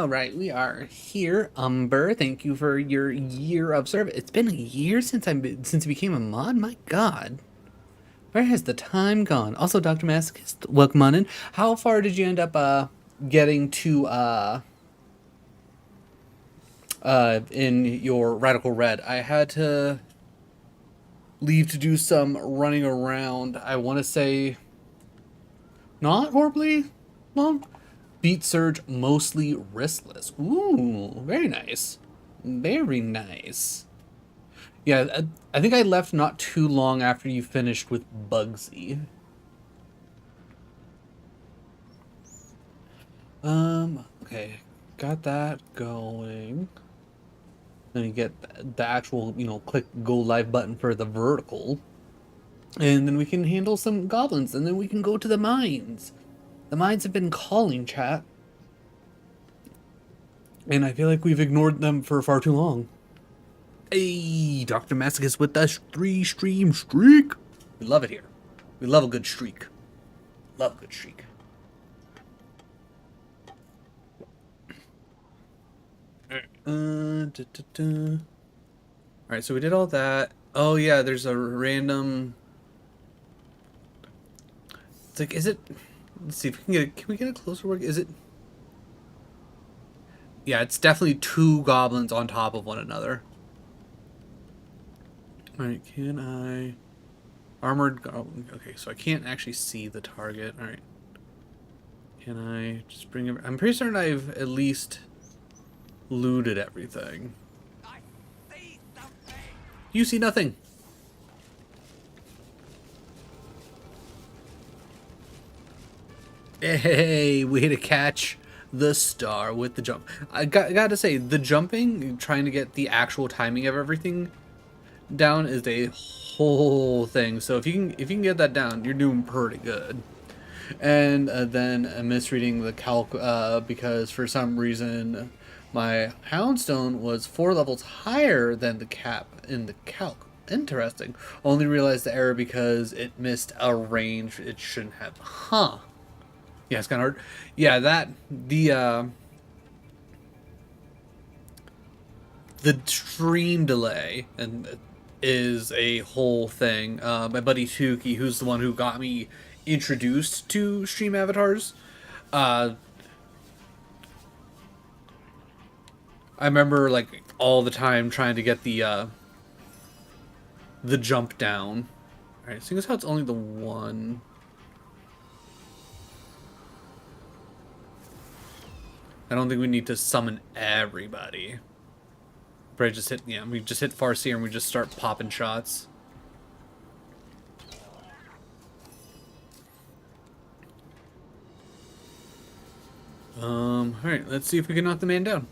All right, we are here. Umber, thank you for your year of service. It's been a year since I became a mod. My God, where has the time gone? Also, Dr. Masochist, welcome on in. How far did you end up getting to in your Radical Red? I had to leave to do some running around. I want to say not horribly long. Beat Surge mostly wristless. Ooh, very nice. Very nice. Yeah, I think I left not too long after you finished with Bugsy. Okay. Got that going. Then you get the actual, click go live button for the vertical. And then we can handle some goblins, and then we can go to the mines. The mines have been calling, chat. And I feel like we've ignored them for far too long. Hey, Dr. Masochist with the 3-stream streak. We love it here. We love a good streak. Love a good streak. Alright, so we did all that. Oh yeah, there's a random... It's like, is it... Let's see if we can we get a closer look? Is it... Yeah, it's definitely two goblins on top of one another. Alright, can I... Armored goblin. Okay, so I can't actually see the target. Alright. Can I just bring him... I'm pretty certain I've at least looted everything. You see nothing. Hey, way to catch the star with the jump. I gotta say, the jumping, trying to get the actual timing of everything down is a whole thing. So if you can get that down, you're doing pretty good. And then misreading the calc because for some reason my Houndstone was 4 levels higher than the cap in the calc. Interesting. Only realized the error because it missed a range it shouldn't have. Huh. Yeah, it's kind of hard. Yeah, the stream delay and is a whole thing. My buddy Tuki, who's the one who got me introduced to stream avatars, I remember like all the time trying to get the jump down. All right, seeing as how it's only the one. I don't think we need to summon everybody. Probably just hit, yeah, we just hit Farseer and we just start popping shots. Alright, let's see if we can knock the man down.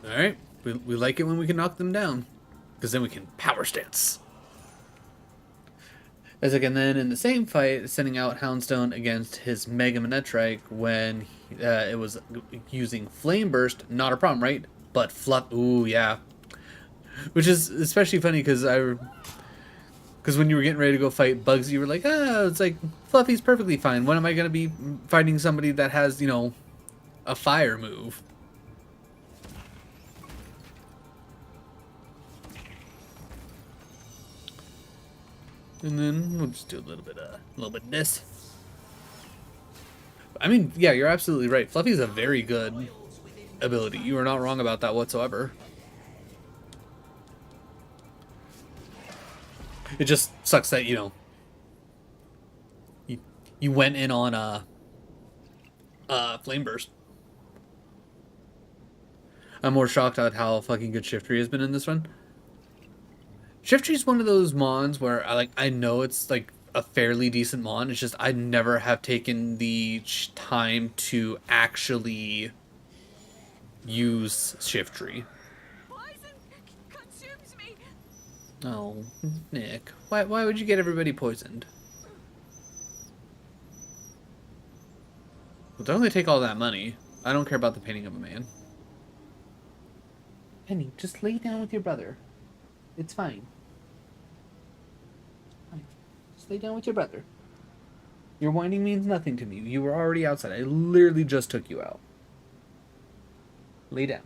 Alright, we like it when we can knock them down. Because then we can power stance. As like, and then in the same fight, sending out Houndstone against his Mega Manetrike when it was using Flame Burst, not a problem, right? But Fluff, ooh, yeah. Which is especially funny because when you were getting ready to go fight Bugsy, you were like, it's like, Fluffy's perfectly fine. When am I going to be fighting somebody that has, a fire move? And then we'll just do a little bit of this. I mean, yeah, you're absolutely right. Fluffy's a very good ability. You are not wrong about that whatsoever. It just sucks that, you went in on Flame Burst. I'm more shocked at how fucking good Shiftry has been in this run. Shiftry is one of those mons where I know it's like a fairly decent mon. It's just I never have taken the time to actually use Shiftry. Poison consumes me. Oh, Nick, why would you get everybody poisoned? Well, don't they take all that money? I don't care about the painting of a man. Penny, just lay down with your brother. It's fine. Fine. Just lay down with your brother. Your whining means nothing to me. You were already outside. I literally just took you out. Lay down.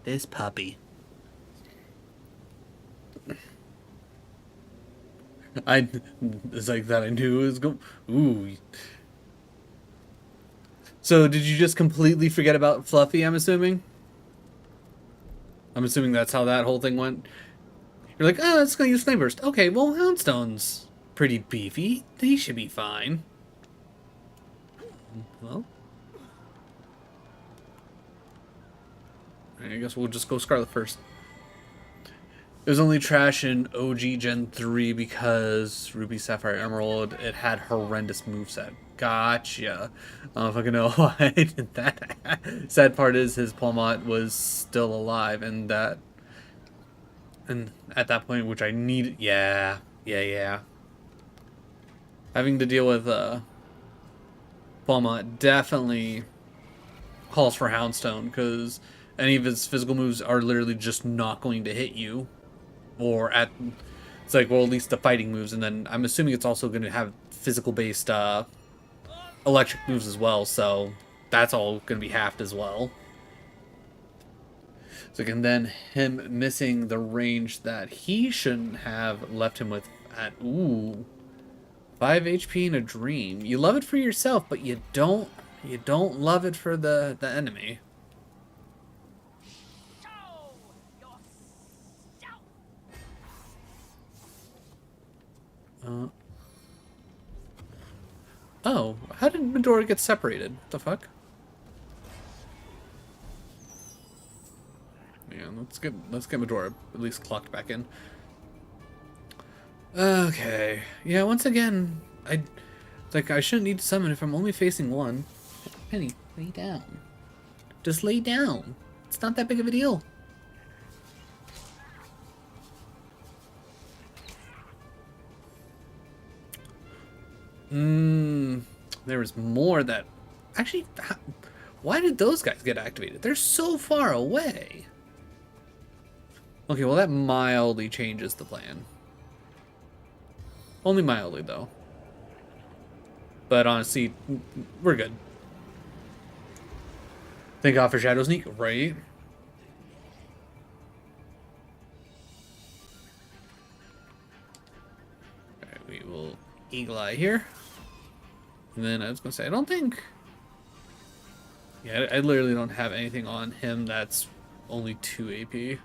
This puppy. It's like that I knew it was going. Ooh. So did you just completely forget about Fluffy, I'm assuming? I'm assuming that's how that whole thing went. You're like, oh, it's gonna use Flame Burst. Okay, well, Houndstone's pretty beefy. He should be fine. Well, I guess we'll just go Scarlet first. It was only trash in OG Gen 3 because Ruby, Sapphire, Emerald, it had horrendous moveset. Gotcha. I don't fucking know why I did that. Sad part is his Palmot was still alive, and at that point, which I needed. Yeah. Having to deal with Palmot definitely calls for Houndstone, because any of his physical moves are literally just not going to hit you. Or it's like, well, at least the fighting moves, and then I'm assuming it's also going to have physical based electric moves as well, so that's all going to be halved as well. So and then him missing the range that he shouldn't have left him with at 5 HP in a dream. You love it for yourself, but you don't love it for the enemy. Oh, how did Medora get separated? What the fuck? Yeah, let's get Medora at least clocked back in. Okay. Yeah, once again, I shouldn't need to summon if I'm only facing one. Penny, lay down. Just lay down. It's not that big of a deal. There was more that... Actually, why did those guys get activated? They're so far away. Okay, well that mildly changes the plan. Only mildly, though. But honestly, we're good. Thank God for Shadow Sneak, right? Alright, we will Eagle Eye here. And then I was going to say, I don't think... Yeah, I literally don't have anything on him that's only 2 AP.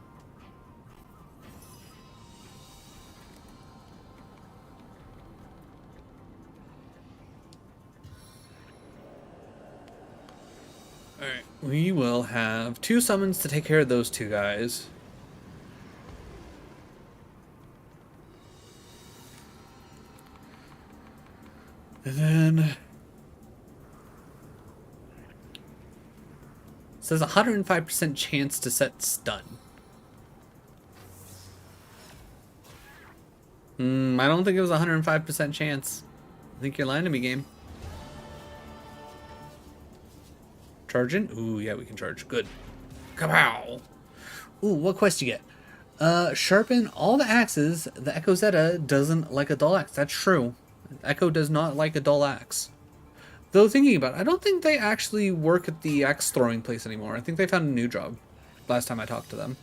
Alright, we will have 2 summons to take care of those 2 guys. And then... It says 105% chance to set stun. I don't think it was 105% chance. I think you're lying to me, game. Charging? Ooh, yeah, we can charge. Good. Kapow! Ooh, what quest you get? Sharpen all the axes. The Echo Zeta doesn't like a dull axe. That's true. Echo does not like a dull axe. Though thinking about it, I don't think they actually work at the axe throwing place anymore. I think they found a new job last time I talked to them.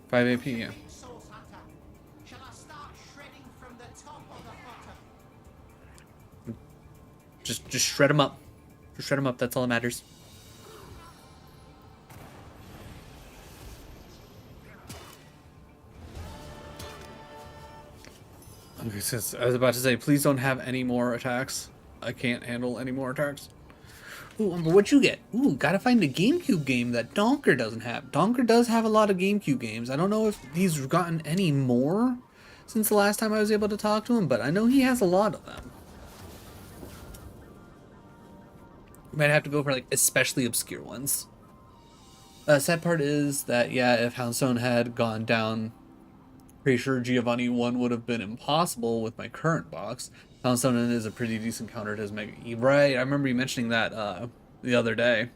Five AP, yeah. Just shred them up. Just shred them up. That's all that matters. Okay, since I was about to say, please don't have any more attacks. I can't handle any more attacks. Ooh, Umber, what'd you get? Ooh, gotta find a GameCube game that Donker doesn't have. Donker does have a lot of GameCube games. I don't know if he's gotten any more since the last time I was able to talk to him, but I know he has a lot of them. Might have to go for like especially obscure ones. Sad part is that, yeah, if Houndstone had gone down, pretty sure Giovanni 1 would have been impossible with my current box. Houndstone is a pretty decent counter to his Mega E. Right, I remember you mentioning that the other day.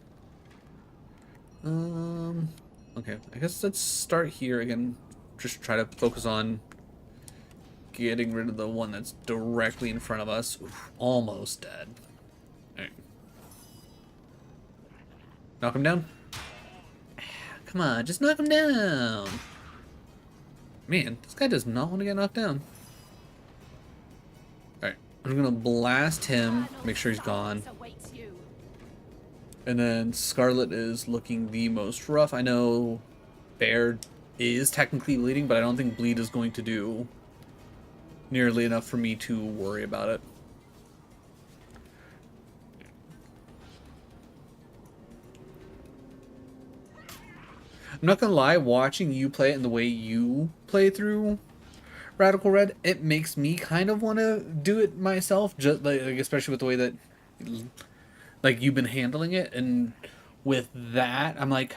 Okay, I guess let's start here again. just try to focus on getting rid of the one that's directly in front of us. Oof, almost dead. Alright. Knock him down. Come on, just knock him down. Man, this guy does not want to get knocked down. Alright, I'm gonna blast him, make sure he's gone. And then Scarlet is looking the most rough. I know Bear is technically bleeding, but I don't think bleed is going to do nearly enough for me to worry about it. I'm not gonna lie, watching you play it and the way you play through Radical Red, it makes me kind of want to do it myself, just like especially with the way that like you've been handling it. And with that, I'm like,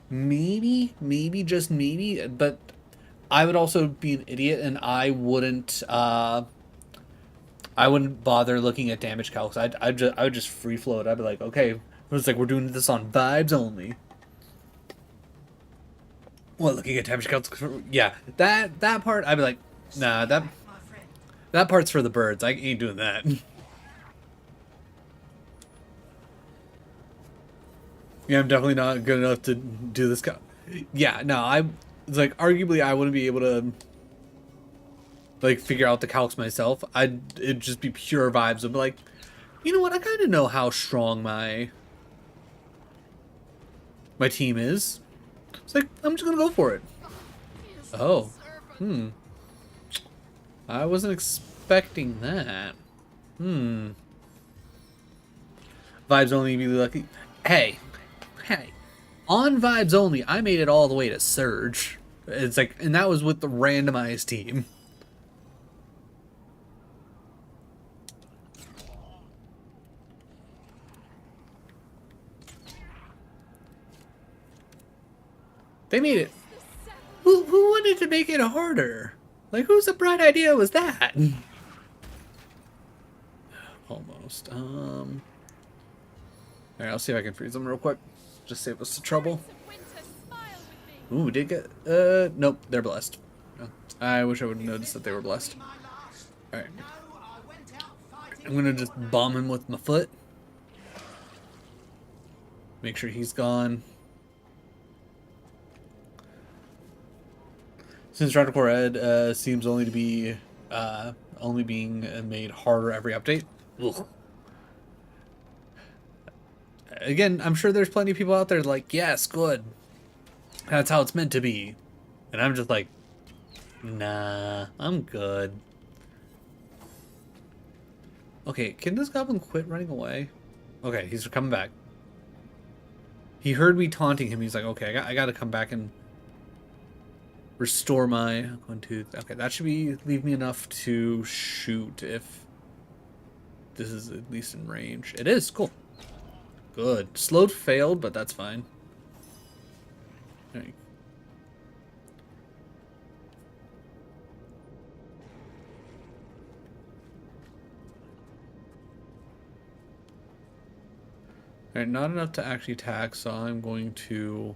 maybe just maybe, but I would also be an idiot and I wouldn't bother looking at damage calcs. I would just free float. I'd be like, okay, it's like we're doing this on vibes only. Well, looking at damage calcs, yeah, that part I'd be like, nah, that part's for the birds. I ain't doing that. Yeah, I'm definitely not good enough to do this. Yeah, no, it's like arguably I wouldn't be able to like figure out the calcs myself. It'd just be pure vibes. I'd be like, you know what? I kind of know how strong my team is. It's like I'm just gonna go for it. Oh, I wasn't expecting that. Vibes only, be lucky. Hey, on vibes only, I made it all the way to Surge. It's like, and that was with the randomized team. They made it. Who wanted to make it harder? Like, whose bright idea was that? Almost. Alright, I'll see if I can freeze them real quick. Just save us the trouble. Ooh, did get... nope, they're blessed. I wish I would have noticed that they were blessed. Alright. I'm gonna just bomb him with my foot. Make sure he's gone. Since Radical Red seems only to be only being made harder every update. Ugh. Again, I'm sure there's plenty of people out there like, yes, good. That's how it's meant to be. And I'm just like, nah, I'm good. Okay, can this goblin quit running away? Okay, he's coming back. He heard me taunting him. He's like, okay, I got to come back and restore my 1, 2. Okay, that should leave me enough to shoot if this is at least in range. It is, cool. Good. Slowed failed, but that's fine. Right. Alright, not enough to actually attack, so I'm going to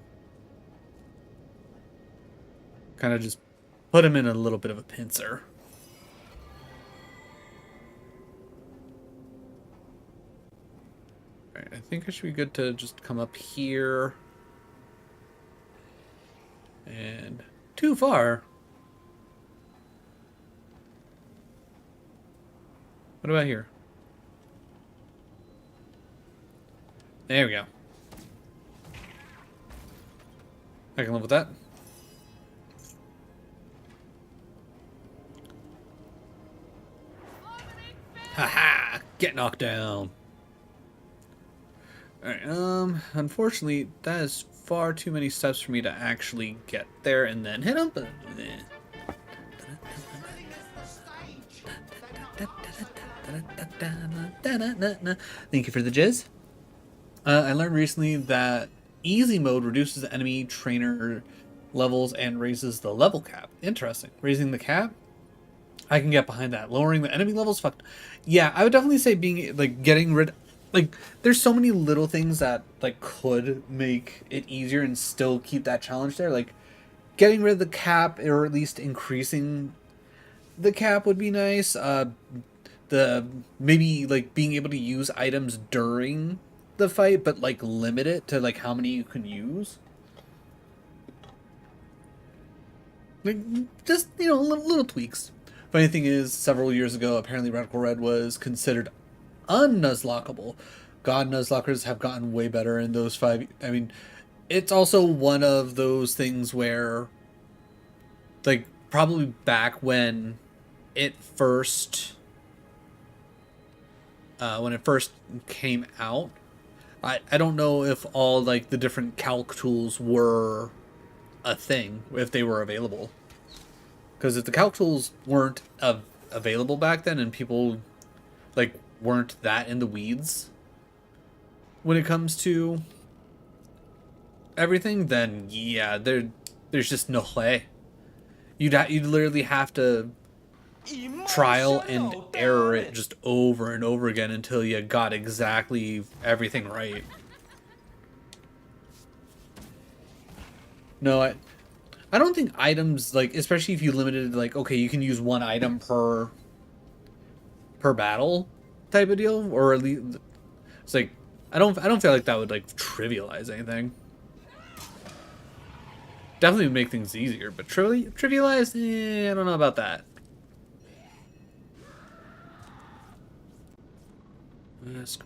kind of just put him in a little bit of a pincer. Alright, I think I should be good to just come up here. And too far. What about here? There we go. I can live with that. Haha! Get knocked down. Alright, unfortunately, that is far too many steps for me to actually get there and then hit him, but thank you for the jizz. I learned recently that easy mode reduces the enemy trainer levels and raises the level cap. Interesting. Raising the cap? I can get behind that. Lowering the enemy levels? Fuck. Yeah, I would definitely say being, like, getting rid... Like, there's so many little things that, like, could make it easier and still keep that challenge there. Like, getting rid of the cap, or at least increasing the cap, would be nice. The maybe like being able to use items during the fight, but like limit it to like how many you can use. Like, just, you know, little tweaks. Funny thing is, several years ago, apparently Radical Red was considered unnuzlockable. God, nuzlockers have gotten way better in those 5. I mean, it's also one of those things where, like, probably back when it first, came out, I don't know if all like the different calc tools were a thing, if they were available. Because if the calc tools weren't available back then, and people like weren't that in the weeds when it comes to everything, then yeah, there's just no way. You'd literally have to trial and error it just over and over again until you got exactly everything right. No, I don't think items, like, especially if you limited, like, okay, you can use one item per battle type of deal, or at least it's like I don't feel like that would like trivialize anything. Definitely would make things easier, but trivialize, I don't know about that. Yes.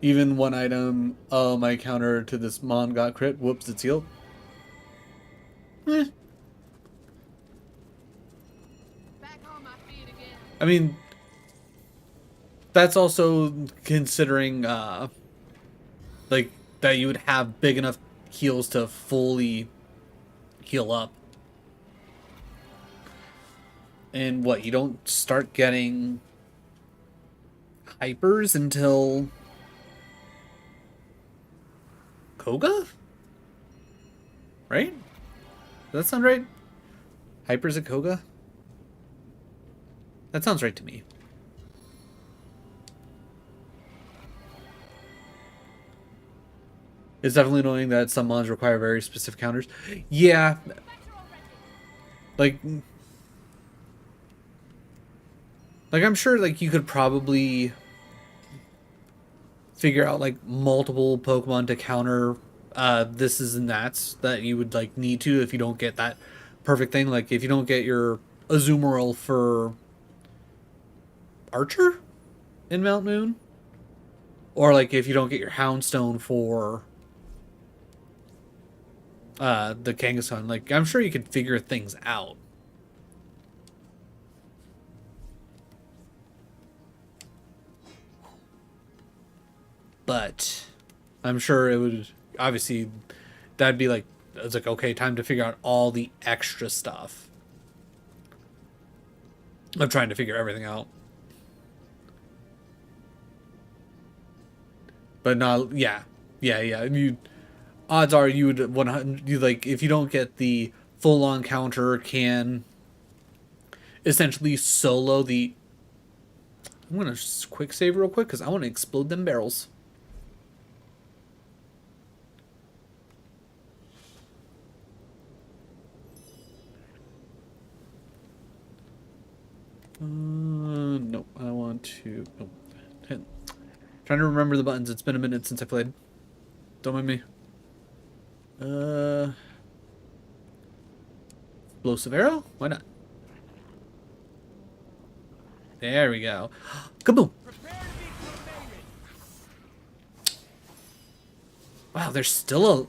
Even one item, my counter to this Mon got crit. Whoops, it's healed. Eh. Back on my feet again. I mean, that's also considering, like, that you would have big enough heals to fully heal up. And what, you don't start getting hypers until Koga? Right? Does that sound right? Hypers at Koga? That sounds right to me. It's definitely annoying that some mods require very specific counters. Yeah. Like I'm sure like you could probably figure out like multiple Pokemon to counter this is and that's that you would like need to if you don't get that perfect thing. Like if you don't get your Azumarill for Archer in Mount Moon, or like if you don't get your Houndstone for the Kangaskhan, like I'm sure you could figure things out. But I'm sure it would obviously that'd be like it's like okay, time to figure out all the extra stuff. I'm trying to figure everything out. But not yeah. You odds are you would 100 you like if you don't get the full on counter can essentially solo the I'm gonna quick save real quick because I want to explode them barrels. Nope. I want to. Nope. Trying to remember the buttons. It's been a minute since I played. Don't mind me. Explosive arrow? Why not? There we go. Kaboom! Wow, there's still a...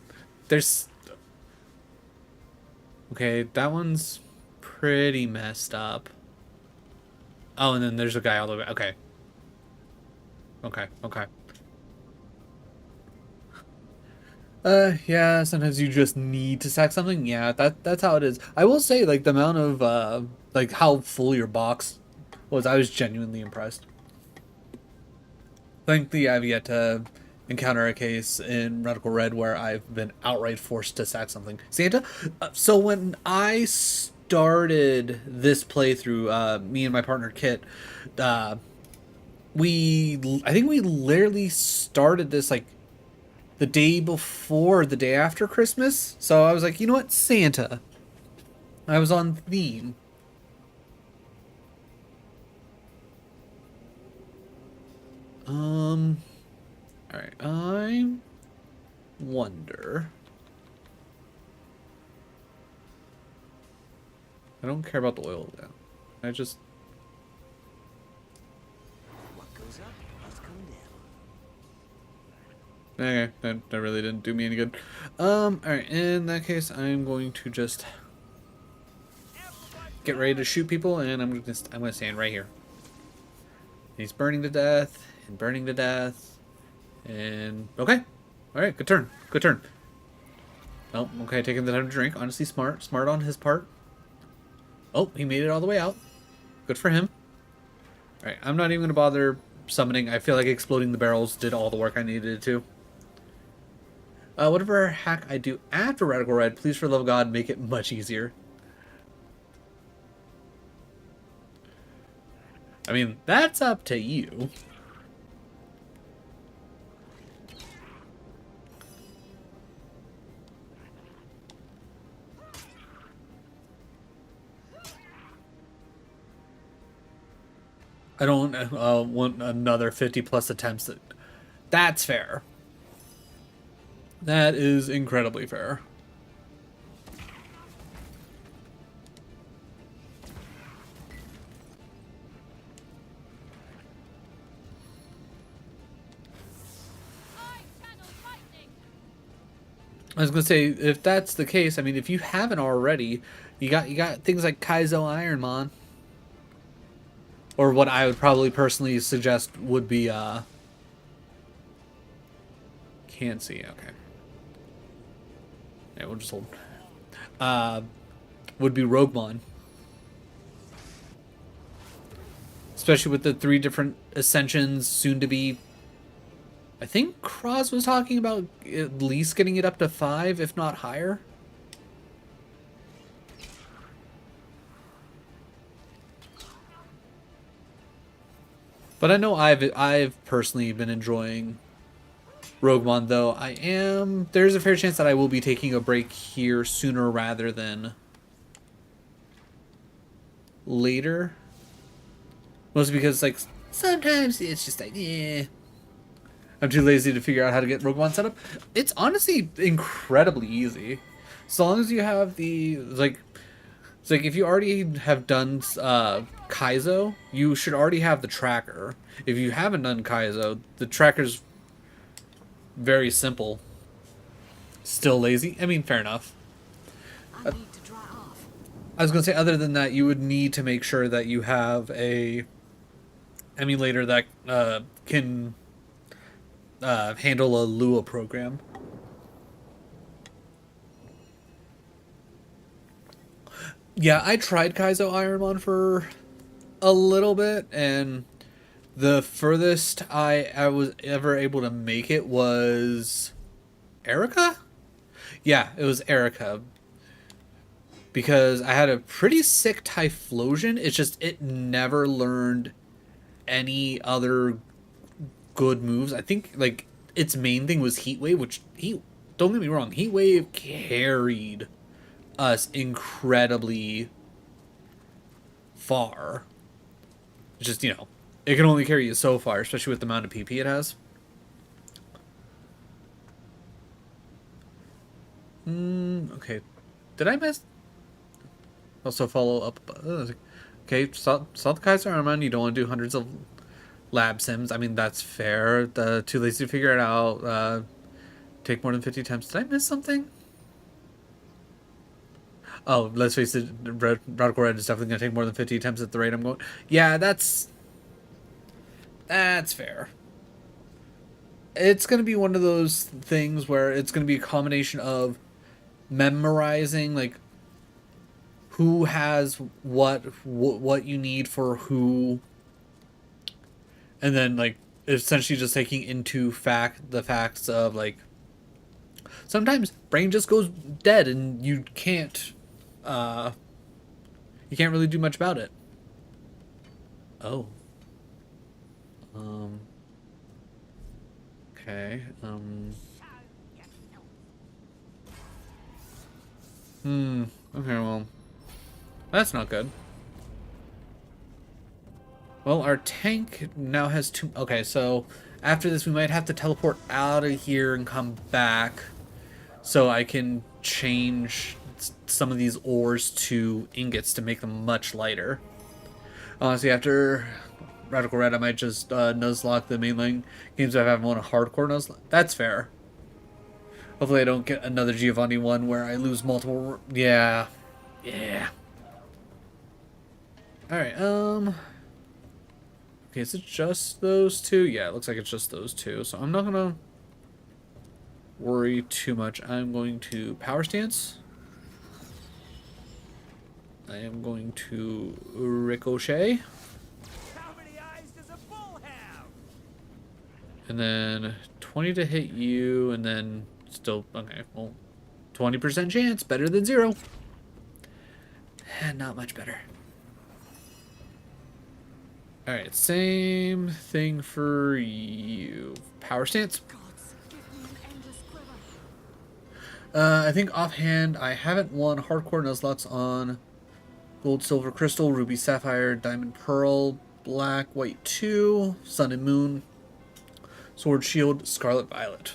There's... Okay, that one's pretty messed up. Oh, and then there's a guy all the way... Okay. Okay. Yeah, sometimes you just need to sack something. Yeah, that's how it is. I will say, like, the amount of, like, how full your box was, I was genuinely impressed. Thankfully, I've yet to encounter a case in Radical Red where I've been outright forced to sack something. Santa? So when I started this playthrough, me and my partner Kit, I think we literally started this like the day before, the day after Christmas. So I was like, you know what, Santa. I was on theme. All right. I wonder. I don't care about the oil though. I just. What goes up must come down. Okay, that really didn't do me any good. Alright, in that case, I'm going to just get ready to shoot people, and I'm gonna stand right here. He's burning to death, and burning to death, and okay. Alright, good turn. Good turn. Oh, okay, taking the time to drink. Honestly, smart. Smart on his part. Oh, he made it all the way out. Good for him. Alright, I'm not even gonna bother summoning. I feel like exploding the barrels did all the work I needed it to. Whatever hack I do after Radical Red, please for the love of God, make it much easier. I mean, that's up to you. I don't want another 50 plus attempts. That's fair. That is incredibly fair. I was gonna say, if that's the case, I mean, if you haven't already, you got things like Kaizo Ironmon, or what I would probably personally suggest would be can't see. Okay, yeah, we'll just hold. Would be Roguemon, especially with the 3 different ascensions, soon to be. I think Cross was talking about at least getting it up to 5, if not higher. But I know I've personally been enjoying Roguemon, though there's a fair chance that I will be taking a break here sooner rather than later. Mostly because like sometimes it's just like, yeah. I'm too lazy to figure out how to get Roguemon set up. It's honestly incredibly easy. As long as you have it's like if you already have done Kaizo, you should already have the tracker. If you haven't done Kaizo, the tracker's very simple. Still lazy? I mean, fair enough. I need to dry off. I was gonna say, other than that, you would need to make sure that you have a emulator that can handle a Lua program. Yeah, I tried Kaizo Ironmon for a little bit, and the furthest I was ever able to make it was Erica? Yeah, it was Erica. Because I had a pretty sick Typhlosion, it's just it never learned any other good moves. I think like its main thing was Heat Wave, which don't get me wrong, Heat Wave carried us incredibly far. It's just, it can only carry you so far, especially with the amount of PP it has. Okay. Did I miss? Also follow up. Okay, saw the Kaiser Armand. You don't want to do hundreds of lab sims. I mean, that's fair. Too lazy to figure it out. Take more than 50 attempts. Did I miss something? Oh, let's face it, Radical Red is definitely going to take more than 50 attempts at the rate I'm going. Yeah, that's fair. It's going to be one of those things where it's going to be a combination of memorizing, like, who has what you need for who, and then, like, essentially just taking into the facts of, like, sometimes brain just goes dead and you can't really do much about it. Oh. Um. Okay. Hmm. Okay. Well, that's not good. Well, our tank now has two. Okay, so after this, we might have to teleport out of here and come back, so I can change some of these ores to ingots to make them much lighter. Honestly, after Radical Red, I might just nuzlocke the mainline games if I haven't won a hardcore nuzlocke. That's fair. Hopefully, I don't get another Giovanni one where I lose multiple. Yeah, yeah. All right. Okay, is it just those two? Yeah, it looks like it's just those two. So I'm not gonna worry too much. I'm going to power stance. I am going to ricochet. How many eyes does a bull have? And then 20 to hit you, and then still, okay, well, 20% chance, better than 0. And not much better. Alright, same thing for you. Power stance. Gods, give me an endless quiver. I think offhand, I haven't won hardcore nuzlocks on gold, silver, crystal, ruby, sapphire, diamond, pearl, black, white 2, sun and moon, sword, shield, scarlet, violet.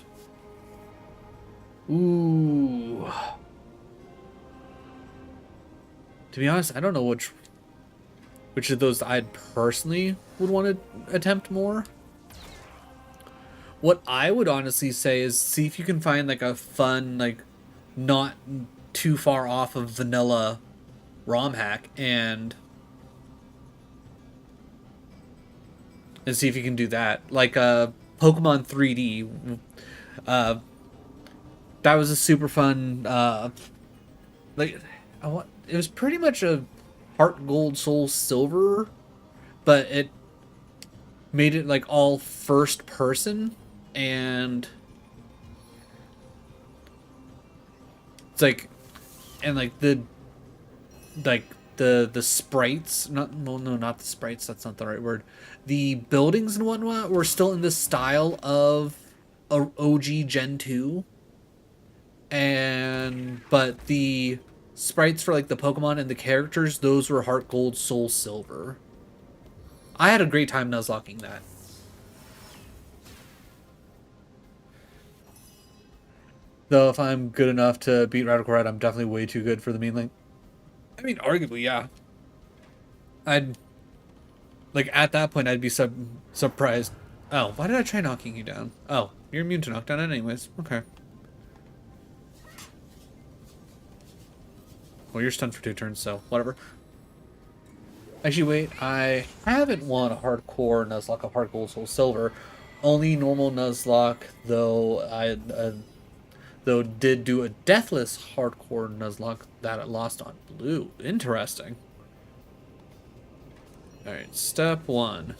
Ooh. To be honest, I don't know which of those I personally would want to attempt more. What I would honestly say is see if you can find like a fun, like not too far off of vanilla ROM hack and see if you can do that. Like Pokemon 3D. That was a super fun like it was pretty much a heart gold soul silver, but it made it like all first person, and it's like and like the sprites, not well, no, not the sprites, that's not the right word, the buildings and whatnot were still in the style of a OG Gen 2, and but the sprites for like the Pokemon and the characters, those were heart gold soul silver. I had a great time nuzlocking that. Though if I'm good enough to beat Radical Red, I'm definitely way too good for the main lane. I mean, arguably, yeah. I'd like at that point I'd be surprised. Oh, why did I try knocking you down? Oh, you're immune to knockdown anyways. Okay. Well, you're stunned for 2 turns, so whatever. Actually, wait. I haven't won a hardcore Nuzlocke of Heart Gold Soul Silver. Only normal Nuzlocke, though I did do a Deathless hardcore Nuzlocke that I lost on Blue. Interesting. Alright, step 1.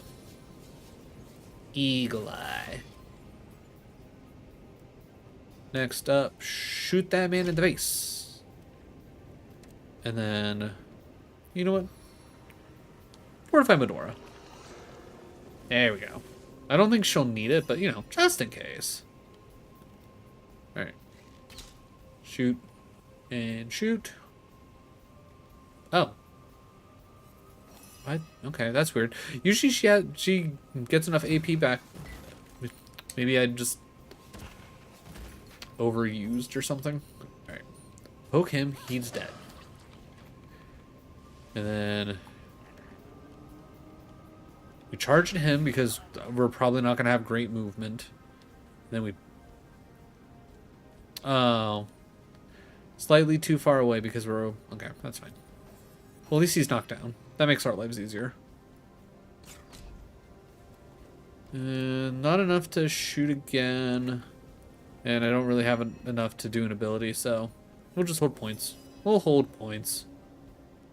Eagle Eye. Next up, shoot that man in the face. And then, you know what? Fortify Medora. There we go. I don't think she'll need it, but you know, just in case. Alright. Shoot. And shoot. Oh. What? Okay, that's weird. Usually she gets enough AP back. Maybe I just overused or something. Alright. Poke him, he's dead. And then we charge at him because we're probably not going to have great movement. Then we... Oh. Slightly too far away because we're... Okay, that's fine. Well, at least he's knocked down. That makes our lives easier. Not enough to shoot again. And I don't really have enough to do an ability, so we'll just hold points. We'll hold points.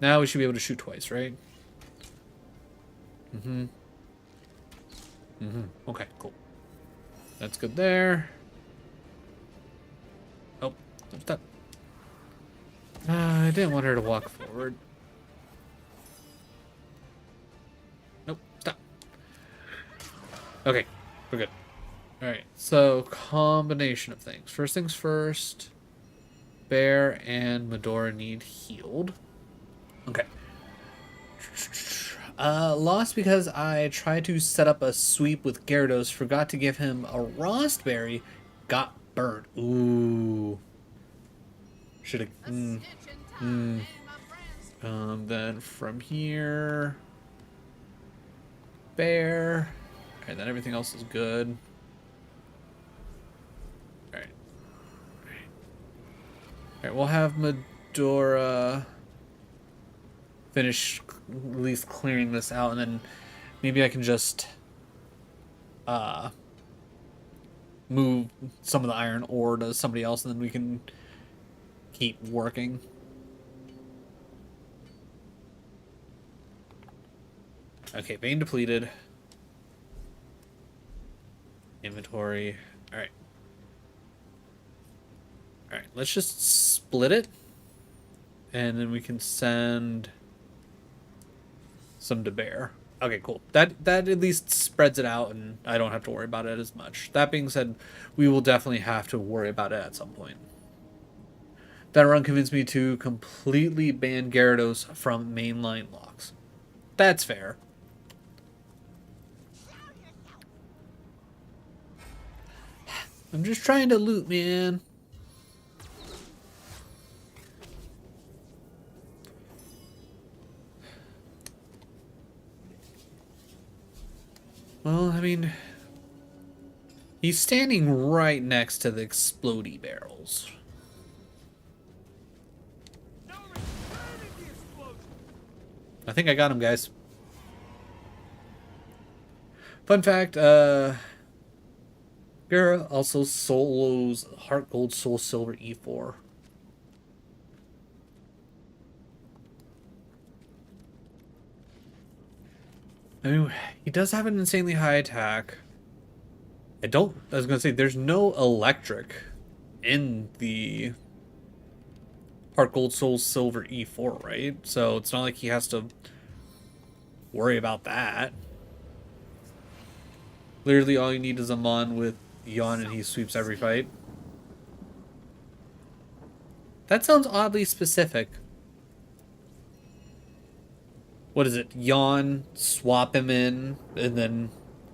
Now we should be able to shoot twice, right? Mm-hmm. Mm-hmm. Okay, cool. That's good there. Oh, stop. I didn't want her to walk forward. Nope, stop. Okay, we're good. Alright, so combination of things. First things first, Bear and Medora need healed. Okay. Lost because I tried to set up a sweep with Gyarados, forgot to give him a Rostberry, got burnt. Ooh. Should have. A stitch in time, eh, my friends? Then from here, Bear. Alright, then everything else is good. Alright. Alright, we'll have Medora finish at least clearing this out, and then maybe I can just move some of the iron ore to somebody else, and then we can keep working. Okay, vein depleted. Inventory. Alright. Alright, let's just split it. And then we can send some to Bear. Okay, cool. That at least spreads it out, and I don't have to worry about it as much. That being said, we will definitely have to worry about it at some point. That run convinced me to completely ban Gyarados from mainline locks. That's fair. I'm just trying to loot, man. Well, I mean, he's standing right next to the explodey barrels. No returning the explosion. I think I got him, guys. Fun fact, Gara also solos Heart Gold Soul Silver E4. I mean, he does have an insanely high attack. I was gonna say, there's no electric in the Heart Gold Soul Silver E4, right? So it's not like he has to worry about that. Literally all you need is a Mon with Yawn and he sweeps every fight. That sounds oddly specific. What is it? Yawn, swap him in, and then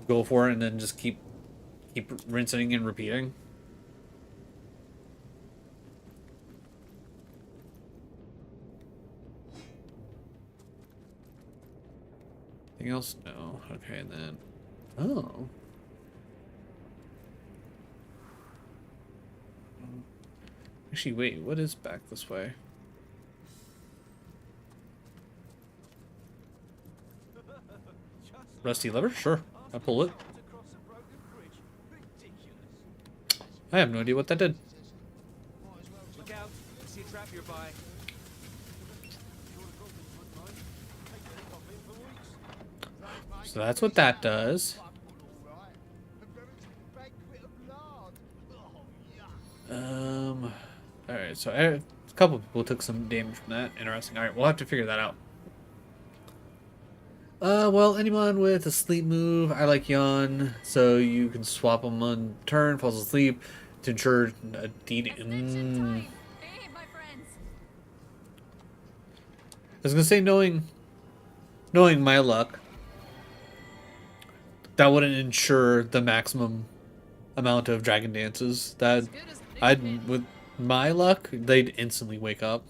go for it, and then just keep rinsing and repeating. Anything else? No. Okay, and then... Oh. Actually, wait. What is back this way? Rusty lever? Sure. I'll pull it. I have no idea what that did. Look out. See a trap nearby. So that's what that does. Alright, so a couple people took some damage from that. Interesting. Alright, we'll have to figure that out. Well, anyone with a sleep move, I like Yawn, so you can swap them on turn, falls asleep, to ensure a Adventure time, eh, my friends? I was gonna say, knowing my luck, that wouldn't ensure the maximum amount of dragon dances. That As good as the big man. with my luck, they'd instantly wake up.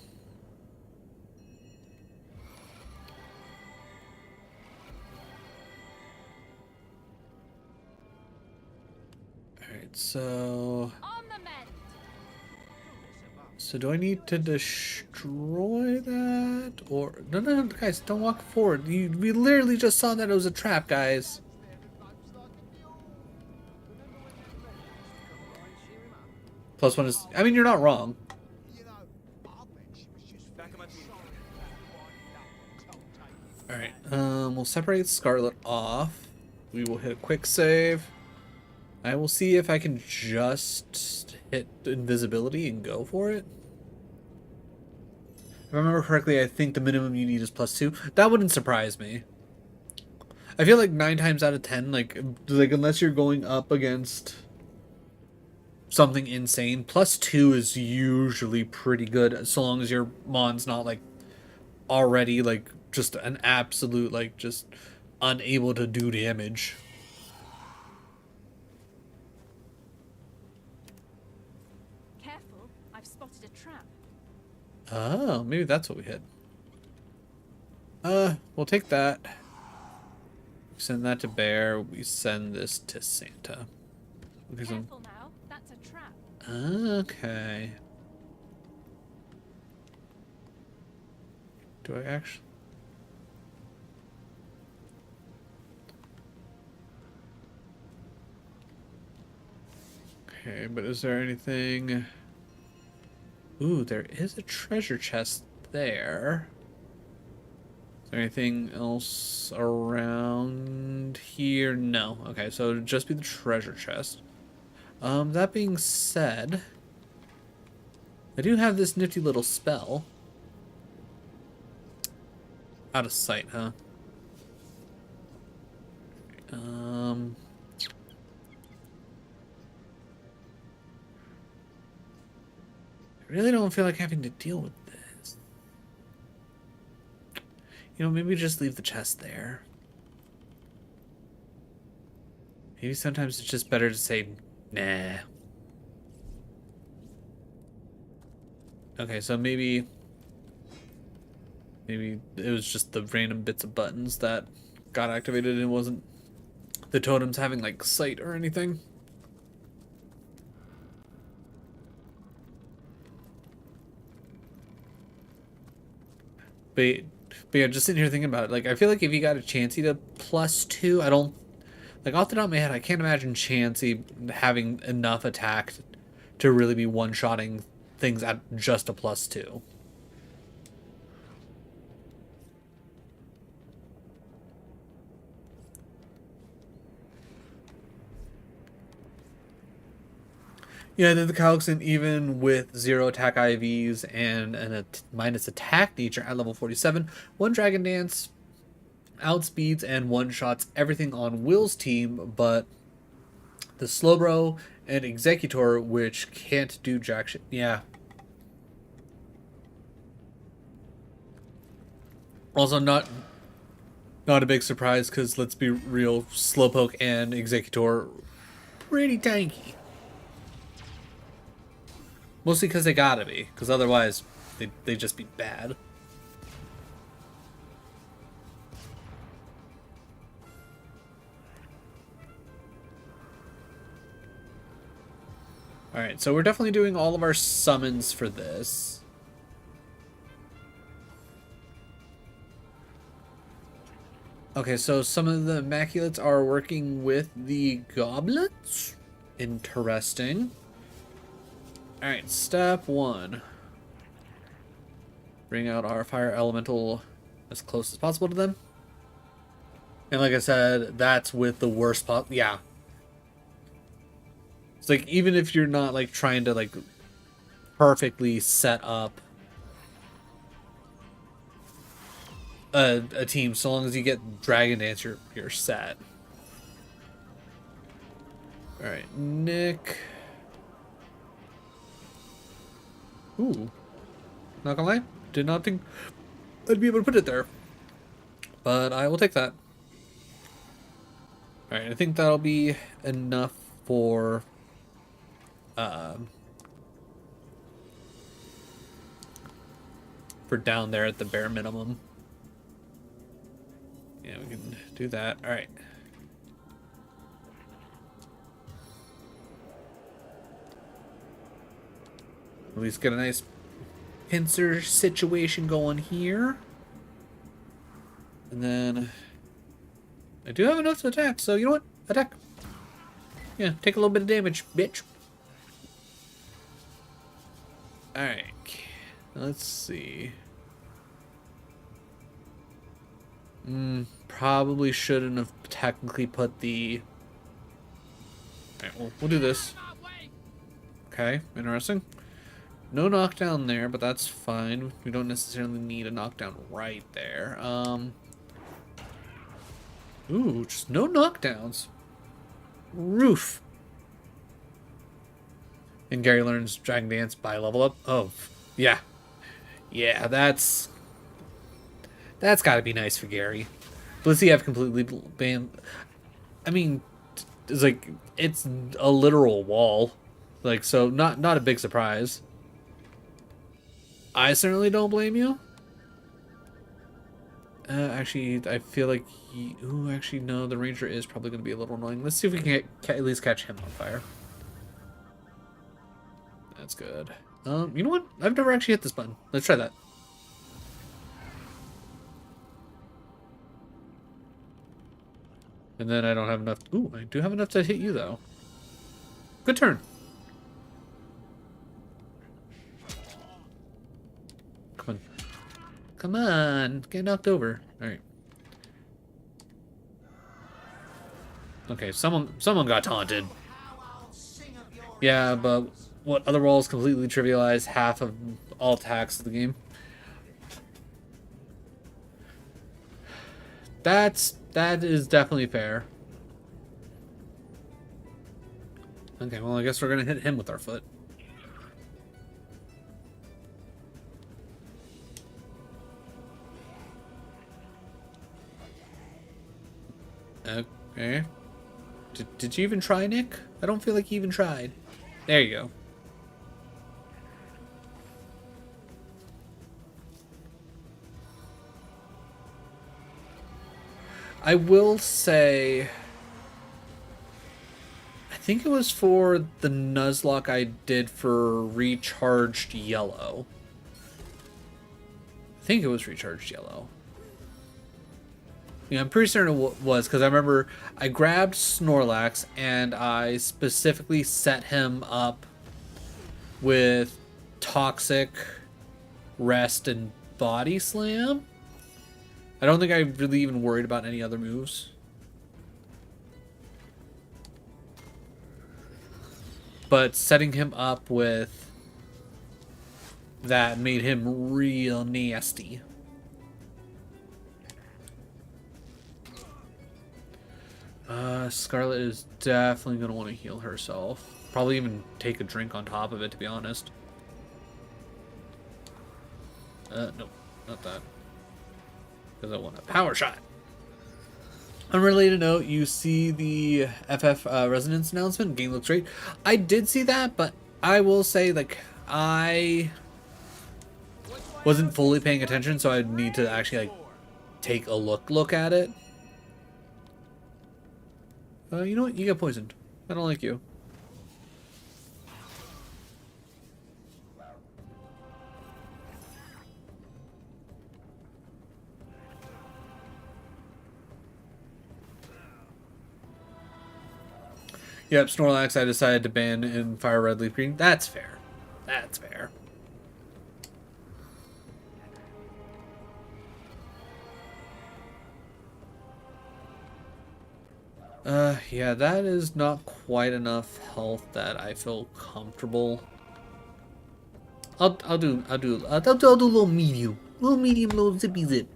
Alright, so... On the mend. So do I need to destroy that? Or... No, guys, don't walk forward. We literally just saw that it was a trap, guys. Plus one is... I mean, you're not wrong. Back on my feet. Alright, we'll separate Scarlet off. We will hit a quick save. I will see if I can just hit invisibility and go for it. If I remember correctly, I think the minimum you need is +2. That wouldn't surprise me. I feel like 9 times out of 10, like unless you're going up against something insane, +2 is usually pretty good, so long as your mon's not like already like just an absolute like just unable to do damage. Careful, I've spotted a trap. Oh, maybe that's what we hit. We'll take that. Send that to Bear. We send this to Santa. Careful now, that's a trap. Okay. Do I actually? Okay, but is there anything? Ooh, there is a treasure chest there. Is there anything else around here? No. Okay, so it'd just be the treasure chest. That being said, I do have this nifty little spell. Out of sight, huh? I really don't feel like having to deal with this. You know, maybe just leave the chest there. Maybe sometimes it's just better to say, nah. Okay, so maybe it was just the random bits of buttons that got activated and it wasn't the totems having like sight or anything. But yeah, just sitting here thinking about it, like I feel like if you got a Chansey to +2, I don't like off the top of my head, I can't imagine Chansey having enough attack to really be one-shotting things at just a +2. Yeah, then the Calixen, even with 0 attack IVs and a minus attack nature at level 47, 1 Dragon Dance, outspeeds and one-shots everything on Will's team, but the Slowbro and Executor, which can't do jack shit. Yeah. Also, not a big surprise, because let's be real, Slowpoke and Executor pretty tanky. Mostly because they gotta be, because otherwise they just be bad. Alright, so we're definitely doing all of our summons for this. Okay, so some of the Immaculates are working with the Goblets. Interesting. Alright, step 1. Bring out our Fire Elemental as close as possible to them. And like I said, that's with the worst yeah. It's like, even if you're not like trying to like perfectly set up a team, so long as you get Dragon Dance, you're set. Alright, Nick. Ooh. Not gonna lie, did not think I'd be able to put it there. But I will take that. Alright, I think that'll be enough for down there at the bare minimum. Yeah, we can do that. Alright. At least get a nice pincer situation going here. And then I do have enough to attack, so you know what? Attack. Yeah, take a little bit of damage, bitch. Alright. Let's see. Probably shouldn't have technically put the... Alright, well, we'll do this. Okay, interesting. No knockdown there, but that's fine. We don't necessarily need a knockdown right there. Ooh, just no knockdowns. Roof. And Gary learns Dragon Dance by level up. Oh, yeah. Yeah, that's gotta be nice for Gary. Blissey I've completely banned. I mean, it's like, it's a literal wall. Like, so not a big surprise. I certainly don't blame you. Actually, I feel like ooh, actually, no, the Ranger is probably going to be a little annoying. Let's see if we can at least catch him on fire. That's good. You know what? I've never actually hit this button. Let's try that. And then I don't have enough. Ooh, I do have enough to hit you, though. Good turn. Come on. Come on. Get knocked over. All right. Okay, someone got taunted. Yeah, but what other walls completely trivialize half of all attacks of the game? That is definitely fair. Okay, well I guess we're gonna hit him with our foot. Okay. Did you even try, Nick? I don't feel like you even tried. There you go. I will say, I think it was for the Nuzlocke I did for Recharged Yellow. I think it was Recharged Yellow. Yeah, I'm pretty certain it was, because I remember I grabbed Snorlax and I specifically set him up with Toxic, Rest, and Body Slam. I don't think I really even worried about any other moves. But setting him up with that made him real nasty. Scarlet is definitely going to want to heal herself. Probably even take a drink on top of it, to be honest. No, not that. Because I want a power shot. Unrelated note, you see the FF Resonance announcement. Game looks great. I did see that, but I will say, like, I wasn't fully paying attention, so I need to actually, like, take a look at it. You know what? You get poisoned. I don't like you. Yep, Snorlax I decided to ban in Fire Red Leaf Green. That's fair. That's fair. Yeah, that is not quite enough health that I feel comfortable. I'll do a little medium, little zippy zip.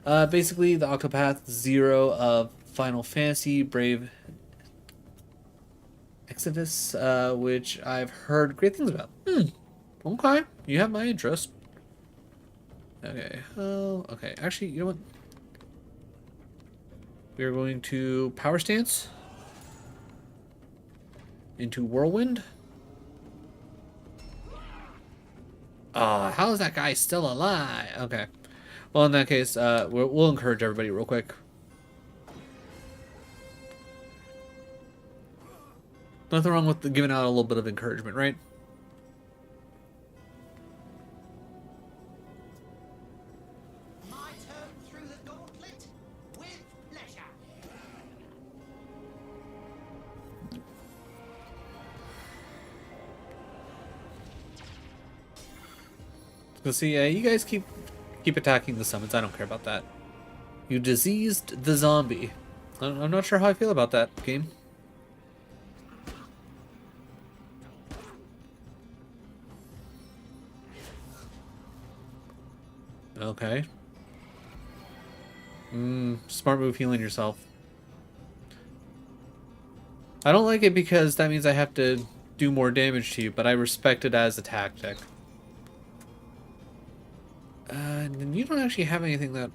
Basically the Octopath Zero of Final Fantasy Brave Exodus, which I've heard great things about. Okay, you have my interest. Okay, oh, okay. Actually, you know what? We are going to Power Stance into Whirlwind. How is that guy still alive? Okay. Well, in that case, we'll encourage everybody real quick. Nothing wrong with giving out a little bit of encouragement, right? My turn through the gauntlet with pleasure. Let's see, you guys keep attacking the summons. I don't care about that. You diseased the zombie. I'm not sure how I feel about that game. Okay. Smart move healing yourself. I don't like it because that means I have to do more damage to you, but I respect it as a tactic. And then you don't actually have anything that...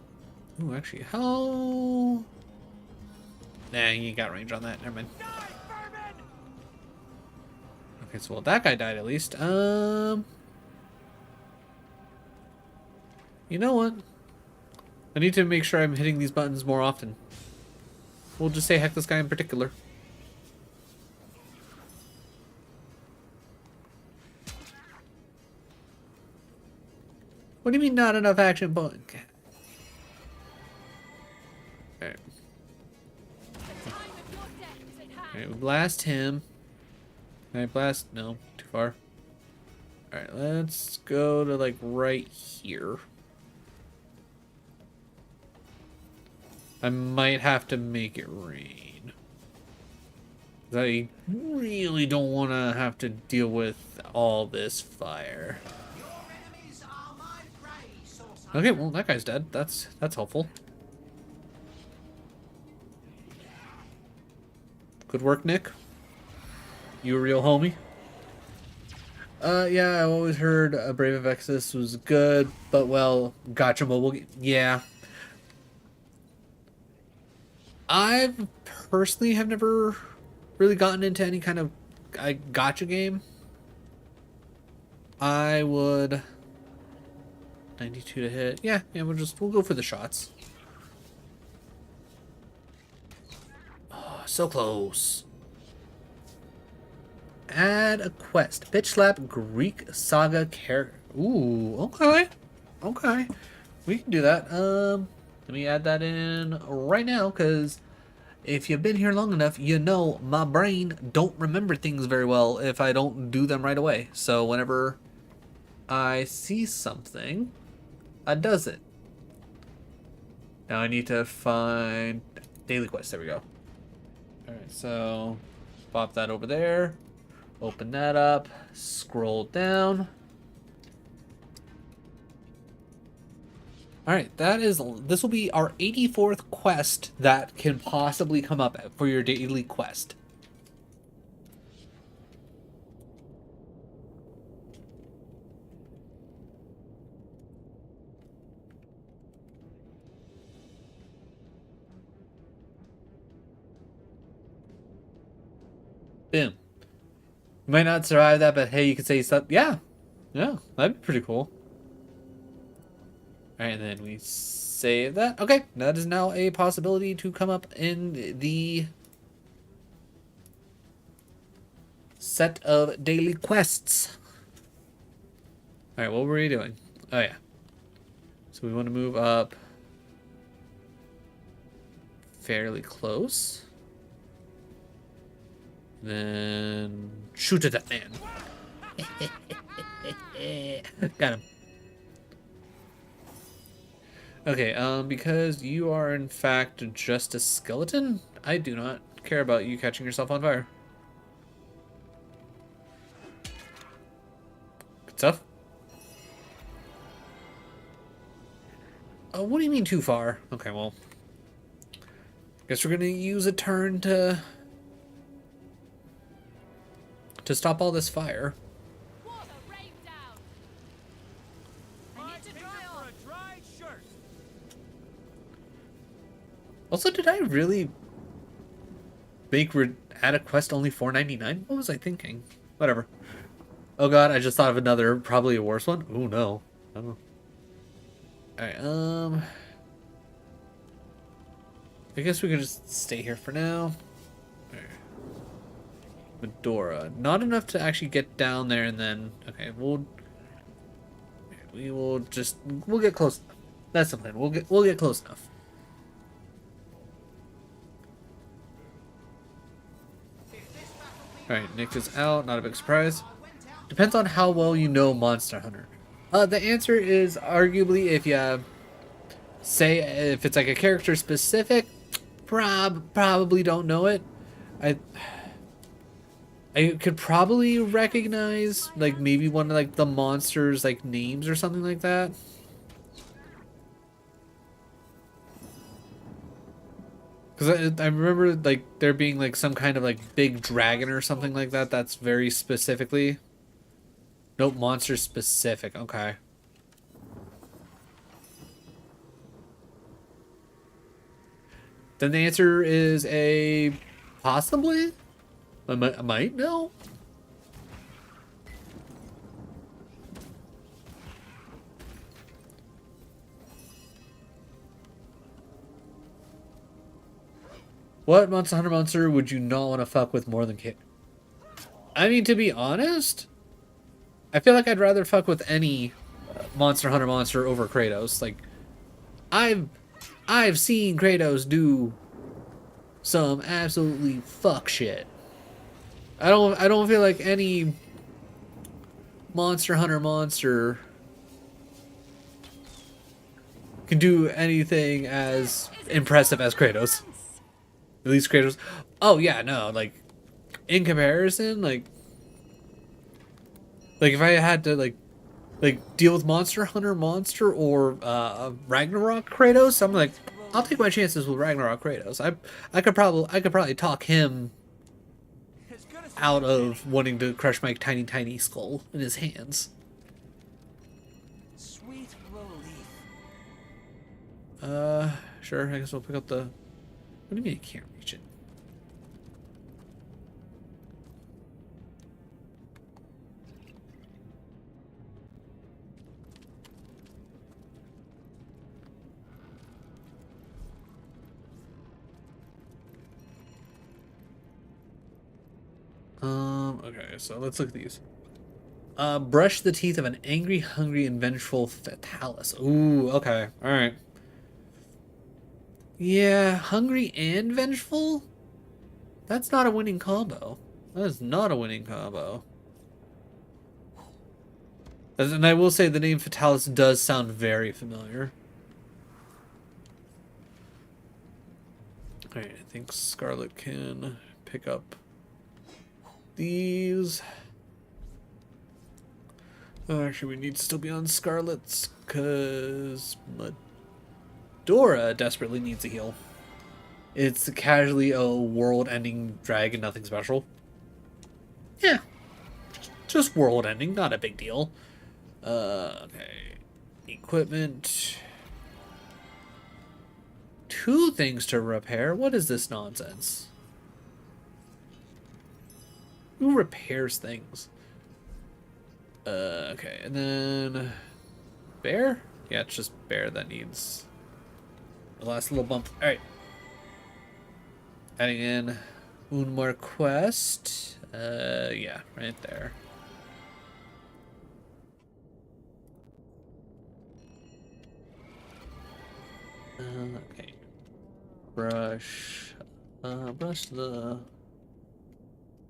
Ooh, actually, how... Nah, you got range on that. Never mind. Okay, so well, that guy died at least. You know what? I need to make sure I'm hitting these buttons more often. We'll just say heck this guy in particular. What do you mean not enough action button? Alright. Alright, we blast him. Can I blast? No, too far. Alright, let's go to like right here. I might have to make it rain. I really don't want to have to deal with all this fire. Okay, well that guy's dead. That's helpful. Good work, Nick. You a real homie? Yeah, I've always heard Brave of Exodus was good, but well, gotcha mobile. Yeah. I personally have never really gotten into any kind of gotcha game. I would 92 to hit. Yeah, we'll go for the shots. Oh, so close. Add a quest. Bitch slap Greek saga character. Ooh, okay. Okay. We can do that. Let me add that in right now, because if you've been here long enough, you know my brain don't remember things very well if I don't do them right away. So whenever I see something, I does it. Now I need to find daily quest. There we go. Alright, so pop that over there. Open that up. Scroll down. Alright, this will be our 84th quest that can possibly come up for your daily quest. Boom. You might not survive that, but hey, you could say something. Yeah, that'd be pretty cool. Alright, and then we save that. Okay, that is now a possibility to come up in the set of daily quests. Alright, what were we doing? Oh yeah. So we want to move up fairly close. Then shoot at that man. Got him. Okay, because you are in fact just a skeleton, I do not care about you catching yourself on fire. Good stuff. What do you mean too far? Okay, well, guess we're gonna use a turn to stop all this fire. Also, did I really make add a quest only $4.99? What was I thinking? Whatever. Oh god, I just thought of another, probably a worse one. Oh no. Oh. Alright, I guess we could just stay here for now. Medora. Not enough to actually get down there and then... Okay, we'll get close enough. That's the plan. We'll get close enough. Alright, Nick is out. Not a big surprise. Depends on how well you know Monster Hunter. The answer is arguably if you say if it's like a character specific, probably don't know it. I could probably recognize like maybe one of like the monsters like names or something like that. Because I remember like there being like some kind of like big dragon or something like that. That's very specifically. Nope, monster specific. Okay. Then the answer is a possibly. I might know. What Monster Hunter monster would you not want to fuck with more than Kit? I mean, to be honest, I feel like I'd rather fuck with any Monster Hunter monster over Kratos. Like, I've seen Kratos do some absolutely fuck shit. I don't feel like any Monster Hunter monster can do anything as impressive as Kratos. At least Kratos. Oh yeah, no, like in comparison, like if I had to like deal with Monster Hunter monster or Ragnarok Kratos, I'm like, I'll take my chances with Ragnarok Kratos. I could probably talk him out of wanting to crush my tiny skull in his hands. Sweet relief. Sure. I guess we'll pick up the. What do you mean I can't reach it? Okay, so let's look at these. Brush the teeth of an angry, hungry, and vengeful Fatalis. Ooh, okay, alright. Yeah, hungry and vengeful? That's not a winning combo. That is not a winning combo. And I will say the name Fatalis does sound very familiar. Alright, I think Scarlet can pick up these. Oh, actually, we need to still be on Scarlet's because Medora desperately needs a heal. It's casually a world-ending dragon, nothing special. Yeah, just world-ending, not a big deal. Okay, equipment. 2 things to repair. What is this nonsense? Who repairs things? Okay, and then Bear? Yeah, it's just Bear that needs the last little bump. Alright. Adding in one more quest. Yeah, right there. Okay. Brush the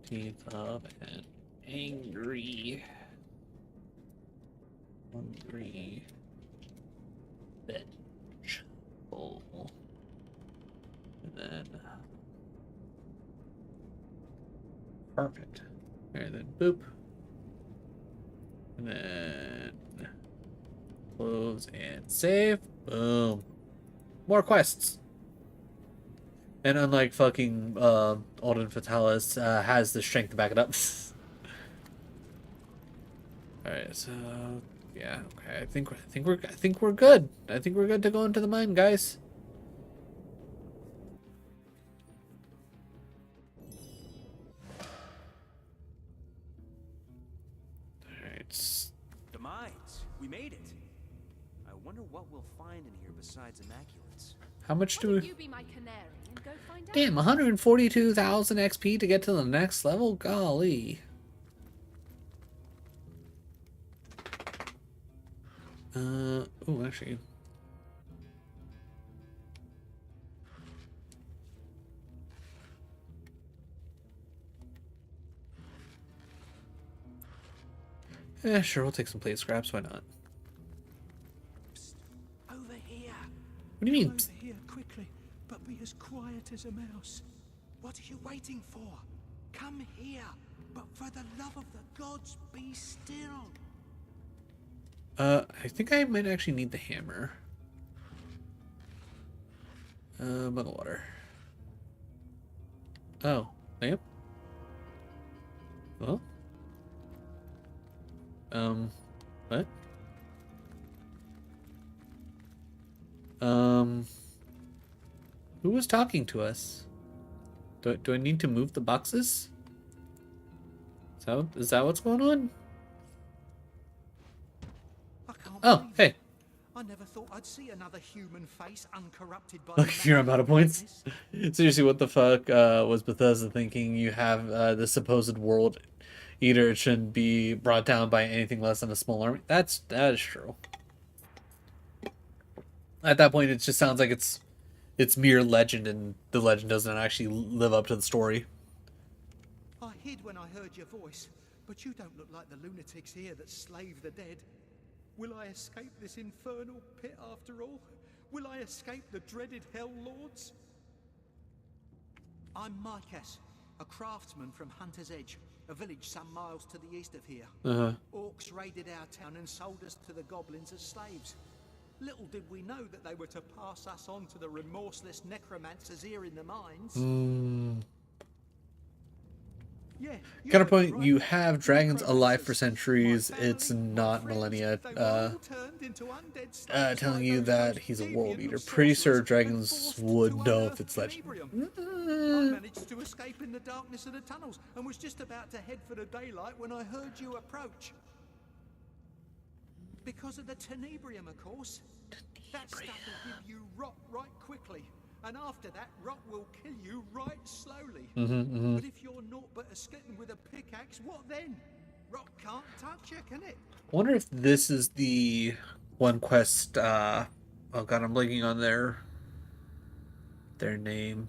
teeth of an hungry vengeful. And then perfect. And then boop. And then close and save. Boom. More quests. And unlike fucking Alden Fatalis, has the strength to back it up. Alright, so yeah, okay. I think we're good. I think we're good to go into the mine, guys. Alright. The mines. We made it. I wonder what we'll find in here besides immaculates. How much Why do don't we... you be my canary and go find out? Damn, 142,000 XP to get to the next level? Golly. Oh, actually. Yeah, sure, we'll take some plate scraps, why not? Psst. Over here. What do you mean? Over here quickly, but be as quiet as a mouse. What are you waiting for? Come here, but for the love of the gods, be still. I think I might actually need the hammer. Bottle of water. Oh, yep. Well, what? Um, who was talking to us? Do I need to move the boxes? Is that what's going on? I can't Oh, believe hey. it. I never thought I'd see another human face uncorrupted by Look, you're out of points. darkness. Seriously, what the fuck was Bethesda thinking? You have the supposed world eater. It shouldn't be brought down by anything less than a small army. That is true. At that point, it just sounds like it's mere legend, and the legend doesn't actually live up to the story. I hid when I heard your voice, but you don't look like the lunatics here that slave the dead. Will I escape this infernal pit after all? Will I escape the dreaded Hell Lords? I'm Marques, a craftsman from Hunter's Edge, a village some miles to the east of here. Orcs raided our town and sold us to the goblins as slaves. Little did we know that they were to pass us on to the remorseless necromancers here in the mines. Yeah, Counterpoint, right. you have dragons alive for Necromancers. centuries. My family, It's my not friends, millennia. they were all turned into undead slaves Telling like you those that most he's a deviant world of eater. Pretty sure sorcerers and dragons forced would to know if unearth it's legend. Tenebrium. I managed to escape in the darkness of the tunnels and was just about to head for the daylight when I heard you approach. Because of the Tenebrium, of course. That stuff will give you rot right quickly. And after that, rot will kill you right slowly. But if you're naught but a skeleton with a pickaxe, what then? Rot can't touch you, can it? I wonder if this is the one quest. Oh god, I'm blanking on their name.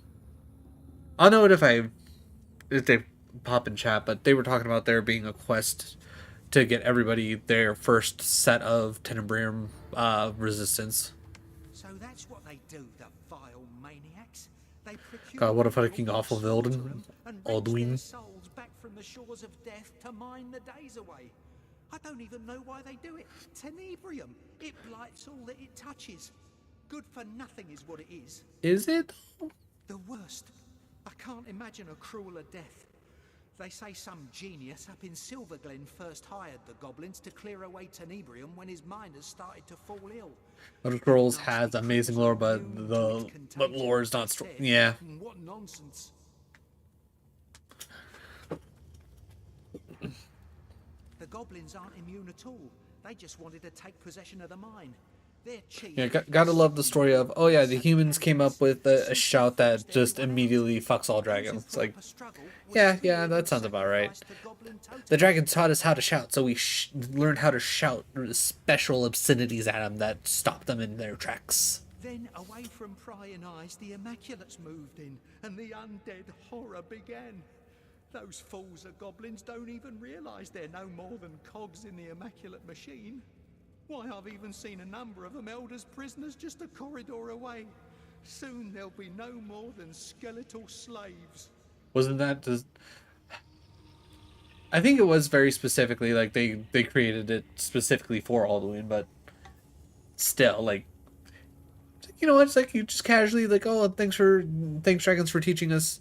I'll know it if they pop in chat. But they were talking about there being a quest to get everybody their first set of Tenebrium resistance. So that's what they do, the vile maniacs. They procure God, what a people, fucking awful slaughter villain, them, and wrench their Alduin. souls back from the shores of death to mine the days away. I don't even know why they do it. Tenebrium. It blights all that it touches. Good for nothing is what it is. Is it? The worst. I can't imagine a crueler death. They say some genius up in Silverglen first hired the goblins to clear away Tenebrium when his miners started to fall ill. Elder Scrolls has amazing lore, but lore is not strong. Yeah. What nonsense. The goblins aren't immune at all. They just wanted to take possession of the mine. They're cheap. Yeah, gotta love the story of, oh yeah, the humans came up with a shout that just immediately fucks all dragons. It's like, yeah, that sounds about right. The dragons taught us how to shout, so we learned how to shout special obscenities at them that stopped them in their tracks. Then, away from prying eyes, the Immaculates moved in, and the undead horror began. Those fools of goblins don't even realise they're no more than cogs in the Immaculate machine. Why, I've even seen a number of them held as prisoners just a corridor away. Soon there'll be no more than skeletal slaves. Wasn't that just... I think it was very specifically, like, they created it specifically for Alduin, but still, like, you know, it's like you just casually, like, oh, thanks dragons for teaching us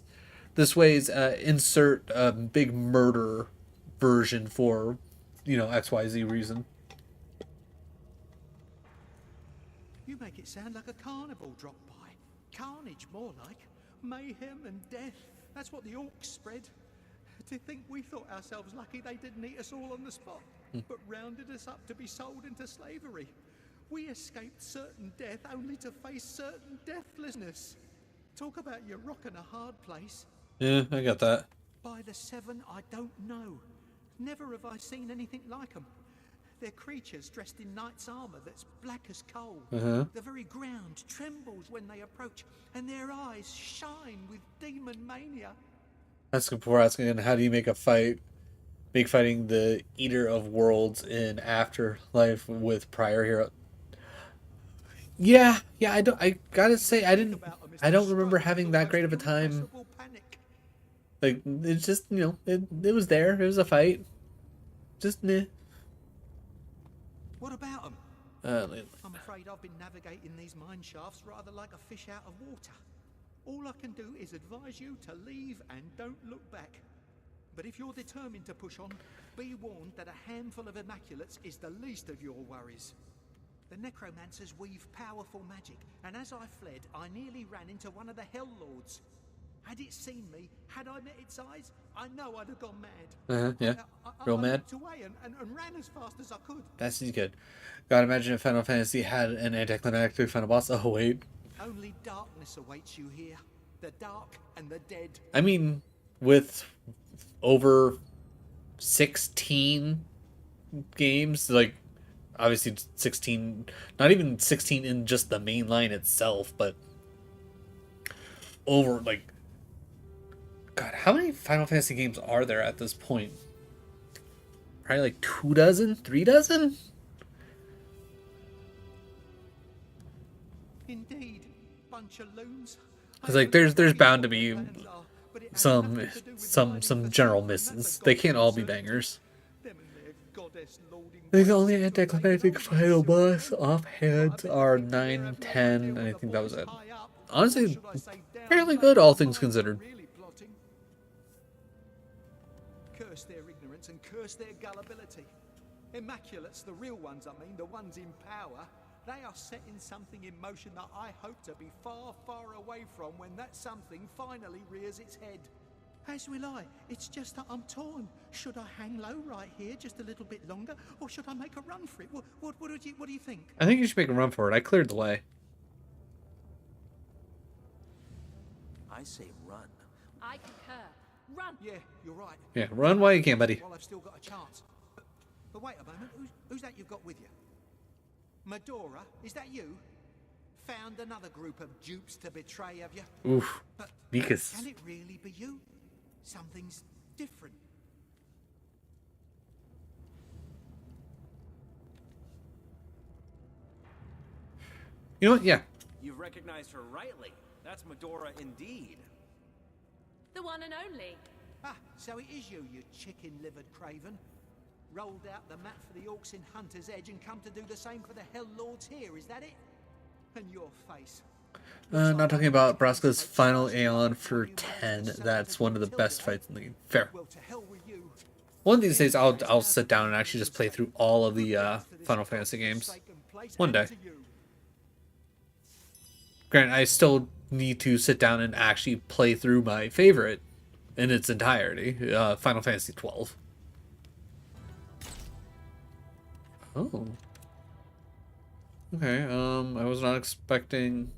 this ways, insert a big murder version for, you know, XYZ reason. You make it sound like a carnival dropped by. Carnage, more like. Mayhem and death. That's what the orcs spread. To think we thought ourselves lucky they didn't eat us all on the spot, but rounded us up to be sold into slavery. We escaped certain death only to face certain deathlessness. Talk about your rock in a hard place. Yeah, I got that. By the seven, I don't know. Never have I seen anything like them. They're creatures dressed in knight's armor that's black as coal. The very ground trembles when they approach, and their eyes shine with demon mania. That's before asking, how do you make fighting the Eater of Worlds in Afterlife with prior hero? Yeah, I gotta say, I don't remember having that great of a time. Like, it's just, you know, it was there. It was a fight. Just, meh. What about them? I'm afraid I've been navigating these mine shafts rather like a fish out of water. All I can do is advise you to leave and don't look back. But if you're determined to push on, be warned that a handful of Immaculates is the least of your worries. The necromancers weave powerful magic, and as I fled, I nearly ran into one of the Hell Lords. Had it seen me, had I met its eyes, I know I'd have gone mad. Yeah. Real I mad. looked away and ran as fast as I could. That seems good. God, imagine if Final Fantasy had an anticlimactic final boss. Oh, wait. Only darkness awaits you here. The dark and the dead. I mean, with over 16 games, like, obviously 16, not even 16 in just the main line itself, but over, like, God, how many Final Fantasy games are there at this point? Probably like 2 dozen, 3 dozen? Indeed, bunch of loons. Because like there's bound to be some general misses. They can't all be bangers. I think the only anticlimactic final boss offhand are 9, 10, and I think that was it. Honestly, fairly good, all things considered. Curse their ignorance and curse their gullibility. Immaculates, the real ones, I mean, the ones in power, they are setting something in motion that I hope to be far, far away from when that something finally rears its head. As will I. It's just that I'm torn. Should I hang low right here just a little bit longer, or should I make a run for it? What do you think? I think you should make a run for it. I cleared the way. I say run. I concur. Run! Yeah, you're right. Yeah, run while you can, buddy. While I've still got a chance. But wait a moment. Who's that you've got with you? Medora, is that you? Found another group of dupes to betray, have you? Oof. But Because can it really be you? Something's different. you know what? Yeah. You've recognized her rightly. That's Medora indeed. The one and only. Ah, so it is you, you chicken-livered craven. Rolled out the map for the orcs in Hunter's Edge and come to do the same for the Hell Lords here, is that it? And your face. Not talking about Braska's final Aeon for 10. That's one of the best fights in the game. Fair. Well, to hell with you. One of these days, I'll sit down and actually just play through all of the Final Fantasy games. One day. Granted, I still need to sit down and actually play through my favorite in its entirety, Final Fantasy 12. Oh. Okay, I was not expecting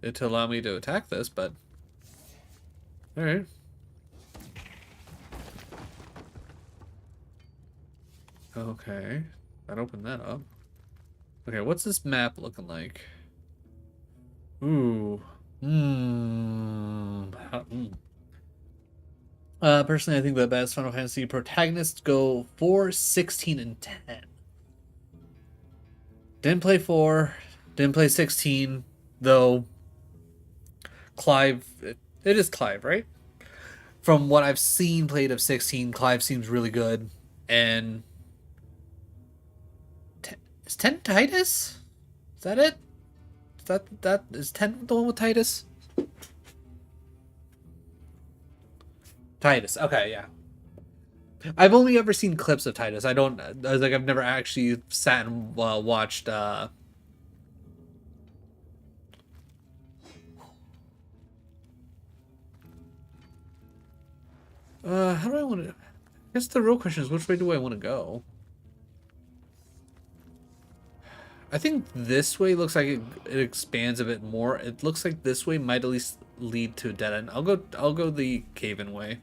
it to allow me to attack this, but... Alright. Okay. That opened that up. Okay, what's this map looking like? Ooh. Personally, I think the best Final Fantasy protagonists go 4, 16, and 10. Didn't play 4, didn't play 16, though Clive, it is Clive, right? From what I've seen played of 16, Clive seems really good, and is 10 Titus? Is that it? Is 10 the one with Titus? Titus, okay, yeah. I've only ever seen clips of Titus. I've never actually sat and watched, how do I want to... I guess the real question is, which way do I want to go? I think this way looks like it expands a bit more. It looks like this way might at least lead to a dead end. I'll go the cave-in way.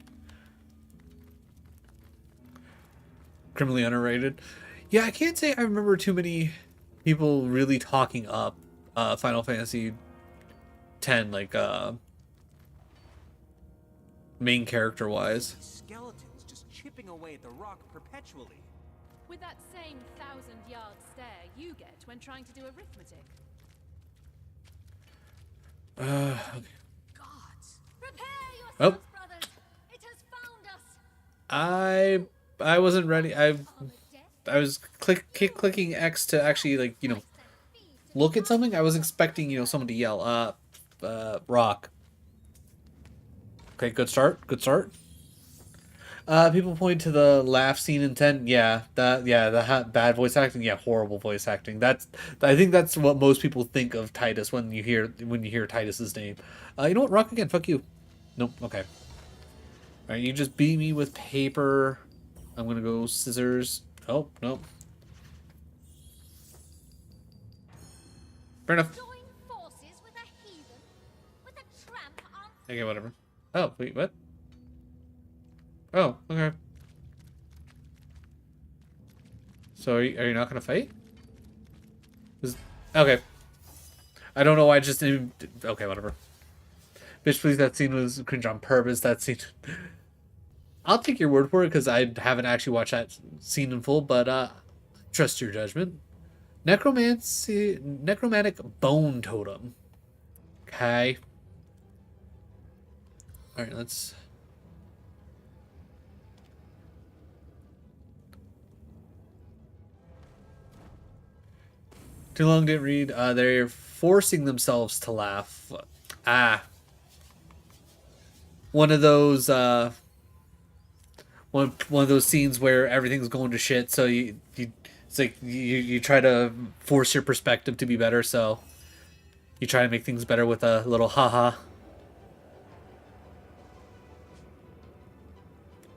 Criminally underrated. Yeah, I can't say I remember too many people really talking up Final Fantasy X, like main character wise. Skeletons just chipping away at the rock perpetually. With that same 1,000-yard stare you get when trying to do arithmetic. Okay. Gods! Prepare Oh. yourselves, brothers! It has found us! I wasn't ready. I was clicking X to actually, like, you know, look at something. I was expecting, you know, someone to yell, rock. Okay, good start. Good start. People point to the laugh scene in 10. Yeah, bad voice acting. Yeah, horrible voice acting. I think that's what most people think of Titus when you hear Titus's name. You know what? Rock again. Fuck you. Nope. Okay. All right, you just beat me with paper. I'm gonna go scissors. Oh, nope. Fair enough. Join forces with a heathen? With a tramp on... Okay, whatever. Oh, wait, what? Oh, okay. So are you not gonna fight? Okay. I don't know why I just didn't... Okay, whatever. Bitch, please, that scene was cringe on purpose. That scene... I'll take your word for it, because I haven't actually watched that scene in full, but, trust your judgment. Necromantic bone totem. Okay. Alright, let's... Too long, didn't read. They're forcing themselves to laugh. One of those, one of those scenes where everything's going to shit, so it's like you try to force your perspective to be better, so you try to make things better with a little haha.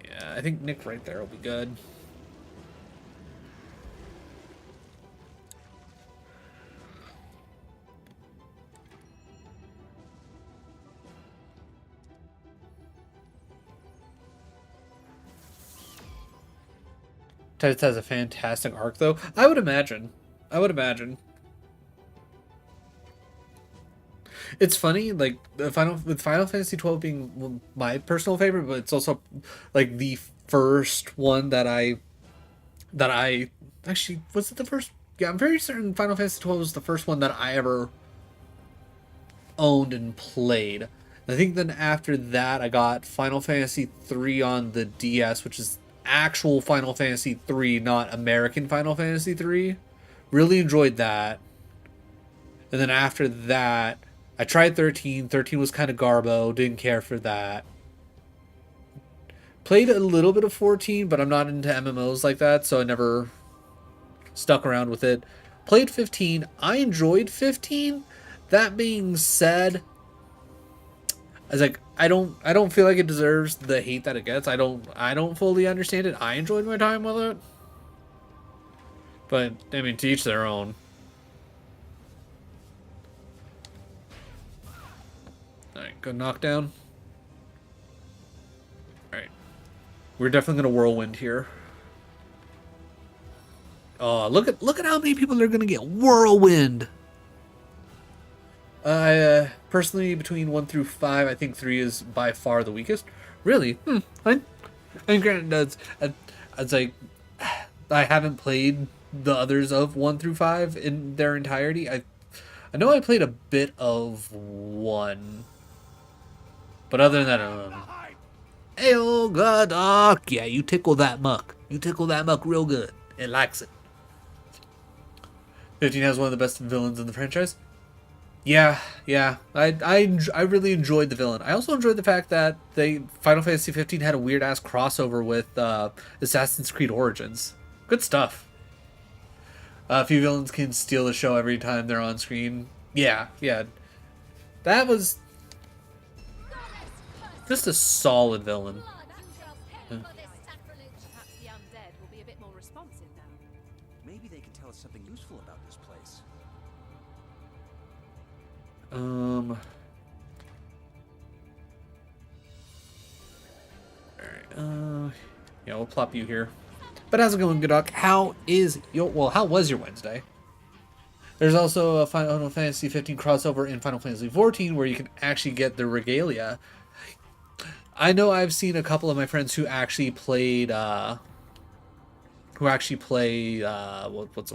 Yeah, I think Nick right there will be good. Titus has a fantastic arc, though. I would imagine. It's funny, like Final Fantasy 12 being my personal favorite, but it's also like the first one that I actually, was it the first? Yeah, I'm very certain Final Fantasy 12 was the first one that I ever owned and played. I think then after that I got Final Fantasy 3 on the DS, which is actual Final Fantasy 3, not American Final Fantasy 3. Really enjoyed that. And then after that, I tried 13. 13 was kind of garbo. Didn't care for that. Played a little bit of 14, but I'm not into MMOs like that, so I never stuck around with it. Played 15. I enjoyed 15. That being said, I was like, I don't feel like it deserves the hate that it gets. I don't fully understand it. I enjoyed my time with it. But I mean, to each their own. Alright, good knockdown. Alright. We're definitely gonna whirlwind here. Oh, look at how many people are gonna get whirlwind. Personally, between 1 through 5, I think 3 is by far the weakest. Really? And granted, it's like, I haven't played the others of 1 through 5 in their entirety. I know I played a bit of 1. But other than that, I don't know. Hey, oh god, yeah, you tickle that muck. You tickle that muck real good. It likes it. 15 has one of the best villains in the franchise. Yeah. I really enjoyed the villain. I also enjoyed the fact that Final Fantasy 15 had a weird ass crossover with Assassin's Creed Origins. Good stuff. A few villains can steal the show every time they're on screen. Yeah. That was just a solid villain. Perhaps the undead will be a bit more responsive now. Maybe they can tell us something useful about this place. Alright, yeah, we'll plop you here. But how's it going, Godok? How was your Wednesday? There's also a Final Fantasy 15 crossover in Final Fantasy 14 where you can actually get the regalia. I know I've seen a couple of my friends who actually played, what's the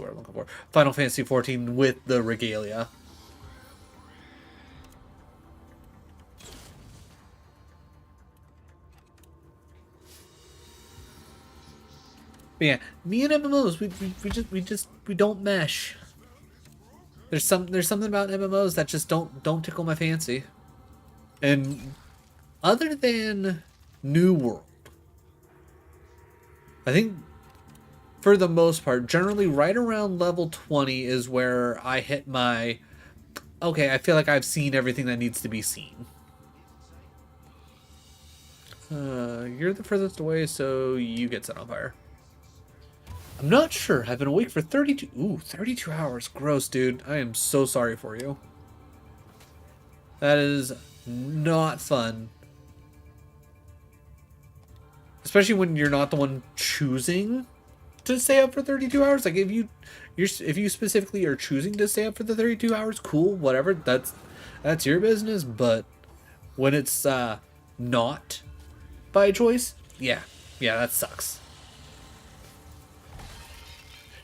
word I'm looking for? Final Fantasy 14 with the regalia. But yeah, me and MMOs, we don't mesh. There's something about MMOs that just don't tickle my fancy. And other than New World, I think for the most part, generally right around level 20 is where I hit my, okay, I feel like I've seen everything that needs to be seen. You're the furthest away, so you get set on fire. I'm not sure. I've been awake for 32... Ooh, 32 hours. Gross, dude. I am so sorry for you. That is not fun. Especially when you're not the one choosing to stay up for 32 hours. Like, if you specifically are choosing to stay up for the 32 hours, cool, whatever. That's your business. But when it's not by choice, yeah, that sucks.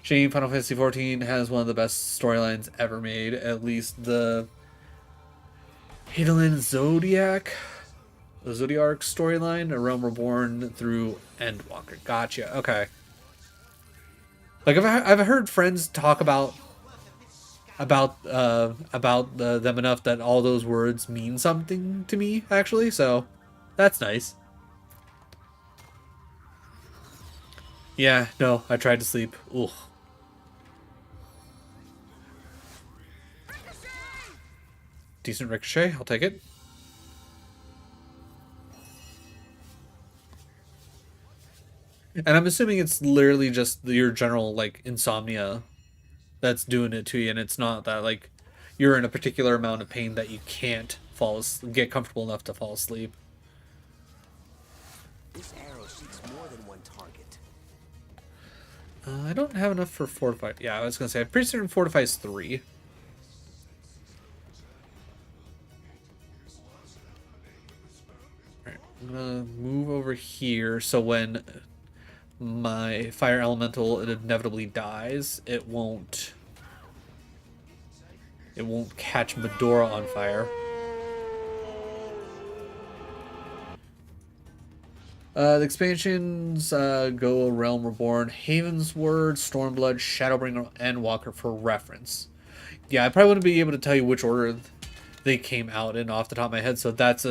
Shane, Final Fantasy XIV has one of the best storylines ever made. At least the Heidelin Zodiac storyline, A Realm Reborn through Endwalker. Gotcha. Okay. Like I've heard friends talk about them enough that all those words mean something to me, actually. So that's nice. Yeah. No, I tried to sleep. Ooh. Decent ricochet. I'll take it. And I'm assuming it's literally just your general, like, insomnia that's doing it to you, and it's not that, like, you're in a particular amount of pain that you can't get comfortable enough to fall asleep. This arrow shoots more than one target. I don't have enough for Fortify. Yeah, I was going to say, I'm pretty certain Fortify's 3. Alright, I'm going to move over here so when my fire elemental inevitably dies, it won't catch Medora on fire. The expansions go Realm Reborn, Haven's Word, Stormblood, Shadowbringer, and Walker for reference. Yeah, I probably wouldn't be able to tell you which order they came out in off the top of my head, so that's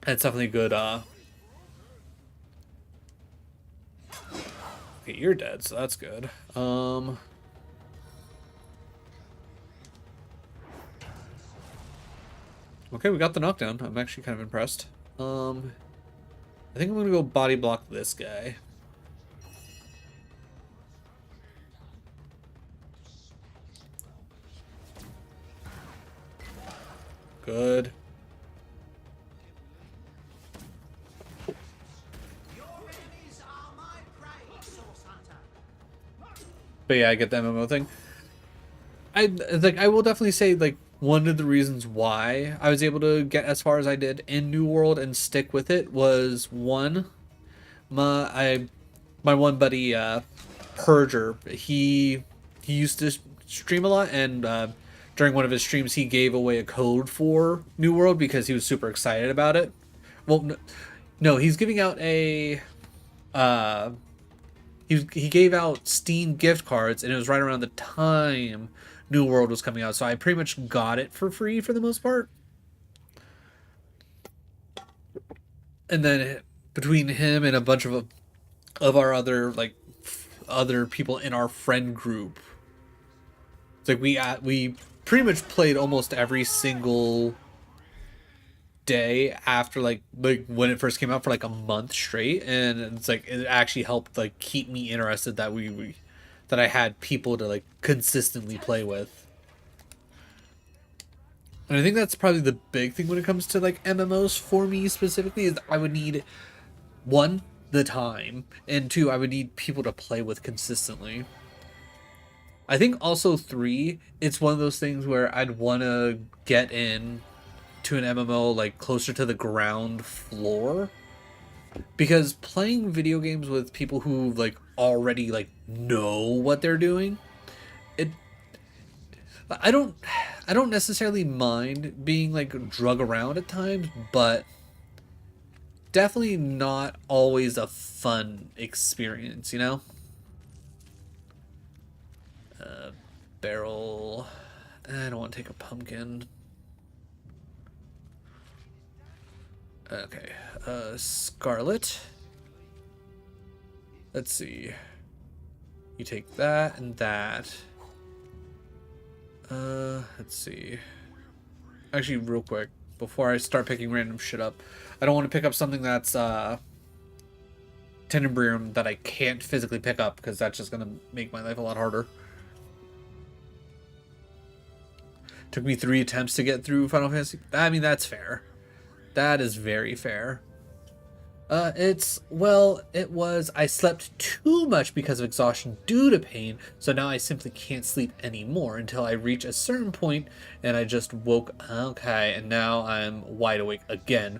definitely good. Okay, you're dead, so that's good. Okay, we got the knockdown. I'm actually kind of impressed. I think I'm gonna go body block this guy. Good. But yeah, I get the MMO thing. I will definitely say, like, one of the reasons why I was able to get as far as I did in New World and stick with it was, one, my one buddy Purger, he used to stream a lot, and during one of his streams he gave away a code for New World because he was super excited about it. Well, no, he's giving out a he gave out Steam gift cards, and it was right around the time New World was coming out, so I pretty much got it for free for the most part. And then between him and a bunch of our other people in our friend group, it's like we pretty much played almost every single day after like when it first came out for like a month straight, and it's like it actually helped like keep me interested that that I had people to like consistently play with. And I think that's probably the big thing when it comes to like MMOs for me specifically, is I would need, one, the time, and two, I would need people to play with consistently. I think also, three, it's one of those things where I'd want to get in to an MMO like closer to the ground floor, because playing video games with people who like already like know what they're doing, it I don't necessarily mind being like drug around at times, but definitely not always a fun experience, you know? Barrel. I don't want to take a pumpkin. Okay, Scarlet. Let's see. You take that and that. Let's see. Actually, real quick, before I start picking random shit up, I don't want to pick up something that's, Tenebrium that I can't physically pick up, because that's just gonna make my life a lot harder. Took me 3 attempts to get through Final Fantasy. I mean, that's fair. That is very fair. I slept too much because of exhaustion due to pain, so now I simply can't sleep anymore until I reach a certain point and I just woke. Okay, and now I'm wide awake again.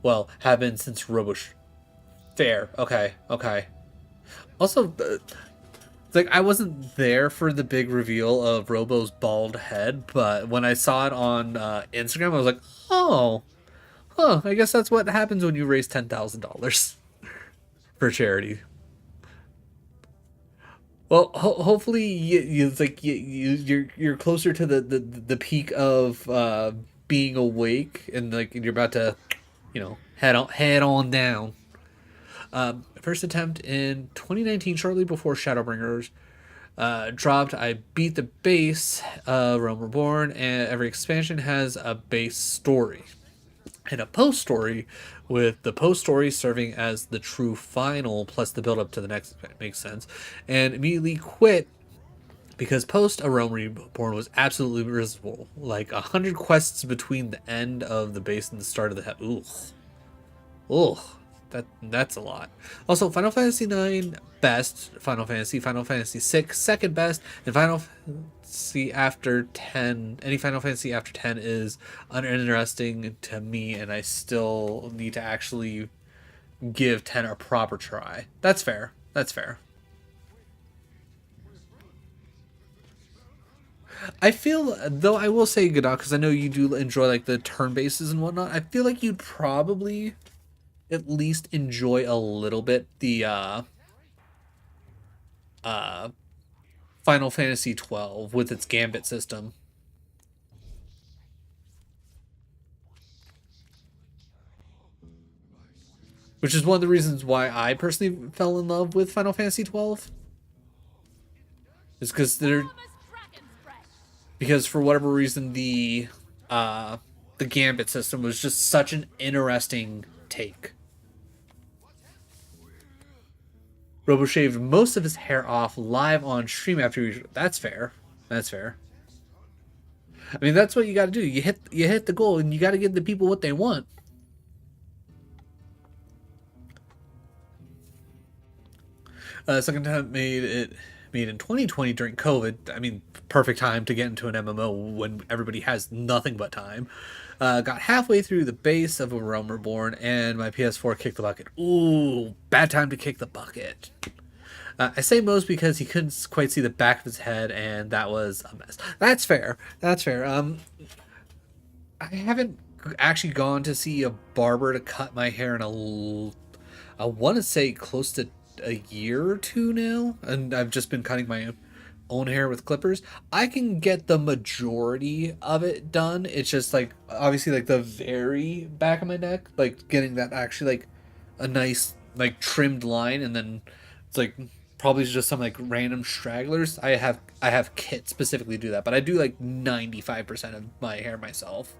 Well, have been since Fair. Okay, okay. Also, like, I wasn't there for the big reveal of Robo's bald head, but when I saw it on Instagram, I was like, oh, huh, I guess that's what happens when you raise $10,000 for charity. Well, hopefully you're closer to the peak of being awake, and like you're about to, head on down. First attempt in 2019, shortly before Shadowbringers dropped. I beat the base Realm Reborn, and every expansion has a base story and a post story, with the post story serving as the true final plus the build up to the next, if that makes sense. And immediately quit because post A Realm Reborn was absolutely miserable. Like 100 quests between the end of the base and the start of the Ooh. Ugh. That's a lot. Also, Final Fantasy 9 best, Final Fantasy 6 second best, and Final Fantasy after 10. Any Final Fantasy after 10 is uninteresting to me, and I still need to actually give 10 a proper try. That's fair. That's fair. I feel, though, I will say, Godot, because I know you do enjoy like the turn bases and whatnot. I feel like you'd probably at least enjoy a little bit the Final Fantasy 12 with its gambit system. Which is one of the reasons why I personally fell in love with Final Fantasy 12. Is because for whatever reason the gambit system was just such an interesting take. Robo shaved most of his hair off live on stream after he... That's fair. That's fair. I mean, that's what you got to do. You hit the goal, and you got to give the people what they want. Second time made in 2020 during COVID. I mean, perfect time to get into an MMO when everybody has nothing but time. Got halfway through the base of A Realm Reborn, and my PS4 kicked the bucket. Ooh, bad time to kick the bucket. I say most because he couldn't quite see the back of his head, and that was a mess. That's fair. That's fair. I haven't actually gone to see a barber to cut my hair in I want to say close to a year or two now, and I've just been cutting my own hair with clippers. I can get the majority of it done. It's just like obviously like the very back of my neck, like getting that actually like a nice like trimmed line, and then it's like probably just some like random stragglers. I have kit specifically do that, but I do like 95% of my hair myself.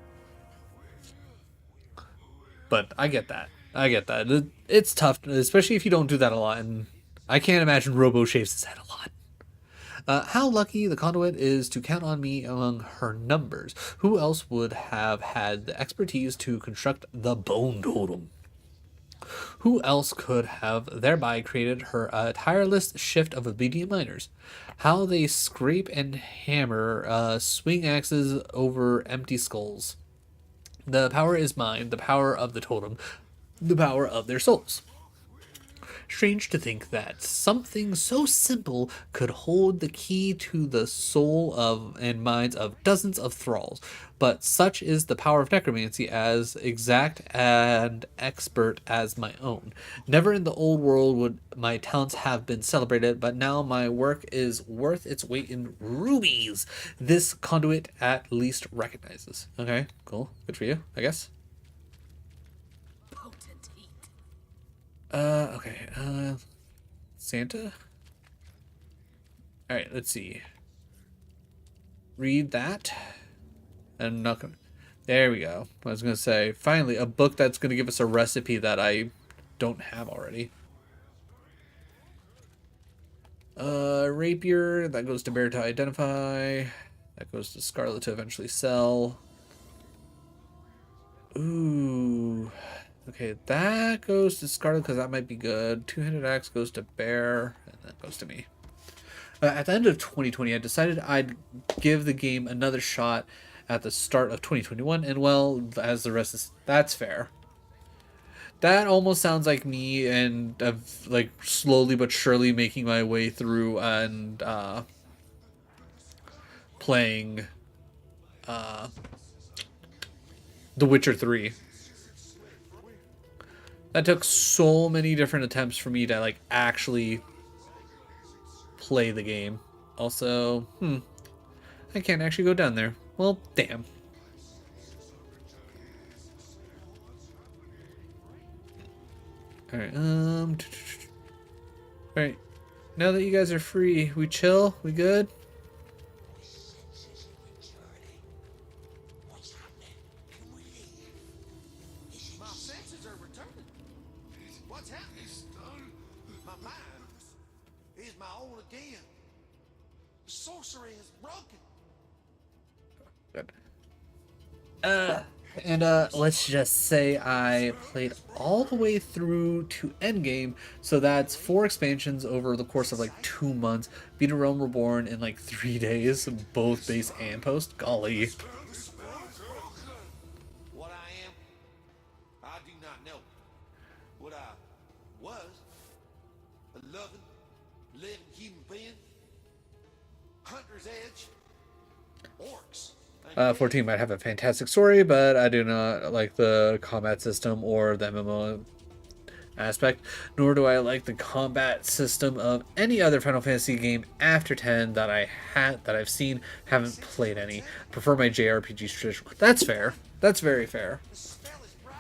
But I get that. I get that. It's tough, especially if you don't do that a lot, and I can't imagine Robo shaves his head a lot. How lucky the conduit is to count on me among her numbers. Who else would have had the expertise to construct the bone totem? Who else could have thereby created her tireless shift of obedient miners? How they scrape and hammer swing axes over empty skulls. The power is mine, the power of the totem, the power of their souls. Strange to think that something so simple could hold the key to the soul of and minds of dozens of thralls, but such is the power of necromancy, as exact and expert as my own. Never in the old world would my talents have been celebrated, but now my work is worth its weight in rubies. This conduit at least recognizes. Okay, cool. Good for you, I guess. Okay. Santa? Alright, let's see. Read that. I'm not gonna. There we go. I was gonna say, finally, a book that's gonna give us a recipe that I don't have already. Rapier, that goes to Bear to identify. That goes to Scarlet to eventually sell. Ooh. Okay, that goes to Scarlet because that might be good. Two-handed axe goes to Bear, and that goes to me. At the end of 2020, I decided I'd give the game another shot at the start of 2021, and well, as the rest is, that's fair. That almost sounds like me, and of like slowly but surely making my way through and playing The Witcher 3. That took so many different attempts for me to like actually play the game. Also, I can't actually go down there. Well, damn. Alright, Alright. Now that you guys are free, we chill? We good? My senses are returning. What's happening? My mind is my own again. Sorcery is broken. Good. And let's just say I played all the way through to endgame, so that's 4 expansions over the course of like 2 months. Beat a Realm Reborn in like 3 days, both base and post. Golly. What I am, I do not know. What I was, a loving, living human being, hunter's edge, orcs. 14 might have a fantastic story, but I do not like the combat system or the MMO aspect, nor do I like the combat system of any other Final Fantasy game after 10 that I've seen. Haven't played any. Prefer my JRPG tradition. That's fair. That's very fair. The spell is broken.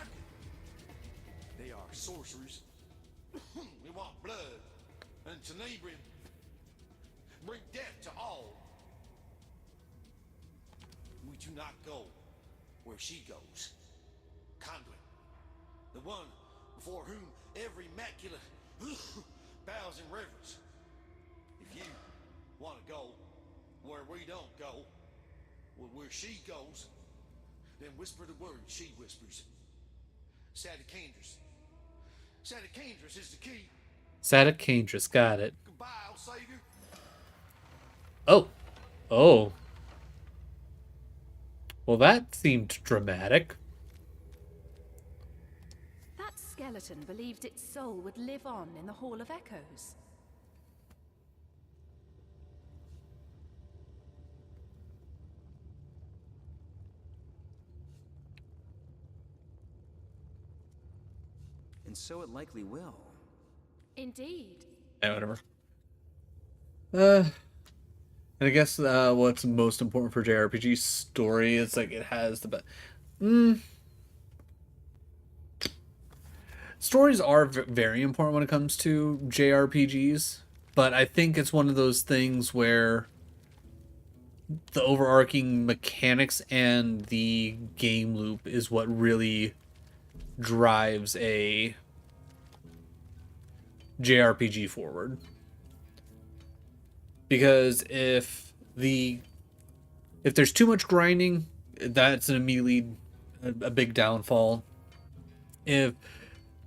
They are sorcerers. We want blood and tenebrium. Bring death to all. We do not go where she goes. Conduit, the one before whom every macula bows in reverence. If you want to go where we don't go, where she goes, then whisper the word she whispers. Sadakandrus. Sadakandrus is the key. Sadakandrus, got it. Goodbye, old savior. Oh. Oh. Well, that seemed dramatic. That skeleton believed its soul would live on in the Hall of Echoes. And so it likely will. Indeed. Yeah, whatever. And I guess what's most important for JRPG story is like it has the best. Stories are very important when it comes to JRPGs, but I think it's one of those things where the overarching mechanics and the game loop is what really drives a JRPG forward. Because if there's too much grinding, that's an immediately a big downfall. If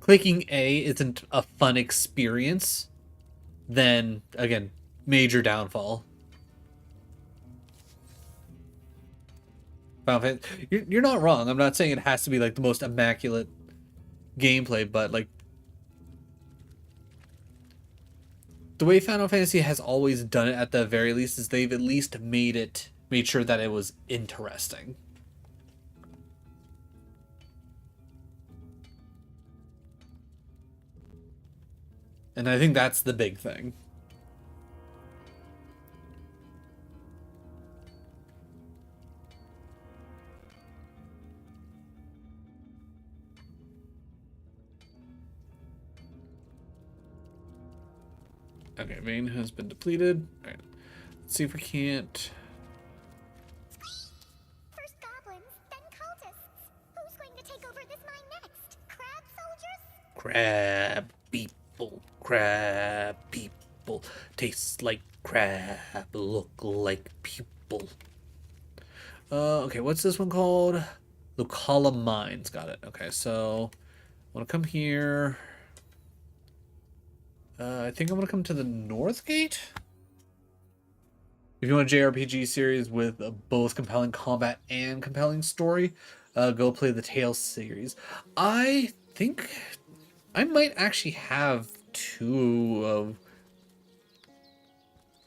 clicking A isn't a fun experience, then again, major downfall. You're not wrong. I'm not saying it has to be like the most immaculate gameplay, but like the way Final Fantasy has always done it at the very least is they've at least made sure that it was interesting. And I think that's the big thing. Okay, vein has been depleted. All right, let's see if we can't. First goblins, then cultists. Who's going to take over this mine next? Crab soldiers? Crab people, taste like crab, look like people. Okay, what's this one called? Lucala Mines, got it. Okay, so I want to come here. I think I'm gonna come to the North Gate. If you want a JRPG series with both compelling combat and compelling story, go play the Tales series. I think I might actually have two of,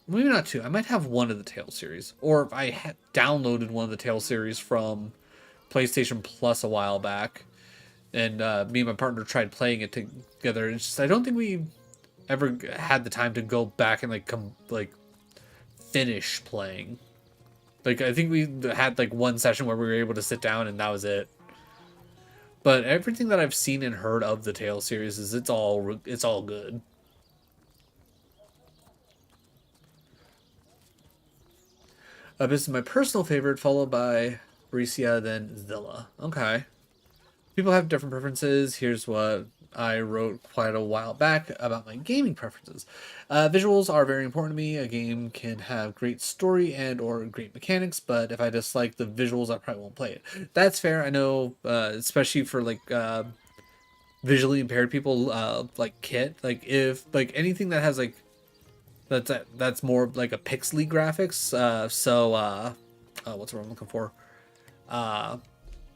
maybe not two. I might have one of the Tales series, or if I had downloaded one of the Tales series from PlayStation Plus a while back, and me and my partner tried playing it together. It's just I don't think we ever had the time to go back and like finish playing. Like I think we had like one session where we were able to sit down and that was it. But everything that I've seen and heard of the Tales series is it's all good. This is my personal favorite, followed by Bricia, then Zilla. Okay. People have different preferences. Here's what I wrote quite a while back about my gaming preferences. Visuals are very important to me. A game can have great story and or great mechanics, but if I dislike the visuals, I probably won't play it. That's fair. I know, especially for like visually impaired people, like Kit. Like if like anything that has like that's more like a pixely graphics. What's the word I'm looking for?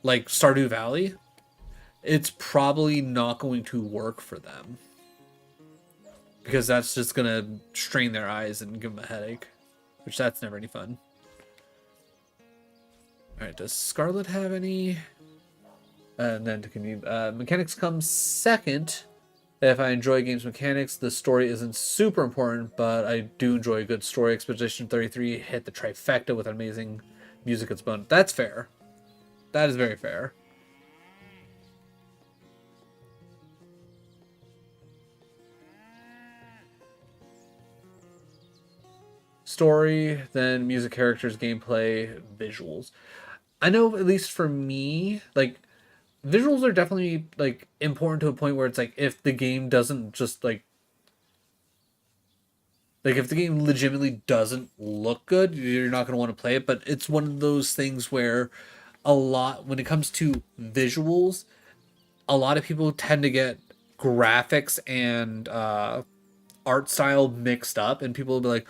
Like Stardew Valley. It's probably not going to work for them because that's just gonna strain their eyes and give them a headache, which that's never any fun. All right, does Scarlet have any? And then to continue, mechanics comes second. If I enjoy games mechanics, the story isn't super important, but I do enjoy a good story. Expedition 33 hit the trifecta with amazing music at its bone. That's fair. That is very fair. Story, then music, characters, gameplay, visuals. I know at least for me, like visuals are definitely like important to a point where it's like if the game doesn't just like if the game legitimately doesn't look good, you're not going to want to play it, but it's one of those things where a lot when it comes to visuals, a lot of people tend to get graphics and art style mixed up and people will be like,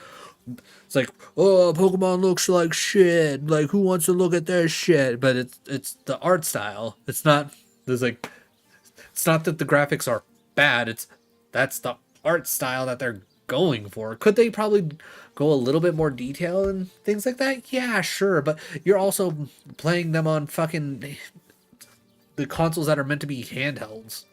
it's like, oh, Pokemon looks like shit. Like, who wants to look at their shit? But it's the art style. It's not. There's like, it's not that the graphics are bad. That's the art style that they're going for. Could they probably go a little bit more detail and things like that? Yeah, sure. But you're also playing them on fucking the consoles that are meant to be handhelds.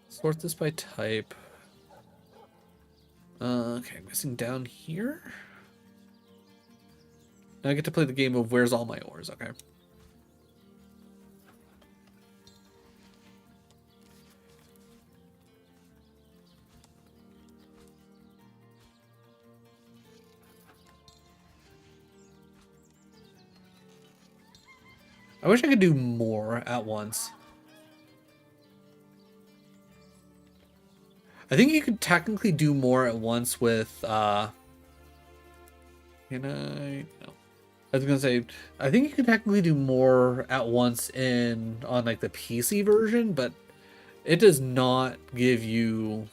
Sort this by type. Okay, missing down here. Now I get to play the game of where's all my ores, okay. I wish I could do more at once. I think you could technically do more at once with, can I? No. I was gonna say, I think you could technically do more at once on like the PC version, but it does not give you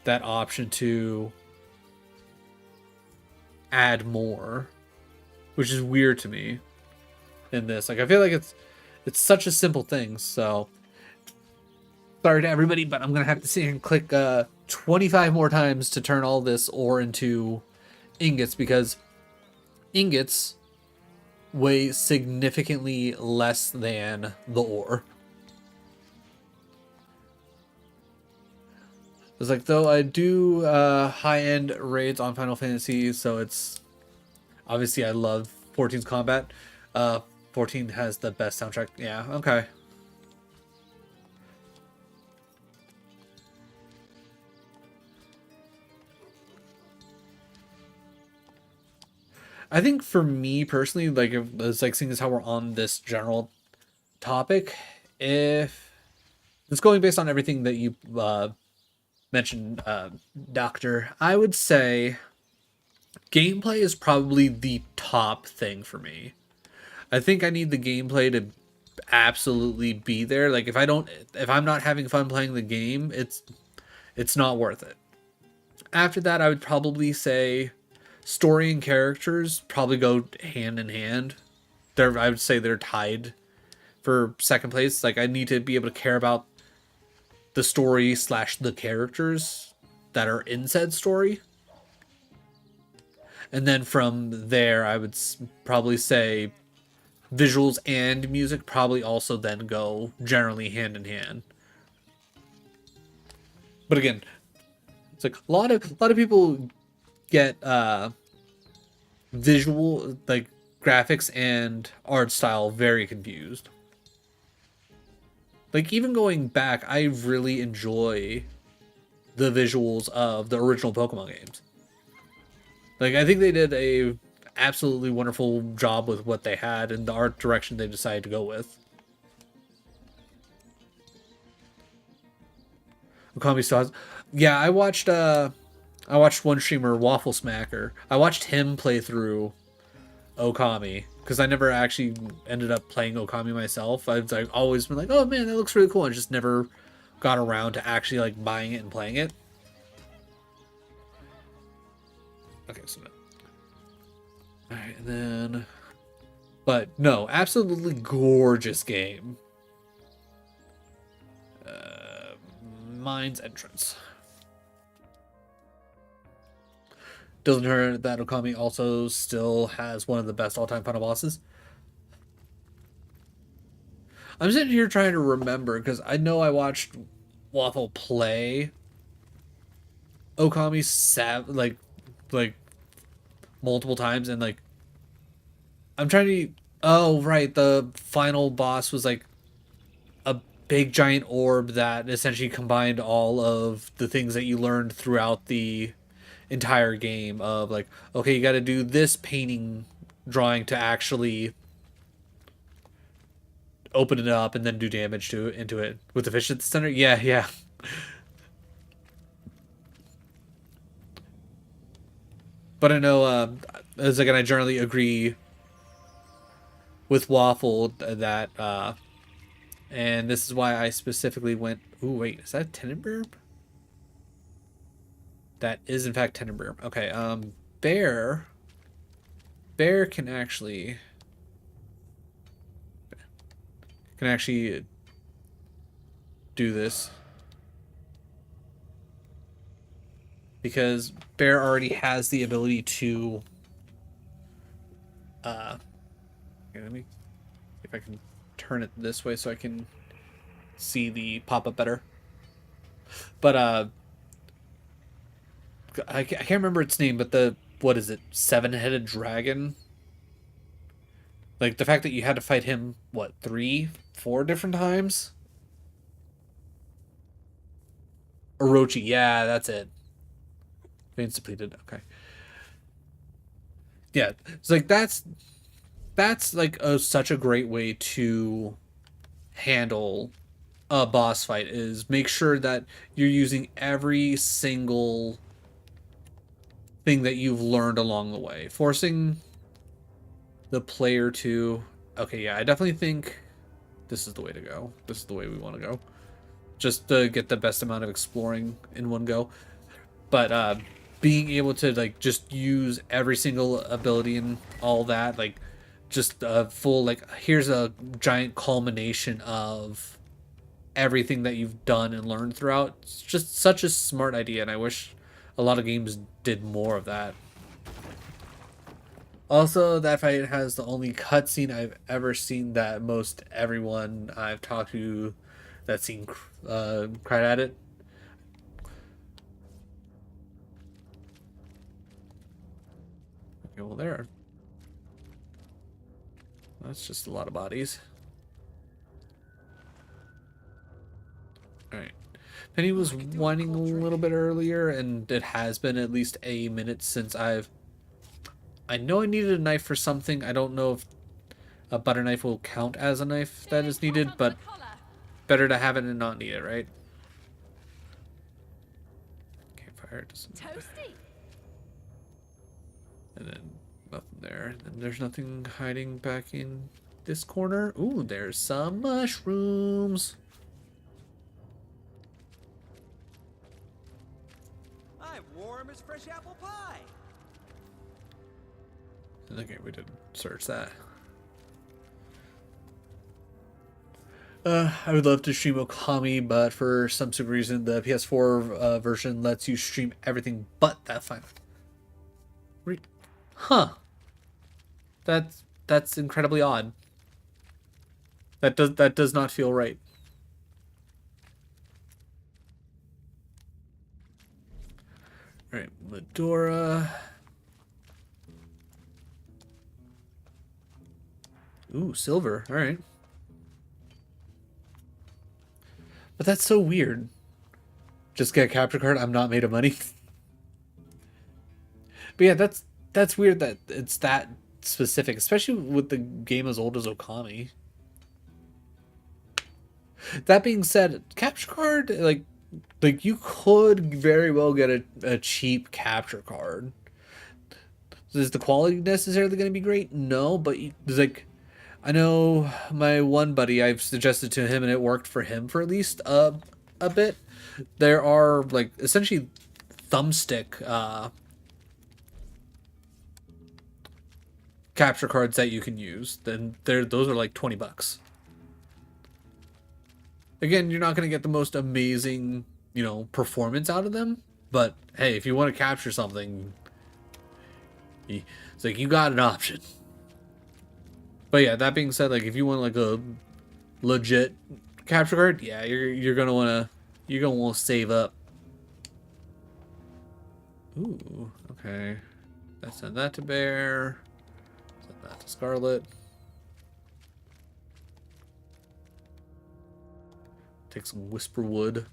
that option to add more, which is weird to me in this. Like, I feel like it's such a simple thing, so sorry to everybody, but I'm gonna have to sit here and click 25 more times to turn all this ore into ingots because ingots weigh significantly less than the ore. It's like, though I do high-end raids on Final Fantasy, so it's Obviously, I love 14's combat. 14 has the best soundtrack. Yeah, okay. I think for me personally, like, if it's like seeing as how we're on this general topic, if it's going based on everything that you mentioned, Doctor, I would say gameplay is probably the top thing for me. I think I need the gameplay to absolutely be there. Like if I'm not having fun playing the game, it's not worth it. After that, I would probably say story and characters probably go hand in hand. I would say they're tied for second place. Like I need to be able to care about the story slash the characters that are in said story. And then from there, I would probably say visuals and music probably also then go generally hand in hand. But again, it's like a lot of people get visual, like, graphics and art style very confused. Like even going back, I really enjoy the visuals of the original Pokemon games. Like I think they did a absolutely wonderful job with what they had and the art direction they decided to go with. Okami still has, yeah, I watched one streamer, Waffle Smacker. I watched him play through Okami because I never actually ended up playing Okami myself. I've like always been like, oh man, that looks really cool. I just never got around to actually like buying it and playing it. Okay, so no. All right, and then, but no, absolutely gorgeous game. Mind's Entrance. Doesn't hurt that Okami also still has one of the best all-time final bosses. I'm sitting here trying to remember because I know I watched Waffle play Okami like multiple times, and like I'm trying to. Oh right, the final boss was like a big giant orb that essentially combined all of the things that you learned throughout the entire game. Of like, okay, you got to do this painting drawing to actually open it up and then do damage to into it with the fish at the center. Yeah, yeah. But I know, as again, I generally agree with Waffle that, and this is why I specifically went. Ooh, wait, is that Tenenbaum? That is in fact Tenenbaum. Okay, Bear. Bear can actually do this because Bear already has the ability to. Okay, let me see if I can turn it this way so I can see the pop-up better. But I can't remember its name, but what is it, seven-headed dragon? Like the fact that you had to fight him, what, 3, 4 different times? Orochi, yeah, that's it. Veins depleted. Okay. Yeah, it's like that's like such a great way to handle a boss fight, is make sure that you're using every single thing that you've learned along the way, forcing the player to, okay, yeah, I definitely think this is the way to go. This is the way we want to go, just to get the best amount of exploring in one go. But being able to like just use every single ability and all that, like just a full, like, here's a giant culmination of everything that you've done and learned throughout. It's just such a smart idea, and I wish a lot of games did more of that. Also, that fight has the only cutscene I've ever seen that most everyone I've talked to that's seen cried at it. Okay, well there. That's just a lot of bodies. Alright. Penny was whining a little bit earlier, and it has been at least a minute since I know I needed a knife for something. I don't know if a butter knife will count as a knife that is needed, but better to have it and not need it, right? Campfire doesn't matter. Toasty. And then nothing there. And there's nothing hiding back in this corner. Ooh, there's some mushrooms. I'm warm as fresh apple pie. Okay, we did search that. I would love to stream Okami, but for some stupid reason, the PS4 version lets you stream everything but that final. Huh. That's incredibly odd. That does not feel right. All right, Medora. Ooh, silver. All right. But that's so weird. Just get a capture card. I'm not made of money. But yeah, that's weird that it's that specific, especially with the game as old as Okami. That being said, capture card, like you could very well get a cheap capture card. Is the quality necessarily going to be great? No, but there's like, I know my one buddy, I've suggested to him and it worked for him for at least a bit. There are like essentially thumbstick capture cards that you can use. Then those are like $20. Again, you're not going to get the most amazing, performance out of them, but hey, if you want to capture something, it's like you got an option. But yeah, that being said, like if you want like a legit capture card, yeah, you're gonna wanna save up. Ooh, okay. Let's send that to Bear. Send that to Scarlet. Take some Whisper Wood.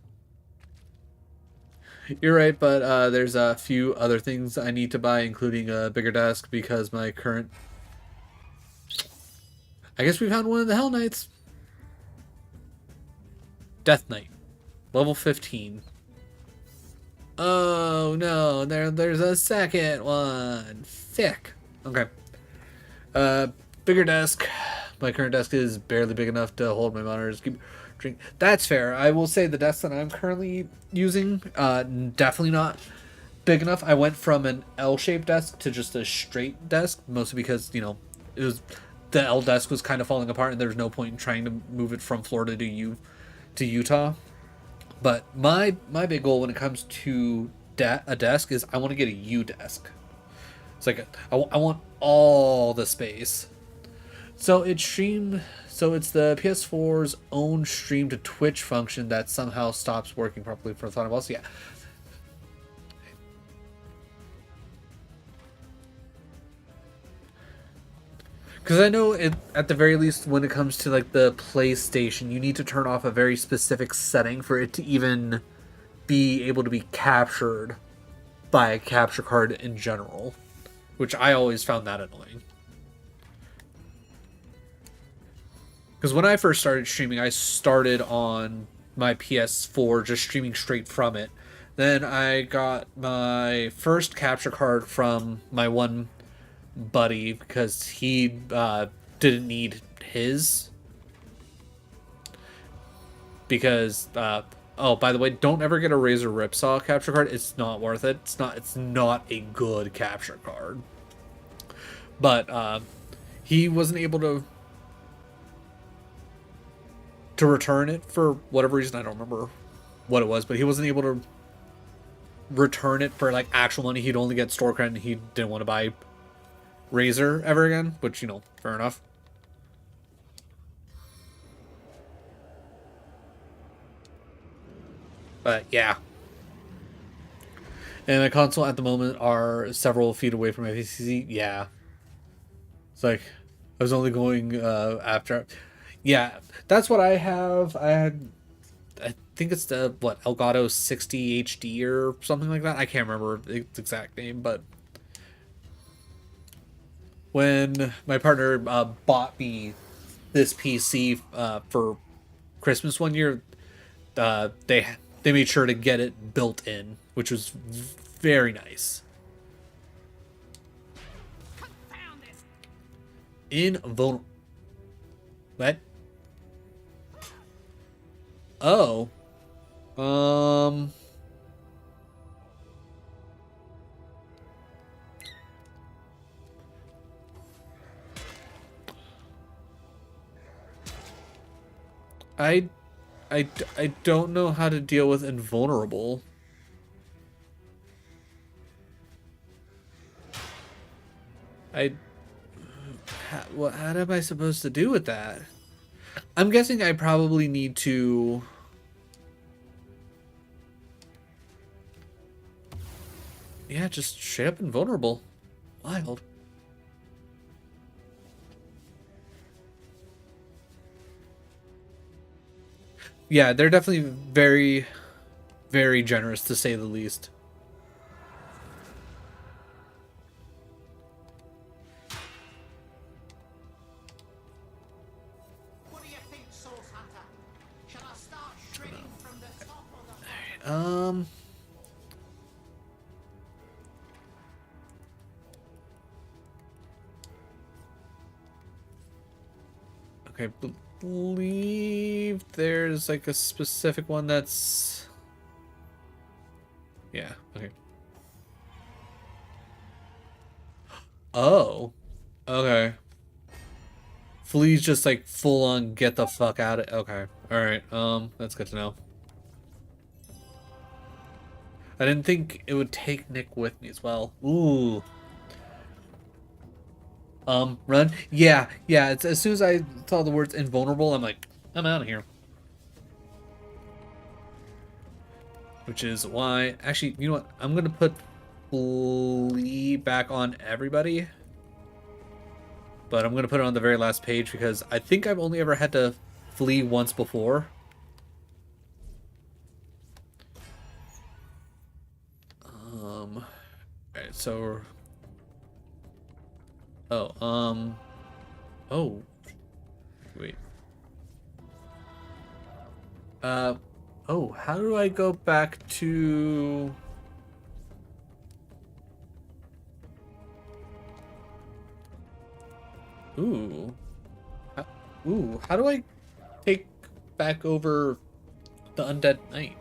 You're right, but there's a few other things I need to buy, including a bigger desk because my current. I guess we found one of the Hell Knights. Death Knight. Level 15. Oh no, there's a second one. Thick. Okay. Bigger desk. My current desk is barely big enough to hold my monitors. That's fair. I will say the desk that I'm currently using, definitely not big enough. I went from an L-shaped desk to just a straight desk, mostly because, it was... The L desk was kind of falling apart, and there was no point in trying to move it from Florida to Utah. But my big goal when it comes to a desk is I want to get a U desk. It's like I want all the space. So it's the PS4's own stream to Twitch function that somehow stops working properly for Thunderbolts. Yeah. Because I know at the very least when it comes to like the PlayStation, you need to turn off a very specific setting for it to even be able to be captured by a capture card in general, which I always found that annoying. Because when I first started streaming, I started on my PS4 just streaming straight from it. Then I got my first capture card from my one buddy because he didn't need his. Because oh, by the way, don't ever get a Razor Ripsaw capture card. It's not worth it. It's not a good capture card. But he wasn't able to return it for whatever reason. I don't remember what it was, but he wasn't able to return it for like actual money. He'd only get store credit, and he didn't want to buy Razor ever again, which, fair enough. But yeah. And my console at the moment are several feet away from my PC. Yeah. It's like, I was only going after. Yeah, that's what I have. I think it's the what Elgato 60 HD or something like that. I can't remember its exact name, but when my partner bought me this PC for Christmas one year, they made sure to get it built in, which was very nice. Confound this! Invulnerable. What? Oh. Um. I, I don't know how to deal with invulnerable. I. What am I supposed to do with that? I'm guessing I probably need to. Yeah, just straight up invulnerable. Wild. Yeah, they're definitely very, very generous to say the least. What do you think, Source Hunter? Shall I start shredding from the top or the bottom? Okay, believe there's like a specific one that's. Yeah, okay. Oh, okay. Flea's just like full on get the fuck out of. Okay, all right. That's good to know. I didn't think it would take Nick with me as well. Ooh. Run. Yeah, yeah. It's as soon as I saw the words invulnerable, I'm like, I'm out of here. Which is why, actually, you know what? I'm gonna put Flea back on everybody. But I'm going to put it on the very last page because I think I've only ever had to flee once before. Alright, so... Oh, Oh. Wait. Oh, how do I go back to... Ooh. Ooh, how do I take back over the Undead Knight?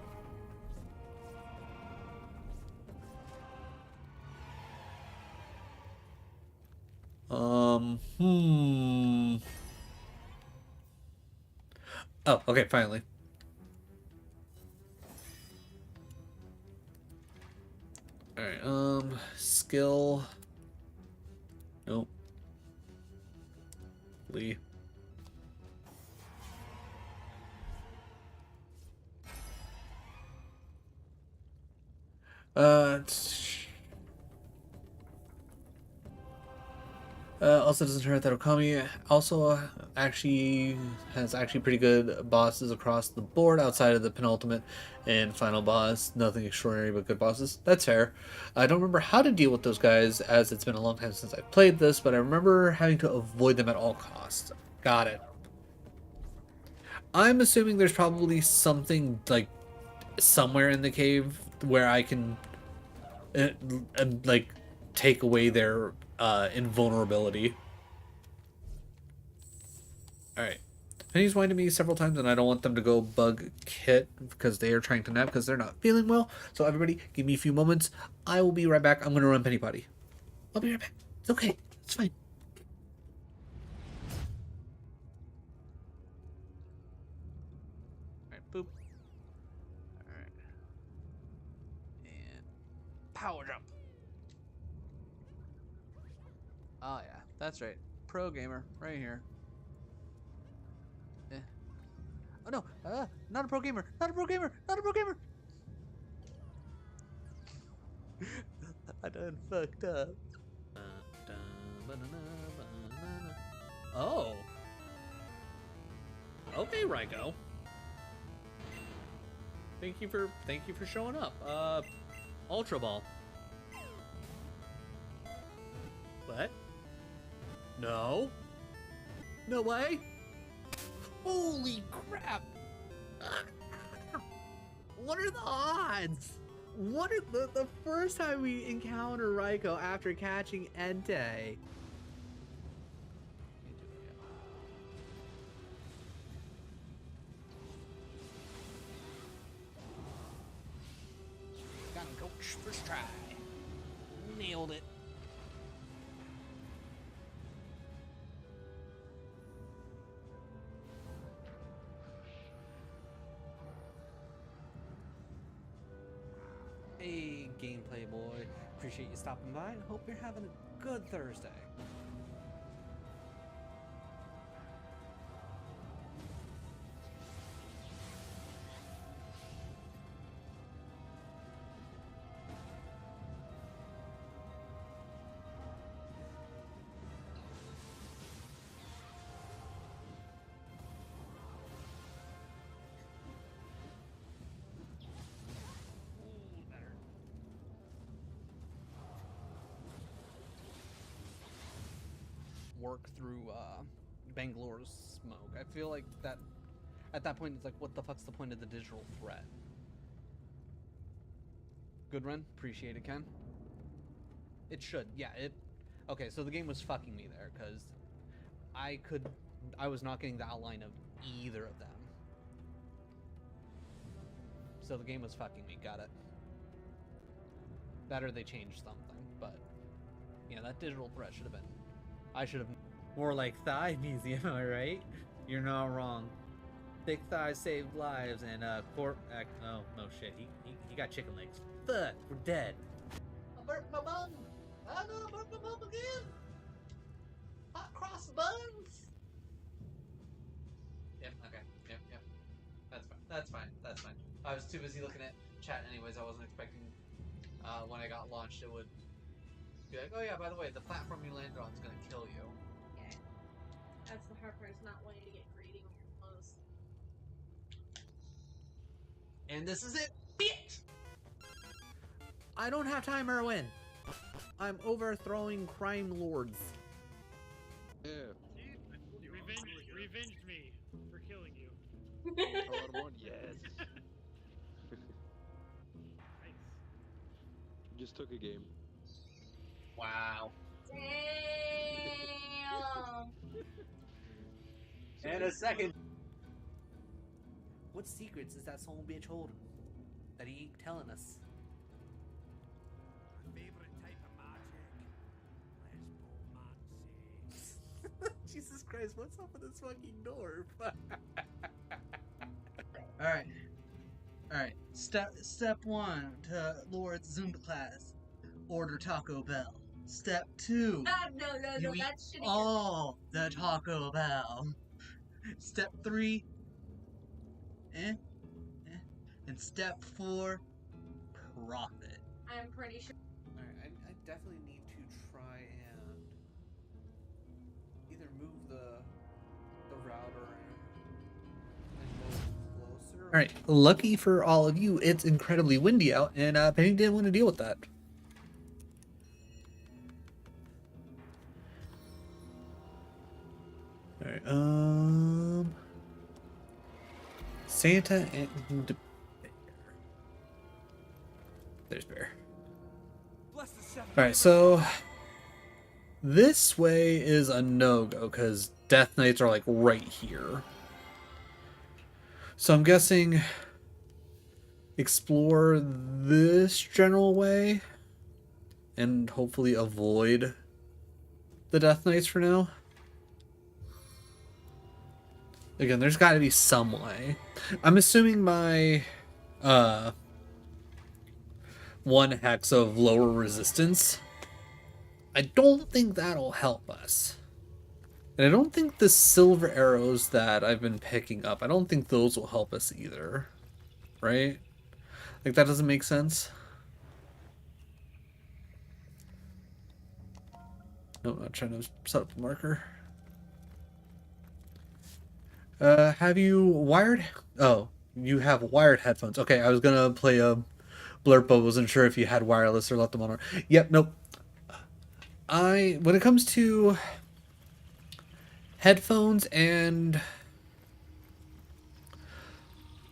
Hmm. Oh, okay, finally. Alright, skill. Nope. Lee. Also doesn't hurt that Okami also actually has pretty good bosses across the board outside of the penultimate and final boss. Nothing extraordinary but good bosses. That's fair. I don't remember how to deal with those guys as it's been a long time since I played this, but I remember having to avoid them at all costs. Got it. I'm assuming there's probably something like somewhere in the cave where I can like take away their invulnerability. Alright. Penny's whined to me several times and I don't want them to go bug Kit because they are trying to nap because they're not feeling well. So everybody, give me a few moments. I will be right back. I'm going to run Penny Potty. I'll be right back. It's okay. It's fine. Alright, boop. Alright. And power jump. Oh yeah, that's right. Pro gamer, right here. Eh. Oh no, not a pro gamer, not a pro gamer, not a pro gamer. I done fucked up. Oh. Okay, Raiko. Thank you for showing up. Ultra Ball. What? No. No way. Holy crap. What are the odds? What are the first time we encounter Raiko after catching Entei? Got him, coach. First try. Nailed it. Hey, gameplay boy. Appreciate you stopping by and hope you're having a good Thursday. Work through Bangalore's smoke. I feel like that at that point it's like, what the fuck's the point of the digital threat? Good run, appreciate it, Ken. It should, yeah. Okay, so the game was fucking me there because I was not getting the outline of either of them. So the game was fucking me. Got it. That or they changed something, but yeah, that digital threat should have been. I should have. More like thigh museum, am I right? You're not wrong. Thick thighs saved lives, and oh no shit, he got chicken legs. Fuck, we're dead. I burped my bun. I know I burped my bun again. Hot cross buns. Yep. Okay. Yep. That's fine. I was too busy looking at chat, anyways. I wasn't expecting when I got launched it would be like, oh yeah, by the way, the platform you landed on is gonna kill you. Yeah. That's the hard part, is not wanting to get greedy when you're close. And this is it, bitch! I don't have time, Erwin. I'm overthrowing crime lords. Yeah. See? Revenged me for killing you. Yes. Nice. Just took a game. Wow. Damn. And a second. What secrets is that soul bitch holding that he ain't telling us? My favorite type of magic. Jesus Christ, what's up with this fucking door? Alright. Step 1 to Lord's Zumba class. Order Taco Bell. Step 2. No, You eat that's shitty. all the Taco Bell. Step 3. And step 4. Profit. I'm pretty sure. Alright, I definitely need to try and either move the router and move closer. Alright, lucky for all of you, it's incredibly windy out, and Penny didn't want to deal with that. Alright, Santa and Bear. There's Bear. Alright, so this way is a no-go because Death Knights are like right here. So I'm guessing explore this general way and hopefully avoid the Death Knights for now. Again, there's got to be some way. I'm assuming my 1 hex of lower resistance, I don't think that'll help us. And I don't think the silver arrows that I've been picking up, I don't think those will help us either. Right? Like, that doesn't make sense. No, I'm not trying to set up the marker. Have you wired? Oh, you have wired headphones. Okay, I was gonna play a blurb, but wasn't sure if you had wireless or let them on. Yep, nope. When it comes to headphones and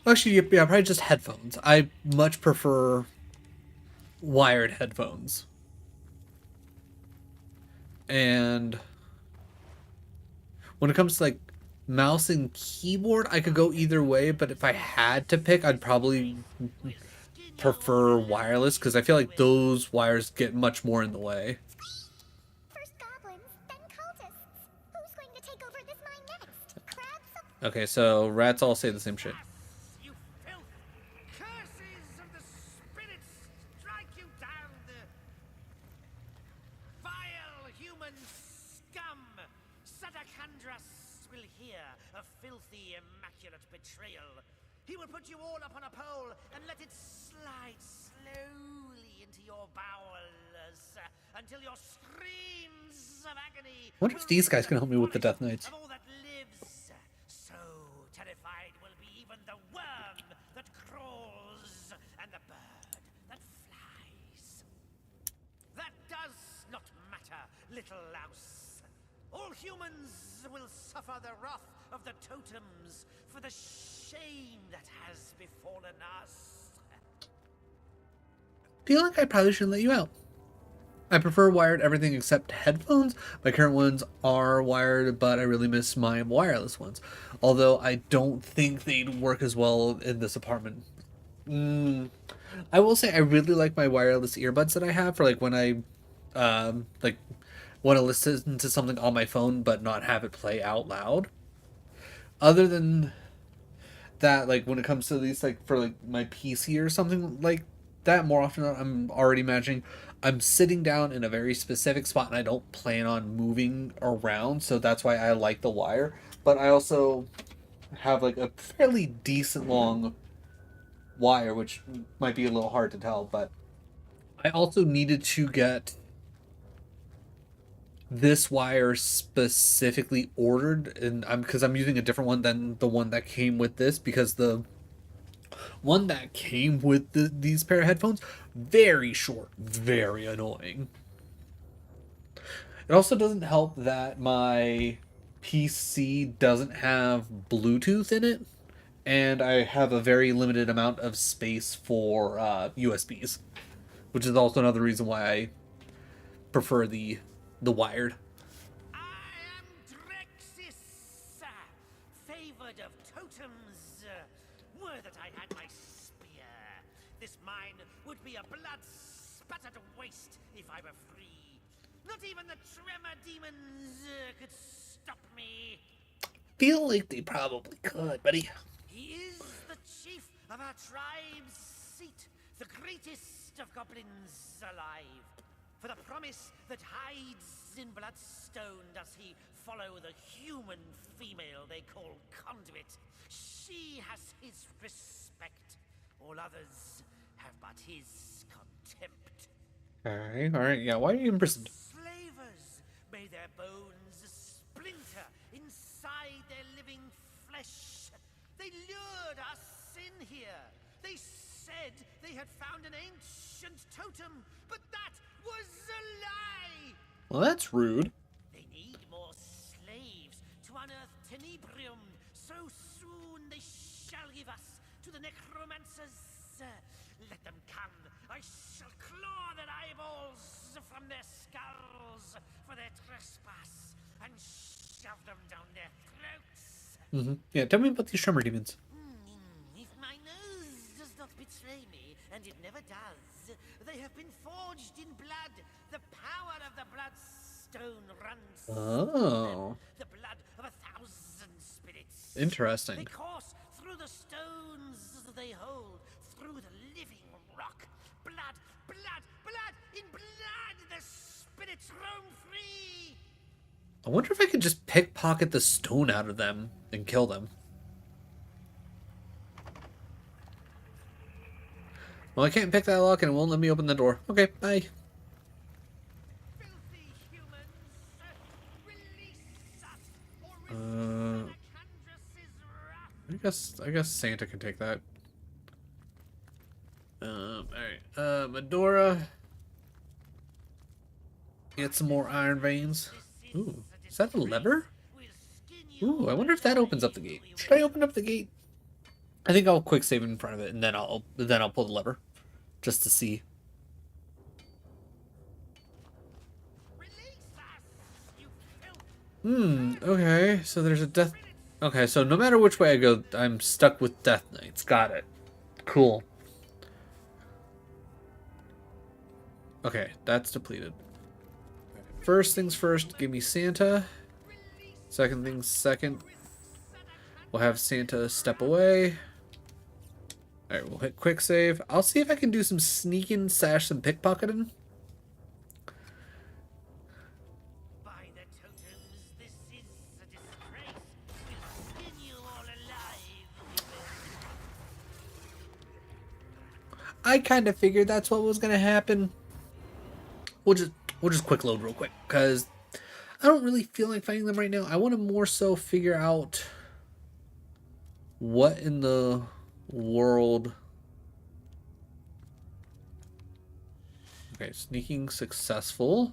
actually, yeah, probably just headphones. I much prefer wired headphones. And when it comes to like mouse and keyboard, I could go either way, but if I had to pick, I'd probably prefer wireless because I feel like those wires get much more in the way. First goblins, then cultists. Who's going to take over this mine next? Crabs? Okay, so rats all say the same shit. You filth! Curses of the spirits strike you down! Vile human scum! Sadakandras will hear of filthy, immaculate betrayal. He will put you all up on a pole and let it slide slowly into your bowels until your screams of agony. I wonder if these guys can help me with the Death Knights. Of all that lives, so terrified will be even the worm that crawls and the bird that flies. That does not matter, little louse. All humans will suffer the wrath of the totems for the shame that has befallen us. Feel like I probably shouldn't let you out. I prefer wired everything except headphones. My current ones are wired, but I really miss my wireless ones. Although I don't think they'd work as well in this apartment. I will say I really like my wireless earbuds that I have for like when I like want to listen to something on my phone but not have it play out loud. Other than that, like when it comes to these like for like my PC or something like that, more often than not, I'm already imagining I'm sitting down in a very specific spot and I don't plan on moving around, so that's why I like the wire. But I also have like a fairly decent long wire, which might be a little hard to tell, but I also needed to get this wire specifically ordered, and I'm using a different one than the one that came with this, because the one that came with these pair of headphones, very short, very annoying. It also doesn't help that my PC doesn't have Bluetooth in it, and I have a very limited amount of space for USBs, which is also another reason why I prefer the wired. I am Drexis, favored of totems. Were that I had my spear, this mine would be a blood-spattered waste if I were free. Not even the tremor demons could stop me. Feel like they probably could, buddy. He is the chief of our tribe's seat, the greatest of goblins alive. For the promise that hides in bloodstone does he follow the human female they call Conduit. She has his respect. All others have but his contempt. Alright, yeah, why are you imprisoned? Slavers, may their bones splinter inside their living flesh. They lured us in here. They said they had found an ancient totem, but that was a lie! Well, that's rude. They need more slaves to unearth Tenebrium. So soon they shall give us to the necromancers. Let them come. I shall claw their eyeballs from their skulls for their trespass and shove them down their throats. Yeah, tell me about these tremor demons. If my nose does not betray me, and it never does, they have been forged in blood. The power of the bloodstone runs Oh. the blood of 1,000 spirits. Interesting. They course through the stones they hold, through the living rock. Blood, blood, blood, in blood the spirits roam free. I wonder if I could just pickpocket the stone out of them and kill them. Well, I can't pick that lock and it won't let me open the door. Okay, bye. Filthy humans, release us, or receive Alexandra's I guess Santa can take that. Alright. Medora. Get some more iron veins. Ooh. Is that a lever? Ooh, I wonder if that opens up the gate. Should I open up the gate? I think I'll quick save in front of it and then I'll pull the lever. Just to see. Okay, so there's a death. Okay, so no matter which way I go, I'm stuck with Death Knights. Got it. Cool. Okay, that's depleted. First things first, give me Santa. Second things second, we'll have Santa step away. Alright, we'll hit quick save. I'll see if I can do some sneaking, sash, some pickpocketing. I kind of figured that's what was gonna happen. We'll just quick load real quick because I don't really feel like fighting them right now. I want to more so figure out what in the world. Okay, sneaking successful.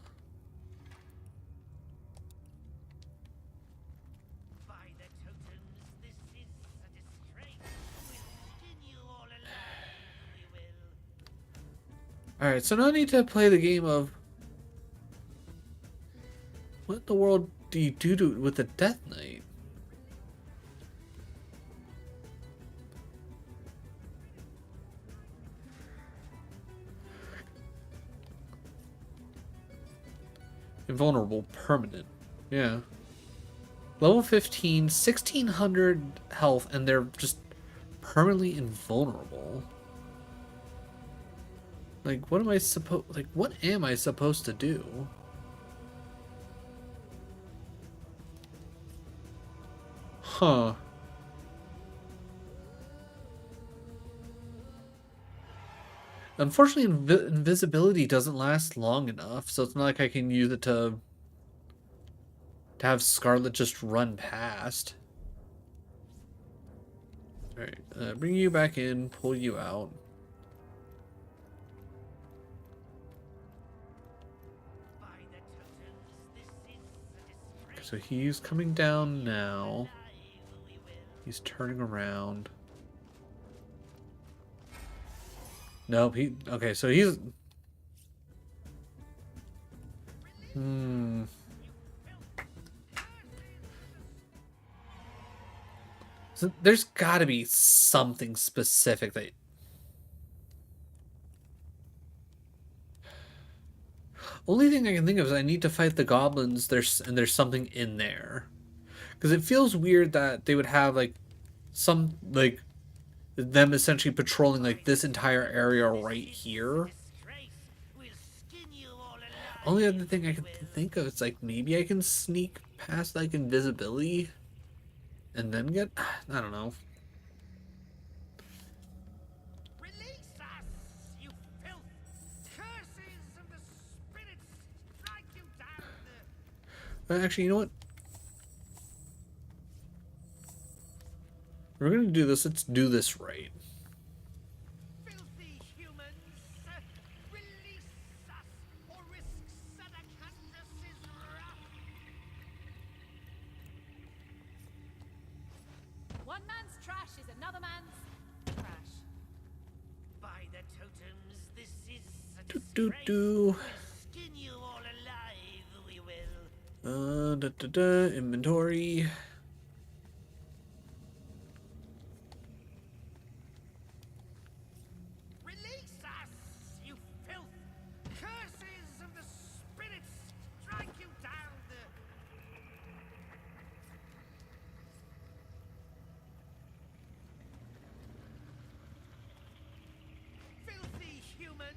Alright, so now I need to play the game of what in the world do you do with the Death Knight? Invulnerable, permanent. Yeah. Level 15, 1600 health, and they're just permanently invulnerable. Like, what am I supposed to do? Huh. Unfortunately, invisibility doesn't last long enough, so it's not like I can use it to have Scarlet just run past. Alright, bring you back in, pull you out. So he's coming down now. He's turning around. Nope, okay, so he's... So there's gotta be something specific that... Only thing I can think of is I need to fight the goblins, there's something in there. Because it feels weird that they would have, like, some, like, them essentially patrolling, like, this entire area right here. Only other thing I can think of is, like, maybe I can sneak past, like, invisibility and then get... I don't know. Actually, you know what? We're gonna do this. Let's do this right. Filthy humans, release us or risk Sadakandras' wrath. One man's trash is another man's trash. By the totems, this is a Do. disgrace. We'll skin you all alive, we will. Inventory. Release us, you filth! Curses of the spirits strike you down! Filthy humans!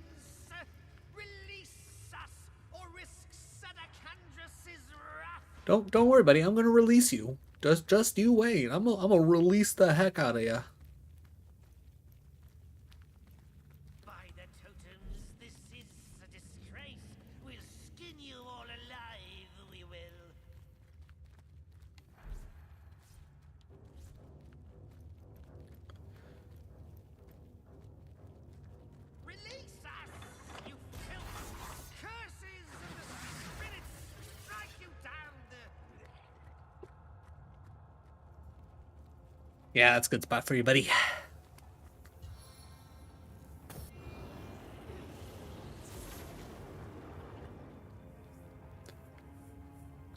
Release us or risk Sadakandras' wrath! Don't worry, buddy. I'm gonna release you. Just you wait. I'm gonna release the heck out of you. By the totems, this is a disgrace. We'll skin you all alive, we will. Yeah, that's a good spot for you, buddy.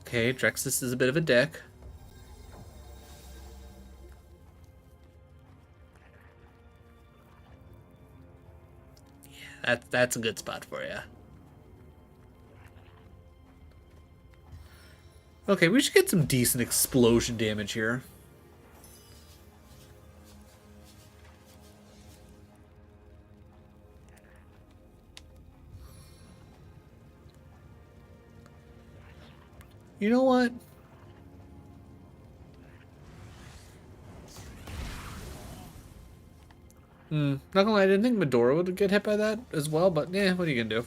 Okay, Drexus is a bit of a dick. Yeah, that's a good spot for you. Okay, we should get some decent explosion damage here. You know what? Not gonna lie, I didn't think Medora would get hit by that as well, but yeah, what are you gonna do?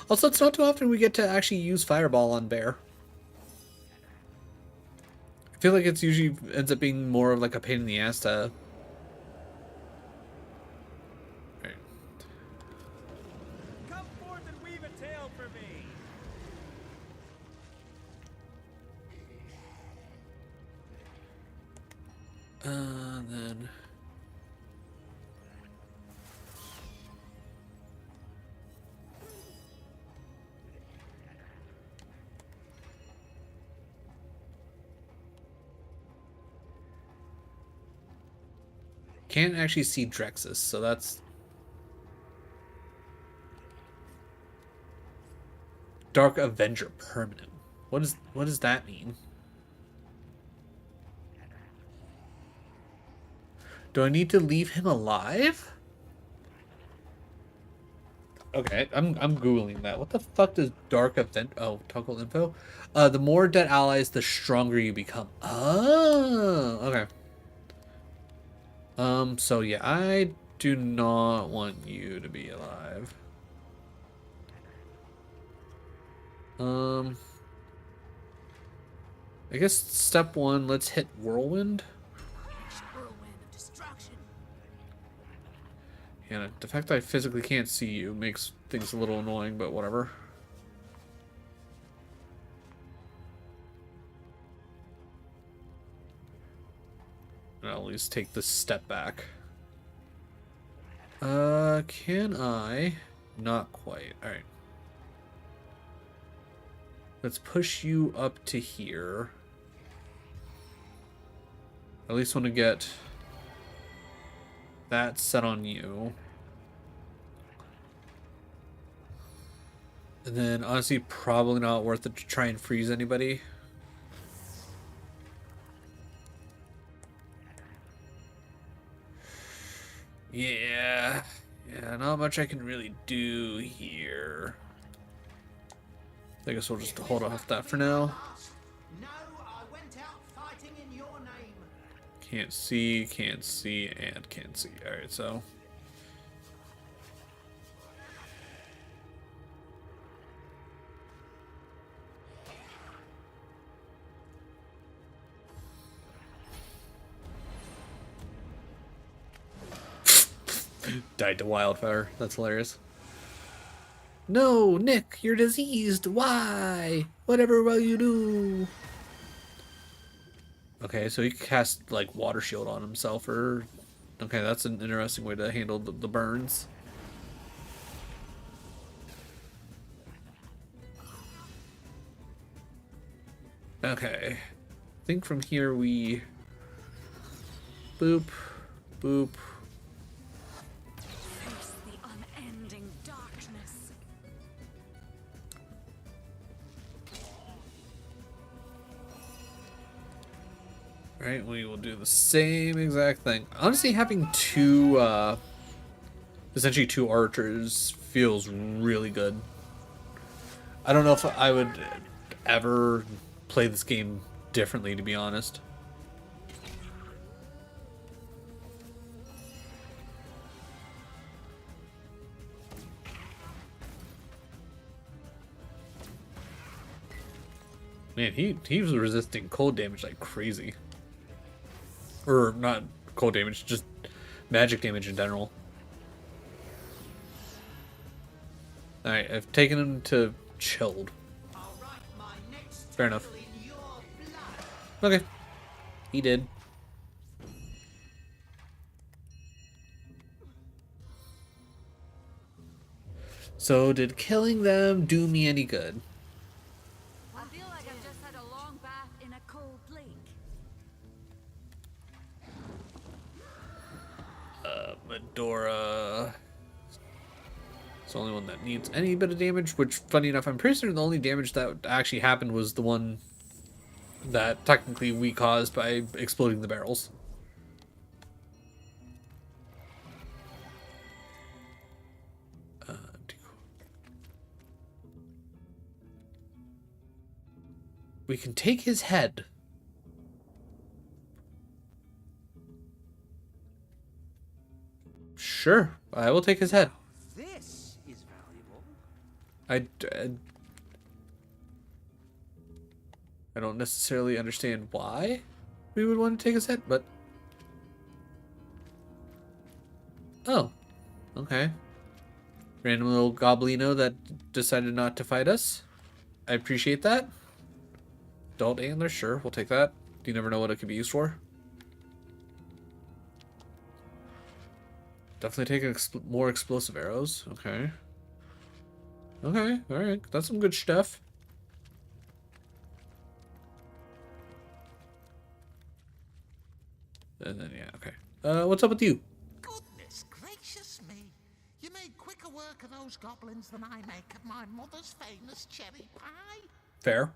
Also, it's not too often we get to actually use Fireball on Bear. I feel like it's usually ends up being more of like a pain in the ass to... Right. Come forth and weave a tale for me. Then... Can't actually see Drexus, so that's... Dark Avenger permanent. What does that mean? Do I need to leave him alive? Okay, I'm googling that. What the fuck does Dark Event? Oh, toggle info. The more dead allies, the stronger you become. Oh, okay. So yeah, I do not want you to be alive. I guess step one, let's hit Whirlwind. Whirlwind of destruction. Yeah, the fact that I physically can't see you makes things a little annoying, but whatever. I'll at least take this step back. Can I? Not quite. Alright. Let's push you up to here. At least want to get that set on you. And then, honestly, probably not worth it to try and freeze anybody. Yeah, not much I can really do here. I guess we'll just hold off that for now. No, I went out fighting in your name. Can't see, and can't see. Alright, so... Died to wildfire. That's hilarious. No, Nick, you're diseased. Why? Whatever will you do? Okay, so he cast like water shield on himself, or okay, that's an interesting way to handle the burns. Okay, I think from here we boop, boop. Face the unending darkness. Right, we will do the same exact thing. Honestly, having two, essentially two archers feels really good. I don't know if I would ever play this game differently, to be honest. Man, he was resisting cold damage like crazy. Or not cold damage, just magic damage in general. Alright, I've taken him to chilled. Fair enough. Okay. He did. So did killing them do me any good? I feel like I've just had a long bath in a cold lake. Medora. It's the only one that needs any bit of damage, which, funny enough, I'm pretty certain the only damage that actually happened was the one that technically we caused by exploding the barrels. We can take his head. Sure, I will take his head. This is valuable. I don't necessarily understand why we would want to take his head, but... Oh, okay. Random little goblino that decided not to fight us. I appreciate that. Adult antler, sure, we'll take that. You never know what it could be used for. Definitely take more explosive arrows. Okay. Okay, alright. That's some good stuff. And then, yeah, okay. What's up with you? Goodness gracious me. You made quicker work of those goblins than I make of my mother's famous cherry pie. Fair.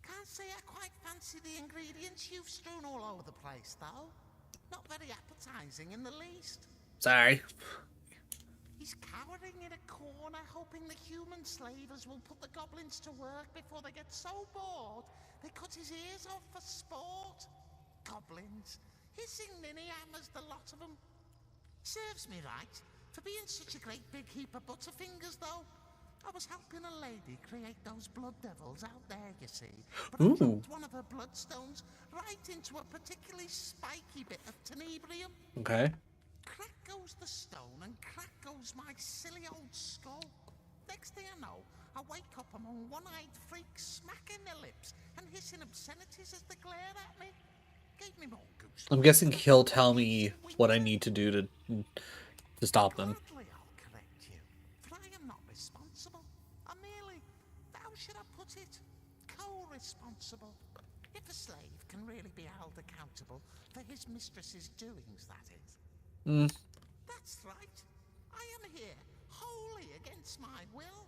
Can't say I quite fancy the ingredients you've strewn all over the place, though. Not very appetizing in the least. Sorry. He's cowering in a corner, hoping the human slavers will put the goblins to work before they get so bored they cut his ears off for sport. Goblins. Hissing ninny hammers, the lot of them. Serves me right, for being such a great big heap of butterfingers, though. I was helping a lady create those blood devils out there, you see. But I dropped one of her bloodstones right into a particularly spiky bit of tenebrium. Okay. Crack goes the stone and crack goes my silly old skull. Next thing I know, I wake up among one-eyed freaks smacking their lips and hissing obscenities as they glare at me. Gave me more goose. I'm guessing he'll tell me what I need to do to stop them. Gladly I'll correct you, for I am not responsible. I'm merely, how should I put it, co-responsible. If a slave can really be held accountable for his mistress's doings, that is. That's right. I am here, wholly against my will,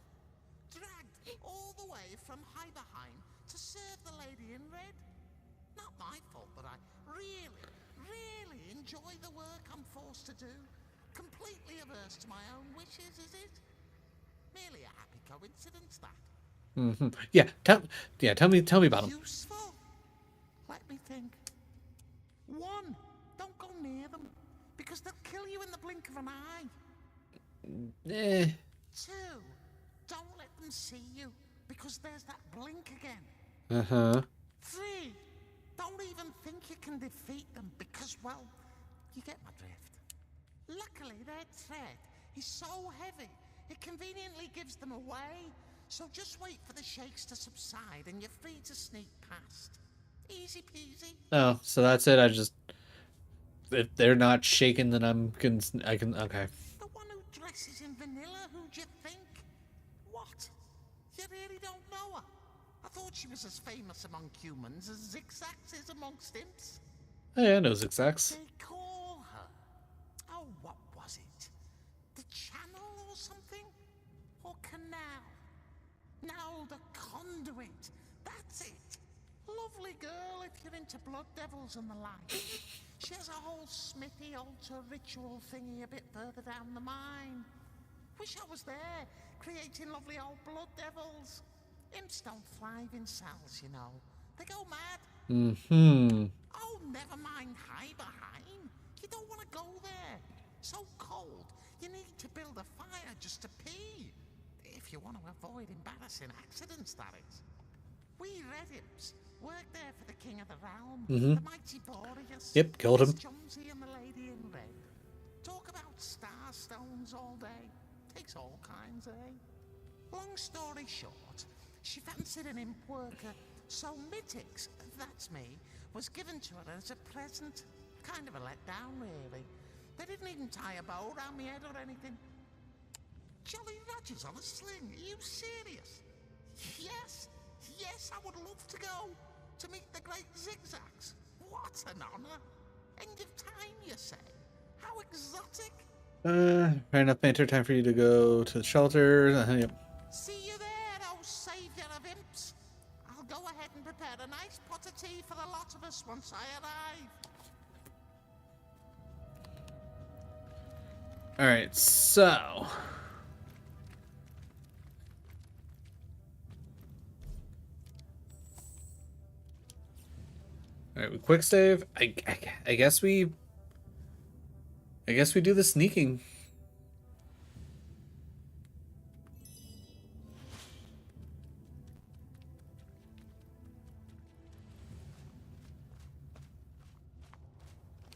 dragged all the way from Heiberheim to serve the lady in red. Not my fault that I really enjoy the work I'm forced to do. Completely averse to my own wishes, is it? Merely a happy coincidence, that. Yeah, tell me about him. Useful? Let me think. 1, don't go near them, because they'll kill you in the blink of an eye. 2, don't let them see you, because there's that blink again. 3, don't even think you can defeat them, because, well, you get my drift. Luckily, their tread is so heavy, it conveniently gives them away. So just wait for the shakes to subside and you're free to sneak past. Easy peasy. Oh, so that's it. If they're not shaken, then I can, okay. The one who dresses in vanilla, who'd you think? What? You really don't know her? I thought she was as famous among humans as Zigzags is amongst imps. Oh, yeah, I know Zigzags. They call her... Oh, what was it? The Channel or something? Or Canal? Now the Conduit. That's it. Lovely girl if you're into blood devils and the like. She has a whole smithy altar ritual thingy a bit further down the mine. Wish I was there, creating lovely old blood devils. Imps don't thrive in cells, you know. They go mad. Oh, never mind Heiberheim. You don't want to go there. So cold, you need to build a fire just to pee. If you want to avoid embarrassing accidents, that is. We Red Imps worked there for the King of the Realm, the mighty Boreas. Yep, killed him. Jonesy and the Lady in Red. Talk about star stones all day. Takes all kinds, eh? Long story short, she fancied an imp worker So Mittix, that's me, was given to her as a present. Kind of a letdown, really. They didn't even tie a bow around my head or anything. Jolly Rogers on a sling, are you serious? Yes, yes, I would love to go. To meet the great zigzags. What an honor. End of time, you say? How exotic. Fair enough, Banter. Time for you to go to the shelter. Yep. See you there, oh saviour of imps. I'll go ahead and prepare a nice pot of tea for the lot of us once I arrive. Alright, so... Alright, we quick save. I guess we... I guess we do the sneaking.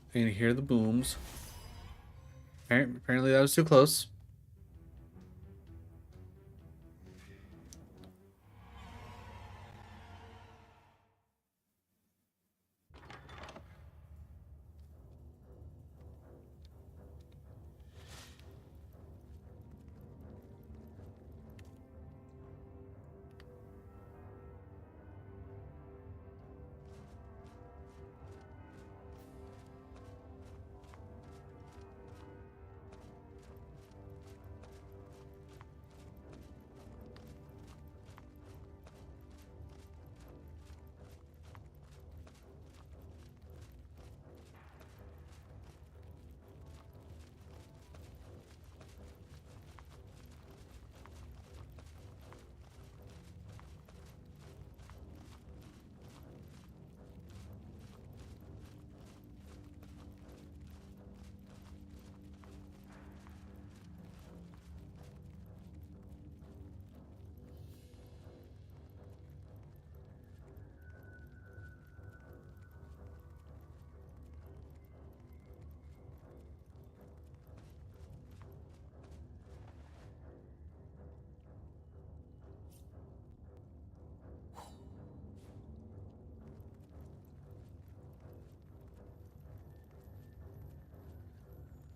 I can hear the booms. Alright, apparently that was too close.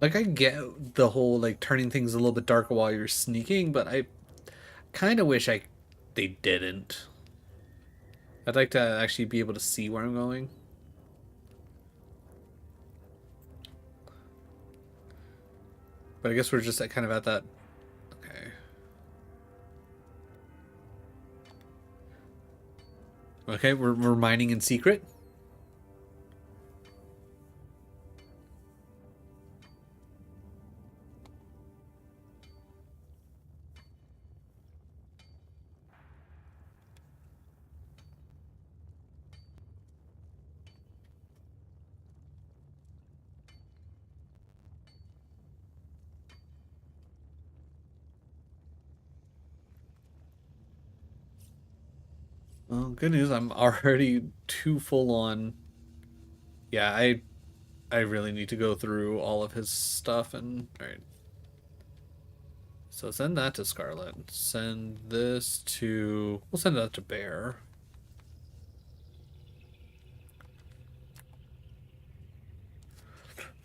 Like, I get the whole, like, turning things a little bit darker while you're sneaking, but I kind of wish they didn't. I'd like to actually be able to see where I'm going. But I guess we're just kind of at that... Okay. Okay, we're mining in secret. Well, good news, I'm already too full on. Yeah, I really need to go through all of his stuff and alright. So send that to Scarlet. Send this to... We'll send that to Bear.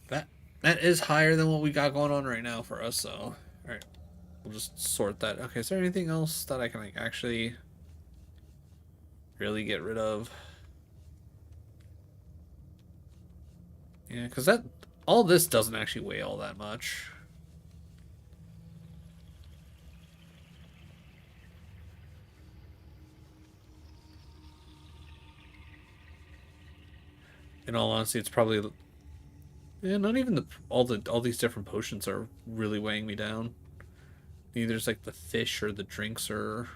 That is higher than what we got going on right now for us, so... Alright. We'll just sort that. Okay, is there anything else that I can like actually really get rid of? Yeah, because that... All this doesn't actually weigh all that much. In all honesty, it's probably... Yeah, not even all these different potions are really weighing me down. Neither is like the fish or the drinks or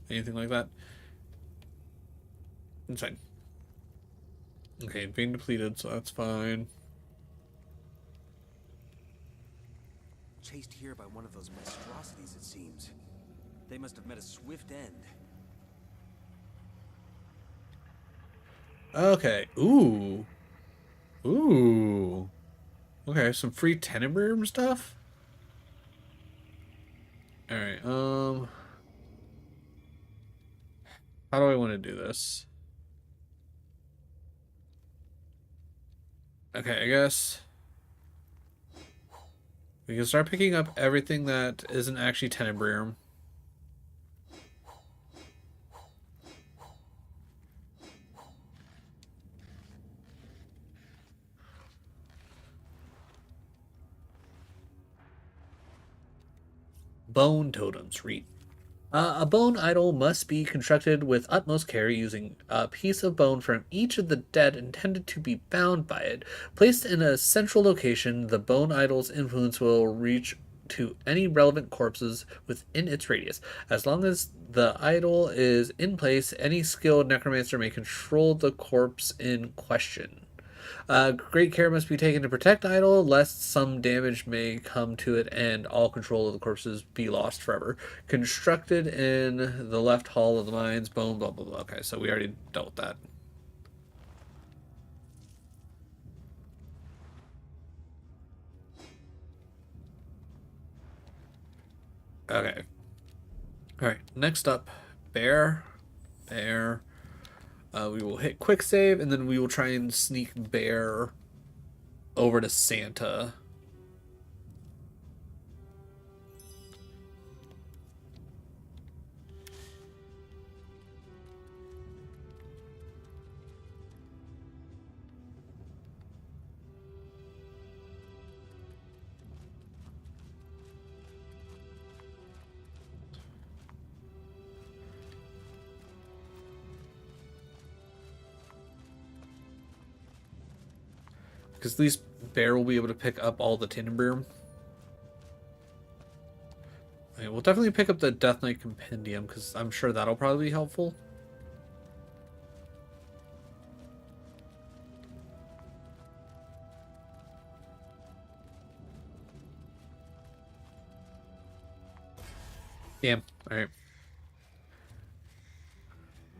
anything like that. It's fine. Okay, being depleted, so that's fine. Chased here by one of those monstrosities, it seems. They must have met a swift end. Okay. Ooh. Ooh. Okay, some free Tenebrim stuff? Alright, how do I want to do this? Okay, I guess we can start picking up everything that isn't actually tenebrium. Bone totems. Read. A bone idol must be constructed with utmost care using a piece of bone from each of the dead intended to be bound by it. Placed in a central location, the bone idol's influence will reach to any relevant corpses within its radius. As long as the idol is in place, any skilled necromancer may control the corpse in question. Great care must be taken to protect idol, lest some damage may come to it and all control of the corpses be lost forever. Constructed in the left hall of the mines, bone, blah, blah, blah. Okay, so we already dealt with that. Okay. Alright, next up, bear. Bear. We will hit quick save, and then we will try and sneak bear over to Santa. Because at least bear will be able to pick up all the Tinderbeer. Okay, we'll definitely pick up the Death Knight Compendium, because I'm sure that'll probably be helpful. Damn. Alright.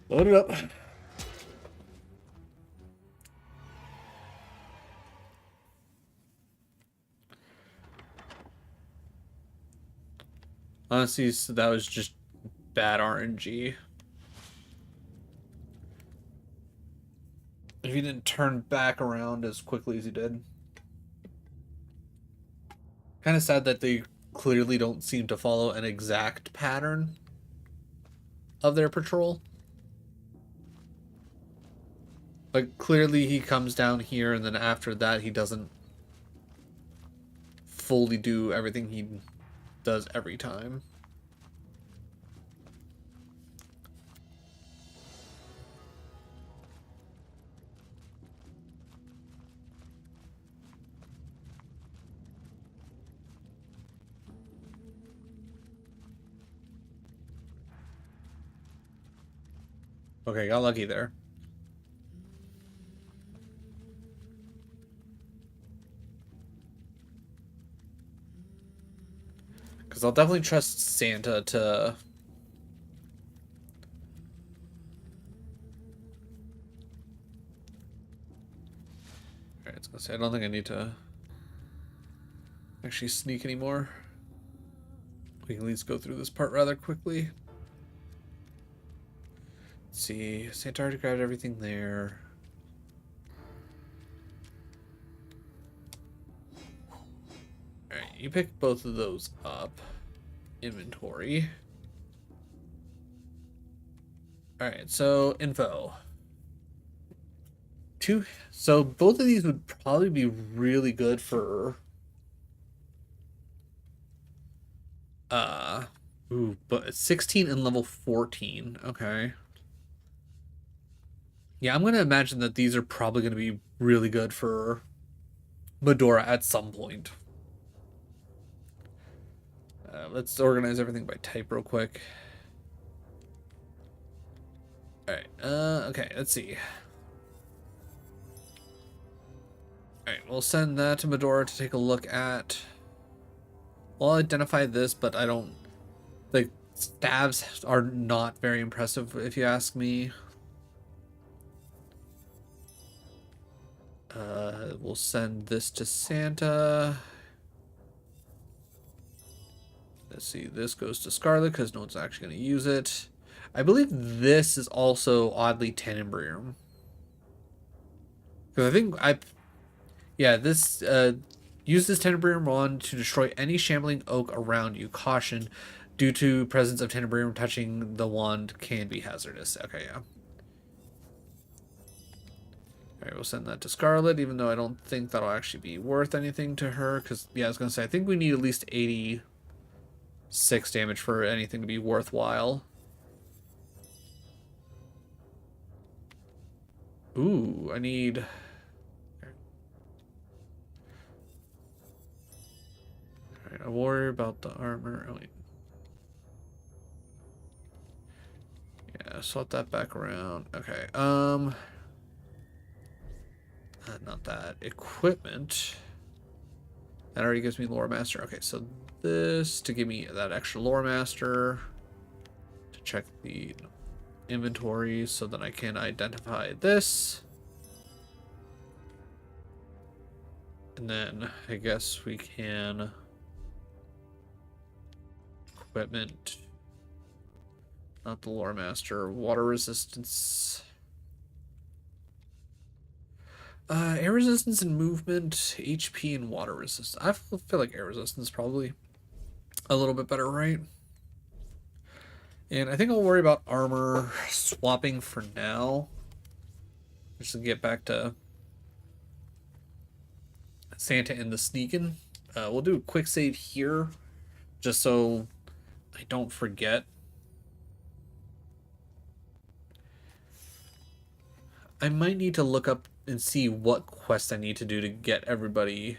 Load it up. Honestly, so that was just bad RNG. If he didn't turn back around as quickly as he did. Kind of sad that they clearly don't seem to follow an exact pattern of their patrol. Like, clearly he comes down here, and then after that he doesn't fully do everything he does every time. Okay, got lucky there. Because I'll definitely trust Santa to... Alright, I was gonna say, I don't think I need to actually sneak anymore. We can at least go through this part rather quickly. Let's see, Santa already grabbed everything there. Alright, you pick both of those up. Inventory. Alright, so info. So both of these would probably be really good for but 16 and level 14. Okay. Yeah, I'm gonna imagine that these are probably gonna be really good for Medora at some point. Let's organize everything by type real quick. Alright, okay, let's see. Alright, we'll send that to Medora to take a look at. We'll identify this, but I don't... The stabs are not very impressive, if you ask me. We'll send this to Santa. Let's see, this goes to Scarlet because no one's actually going to use it. I believe this is also oddly Tenebrium. Because I think Yeah, this use this Tenebrium wand to destroy any shambling oak around you. Caution, due to presence of Tenebrium, touching the wand can be hazardous. Okay, yeah. Alright, we'll send that to Scarlet, even though I don't think that'll actually be worth anything to her. Because, yeah, I was going to say, I think we need at least 86 damage for anything to be worthwhile. Ooh, I need... Alright, I'll worry about the armor. Oh, wait. Yeah, swap that back around. Okay, not that. Equipment. That already gives me Lore Master. Okay, so this to give me that extra Lore Master. To check the inventory so that I can identify this. And then I guess we can... Equipment. Not the Lore Master. Water resistance. Air resistance and movement, HP and water resistance. I feel like air resistance probably a little bit better, right? And I think I'll worry about armor swapping for now. Just to get back to Santa and the sneaking. We'll do a quick save here, just so I don't forget. I might need to look up and see what quest I need to do to get everybody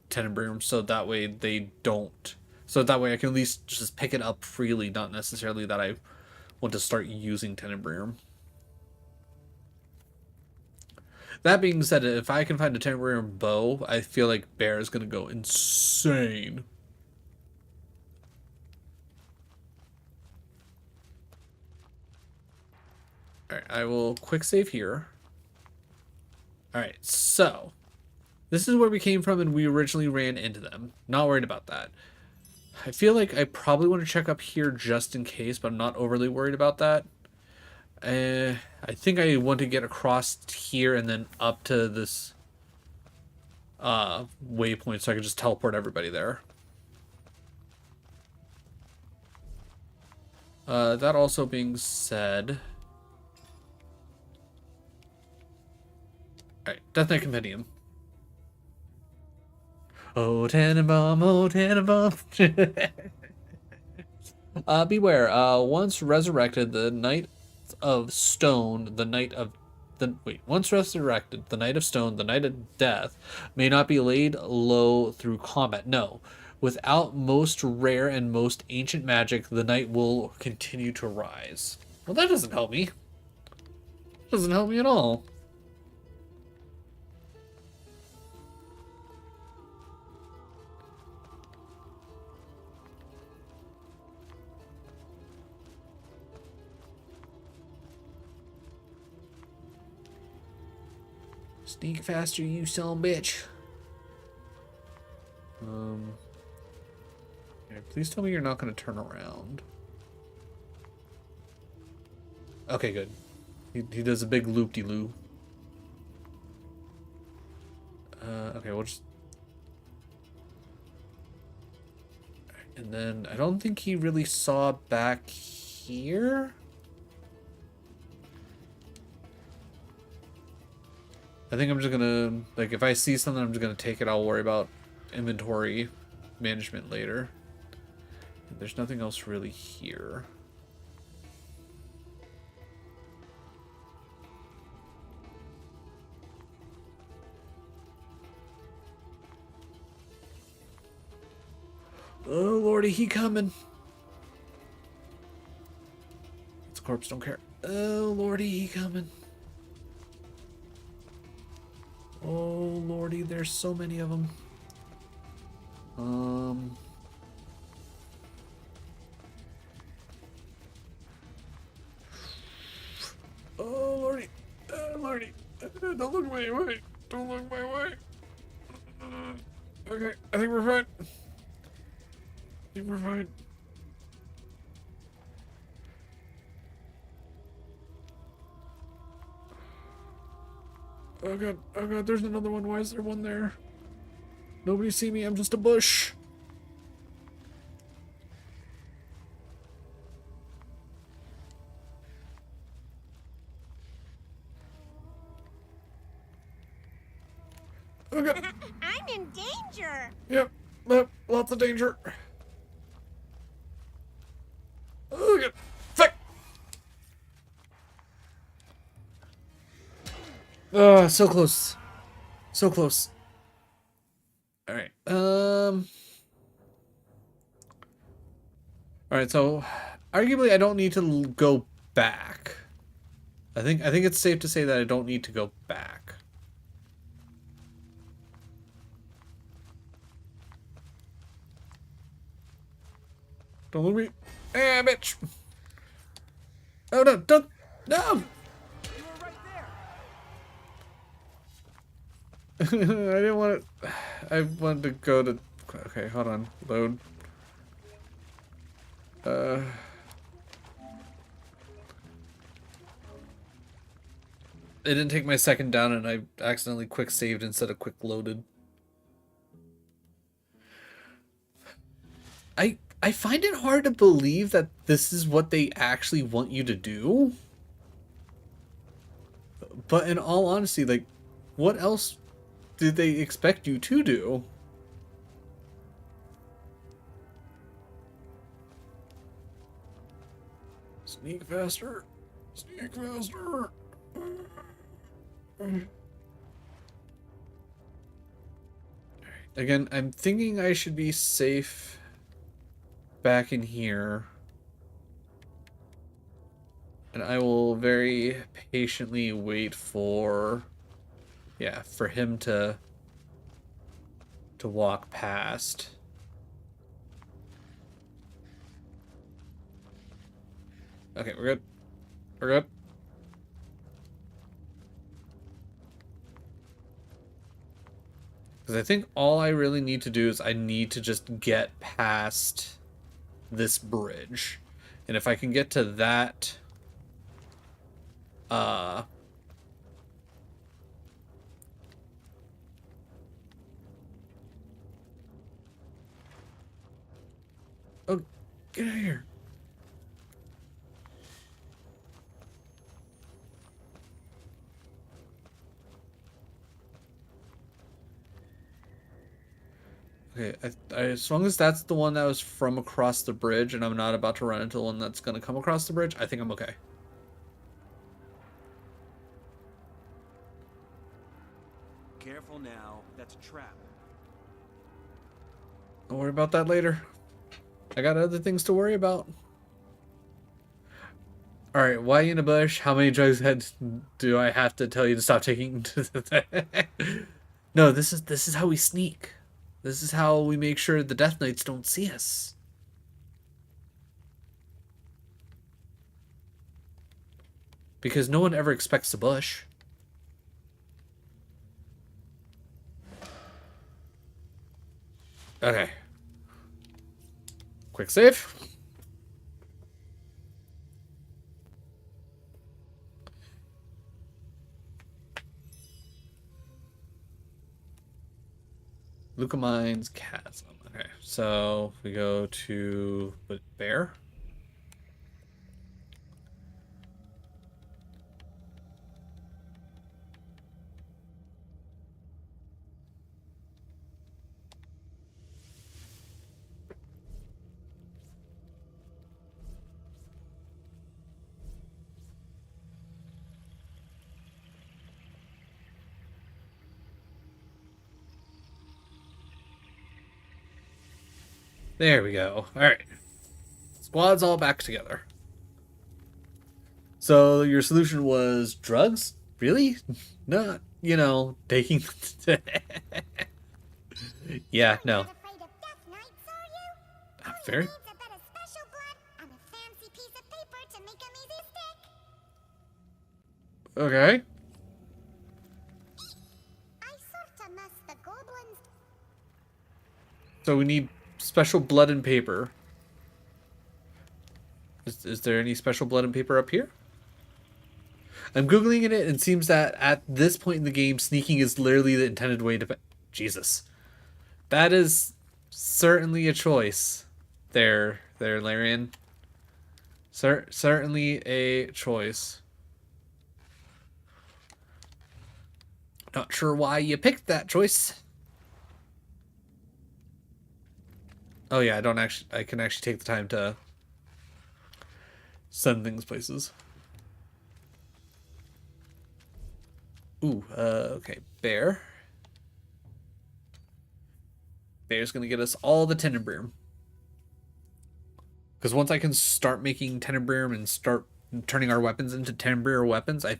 Tenebrium, so that way they don't. So that way I can at least just pick it up freely, not necessarily that I want to start using Tenebrium. That being said, if I can find a Tenebrium bow, I feel like Bear is going to go insane. Alright, I will quick save here. Alright, so this is where we came from and we originally ran into them. Not worried about that. I feel like I probably want to check up here just in case, but I'm not overly worried about that. I think I want to get across here and then up to this waypoint so I can just teleport everybody there. That also being said... Alright, Death Knight Compendium. Oh, Tannenbaum, oh, Tannenbaum. Beware, once resurrected, the Knight of Stone, the Knight of... once resurrected, the Knight of Stone, the Knight of Death, may not be laid low through combat. No. Without most rare and most ancient magic, the Knight will continue to rise. Well, that doesn't help me. Doesn't help me at all. Sneak faster, you son bitch. Okay, please tell me you're not going to turn around. Okay, good. He does a big loop-de-loo. Okay, we'll just... And then I don't think he really saw back here. I think I'm just gonna, like, if I see something, I'm just gonna take it. I'll worry about inventory management later. There's nothing else really here. Oh, lordy, he coming. It's a corpse, don't care. Oh, lordy, he coming. Oh, lordy, there's so many of them. Oh, lordy. Lordy. Don't look my way. Don't look my way. Okay, I think we're fine. I think we're fine. Oh god, there's another one. Why is there one there? Nobody see me, I'm just a bush. Oh god. I'm in danger. Yep, lots of danger. Oh god. Fuck! Oh, so close. So close. Alright, Alright, so arguably I don't need to go back. I think it's safe to say that I don't need to go back. Don't look at me. Ah, bitch. Oh no, don't. No! You were right there. I didn't want to. I wanted to go to. Okay, hold on. Load. It didn't take my second down and I accidentally quick saved instead of quick loaded. I find it hard to believe that this is what they actually want you to do. But in all honesty, like, what else did they expect you to do? Sneak faster. Sneak faster. Again, I'm thinking I should be safe back in here. And I will very patiently wait for, yeah, for him to walk past. Okay, we're good. We're good. Because I think all I really need to do is I need to just get past this bridge. And if I can get to that... Oh, get out of here. Okay, as long as that's the one that was from across the bridge and I'm not about to run into the one that's going to come across the bridge, I think I'm okay. Careful now, that's a trap. Don't worry about that later. I got other things to worry about. Alright, why in a bush? How many drugs do I have to tell you to stop taking? No, this is how we sneak. This is how we make sure the Death Knights don't see us. Because no one ever expects a bush. Okay. Quick save. Lucamine's Chasm. Okay, so we go to Bear. There we go. Alright. Squad's all back together. So your solution was drugs? Really? Not, you know, taking... Yeah, no. Very... Okay. So we need special blood and paper. Is there any special blood and paper up here? I'm Googling it, and it seems that at this point in the game, sneaking is literally the intended way to... Jesus. That is certainly a choice. There, Larian. Certainly a choice. Not sure why you picked that choice. Oh yeah, I can actually take the time to send things places. Ooh, okay, Bear. Bear's gonna get us all the Tenenbaum. Because once I can start making Tenenbaum and start turning our weapons into Tenenbaum weapons, I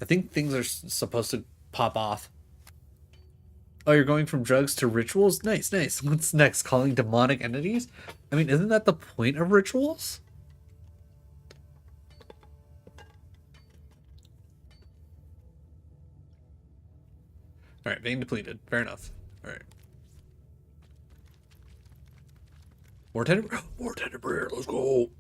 think things are supposed to pop off. Oh, you're going from drugs to rituals? Nice, nice. What's next? Calling demonic entities? I mean, isn't that the point of rituals? Alright, vein depleted. Fair enough. Alright. More Tenenbaum, let's go!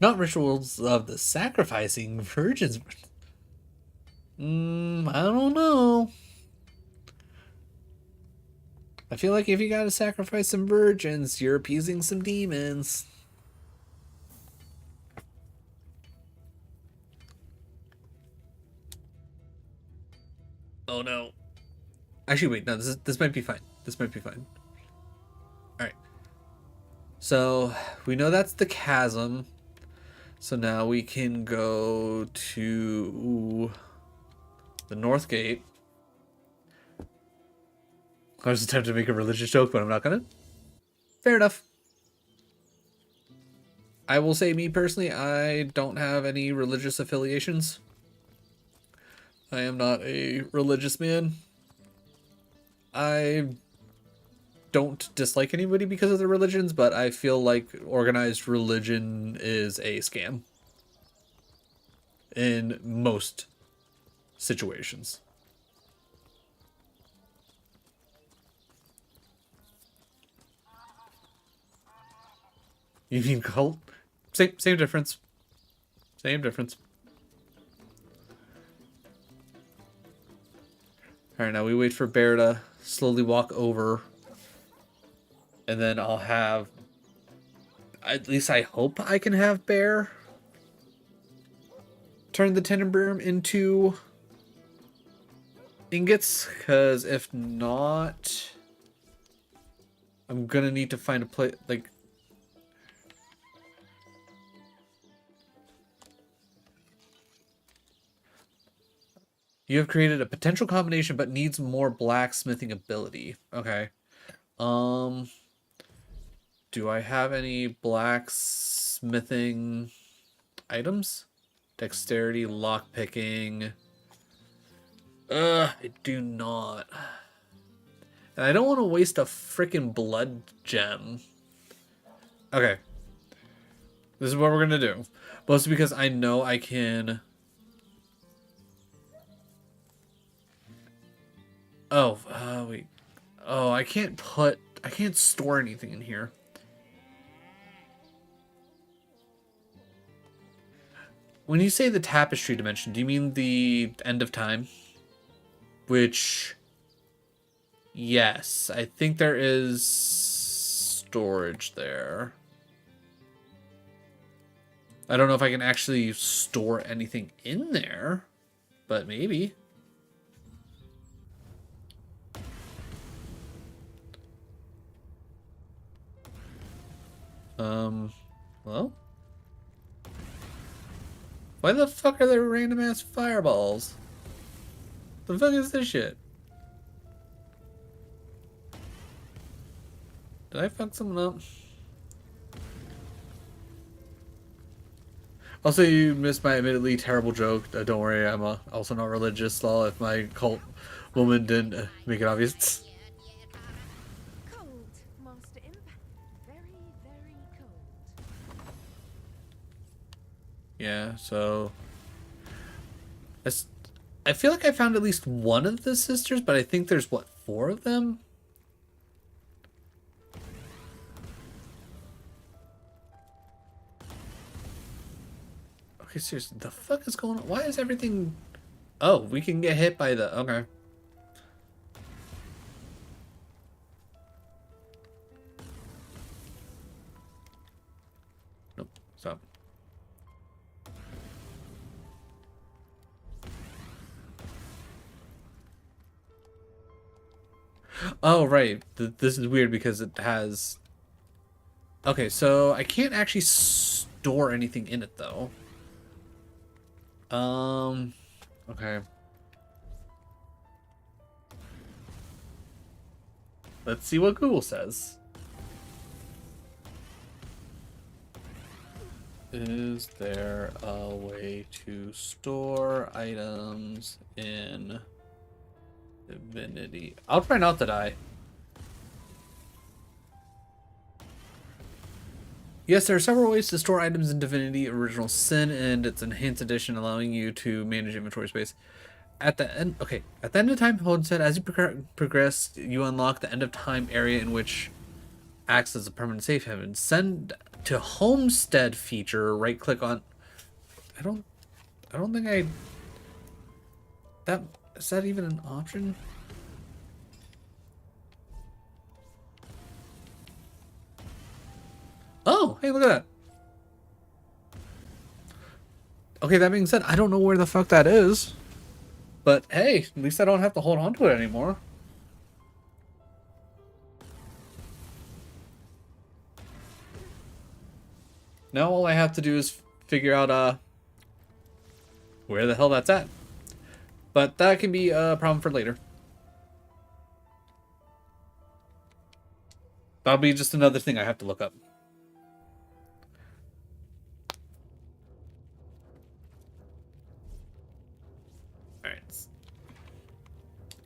Not rituals of the sacrificing virgins. I don't know. I feel like if you gotta sacrifice some virgins, you're appeasing some demons. Oh no. Actually, wait, no, this might be fine. This might be fine. Alright. So, we know that's the chasm. So now we can go to the North Gate. I was attempting to make a religious joke, but I'm not gonna. Fair enough. I will say, me personally, I don't have any religious affiliations. I am not a religious man. I don't dislike anybody because of their religions, but I feel like organized religion is a scam. In most situations. You mean cult? Same difference. Same difference. Alright, now we wait for Bear to slowly walk over. And then I'll have... At least I hope I can have Bear turn the Tenenbaum into ingots. Because if not... I'm gonna need to find a place... Like... You have created a potential combination, but needs more blacksmithing ability. Okay. Do I have any blacksmithing items? Dexterity, lockpicking. I do not. And I don't want to waste a freaking blood gem. Okay. This is what we're gonna do. Mostly because I know I can... Oh, wait. Oh, I can't store anything in here. When you say the tapestry dimension, do you mean the end of time? Which, yes, I think there is storage there. I don't know if I can actually store anything in there, but maybe. Well? Why the fuck are there random ass fireballs? The fuck is this shit? Did I fuck someone up? Also, you missed my admittedly terrible joke. Don't worry, I'm also not religious, so if my cult woman didn't make it obvious. Cold, Master Imp. Very, very cold. Yeah, so... I feel like I found at least one of the sisters, but I think there's, what, 4 of them? Okay, seriously, the fuck is going on? Why is everything... Oh, we can get hit by the... Okay. Nope, stop. Oh, right. This is weird because it has... Okay, so I can't actually store anything in it, though. Okay. Let's see what Google says. Is there a way to store items in Divinity? I'll try not to die. Yes, there are several ways to store items in Divinity Original Sin and its enhanced edition, allowing you to manage inventory space. At the end, okay, at the end of time, Homestead, as you progress, you unlock the end of time area in which acts as a permanent safe haven. Send to Homestead feature. Right click on. I don't think I. That is that even an option? Oh, hey, look at that. Okay, that being said, I don't know where the fuck that is. But hey, at least I don't have to hold on to it anymore. Now all I have to do is figure out where the hell that's at. But that can be a problem for later. That'll be just another thing I have to look up. Alright.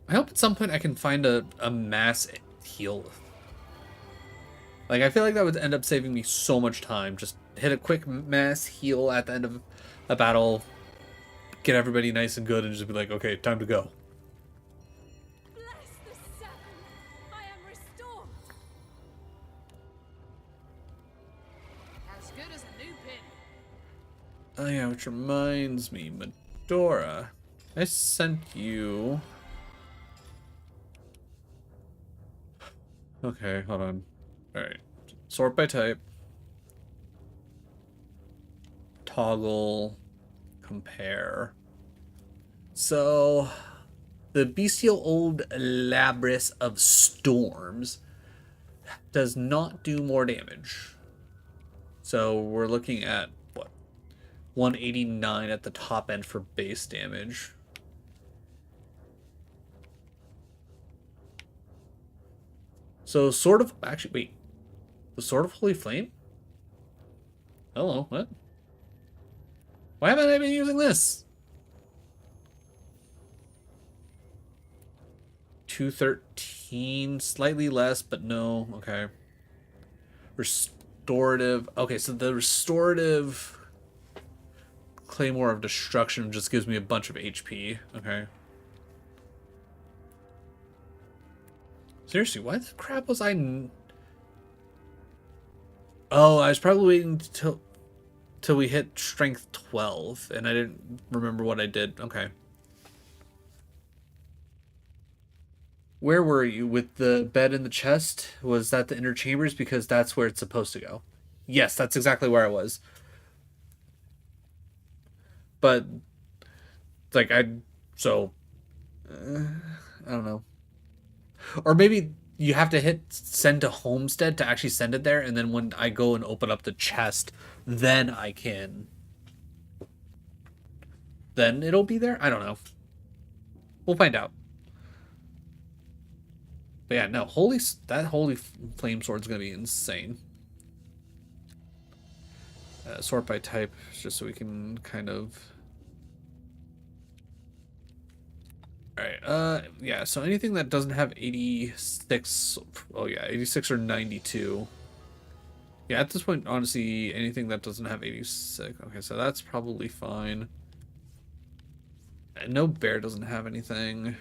I hope at some point I can find a mass heal. Like, I feel like that would end up saving me so much time. Just hit a quick mass heal at the end of a battle, get everybody nice and good, and just be like, okay, time to go. Bless the Seven. I am restored. As good as a new pin. Oh yeah, which reminds me, Medora, I sent you... Okay, hold on. Alright. Sort by type. Toggle. Compare. So, the bestial old Labrys of Storms does not do more damage. So, we're looking at, what? 189 at the top end for base damage. So, Sword of... Actually, wait. The Sword of Holy Flame? Hello, what? Why haven't I been using this? 213, slightly less, but no. Okay. Restorative. Okay, so the restorative Claymore of Destruction just gives me a bunch of HP. Okay. Seriously, why the crap was I... Oh, I was probably waiting till we hit strength 12, and I didn't remember what I did. Okay. Where were you with the bed in the chest? Was that the inner chambers? Because that's where it's supposed to go. Yes, that's exactly where I was. But, like, I don't know. Or maybe you have to hit send to Homestead to actually send it there, and then when I go and open up the chest, then I can... Then it'll be there? I don't know. We'll find out. But yeah, no, that holy flame sword's gonna be insane. Sort by type, just so we can kind of... Alright, yeah, so anything that doesn't have 86... Oh yeah, 86 or 92. Yeah, at this point, honestly, anything that doesn't have 86... Okay, so that's probably fine. And no bear doesn't have anything.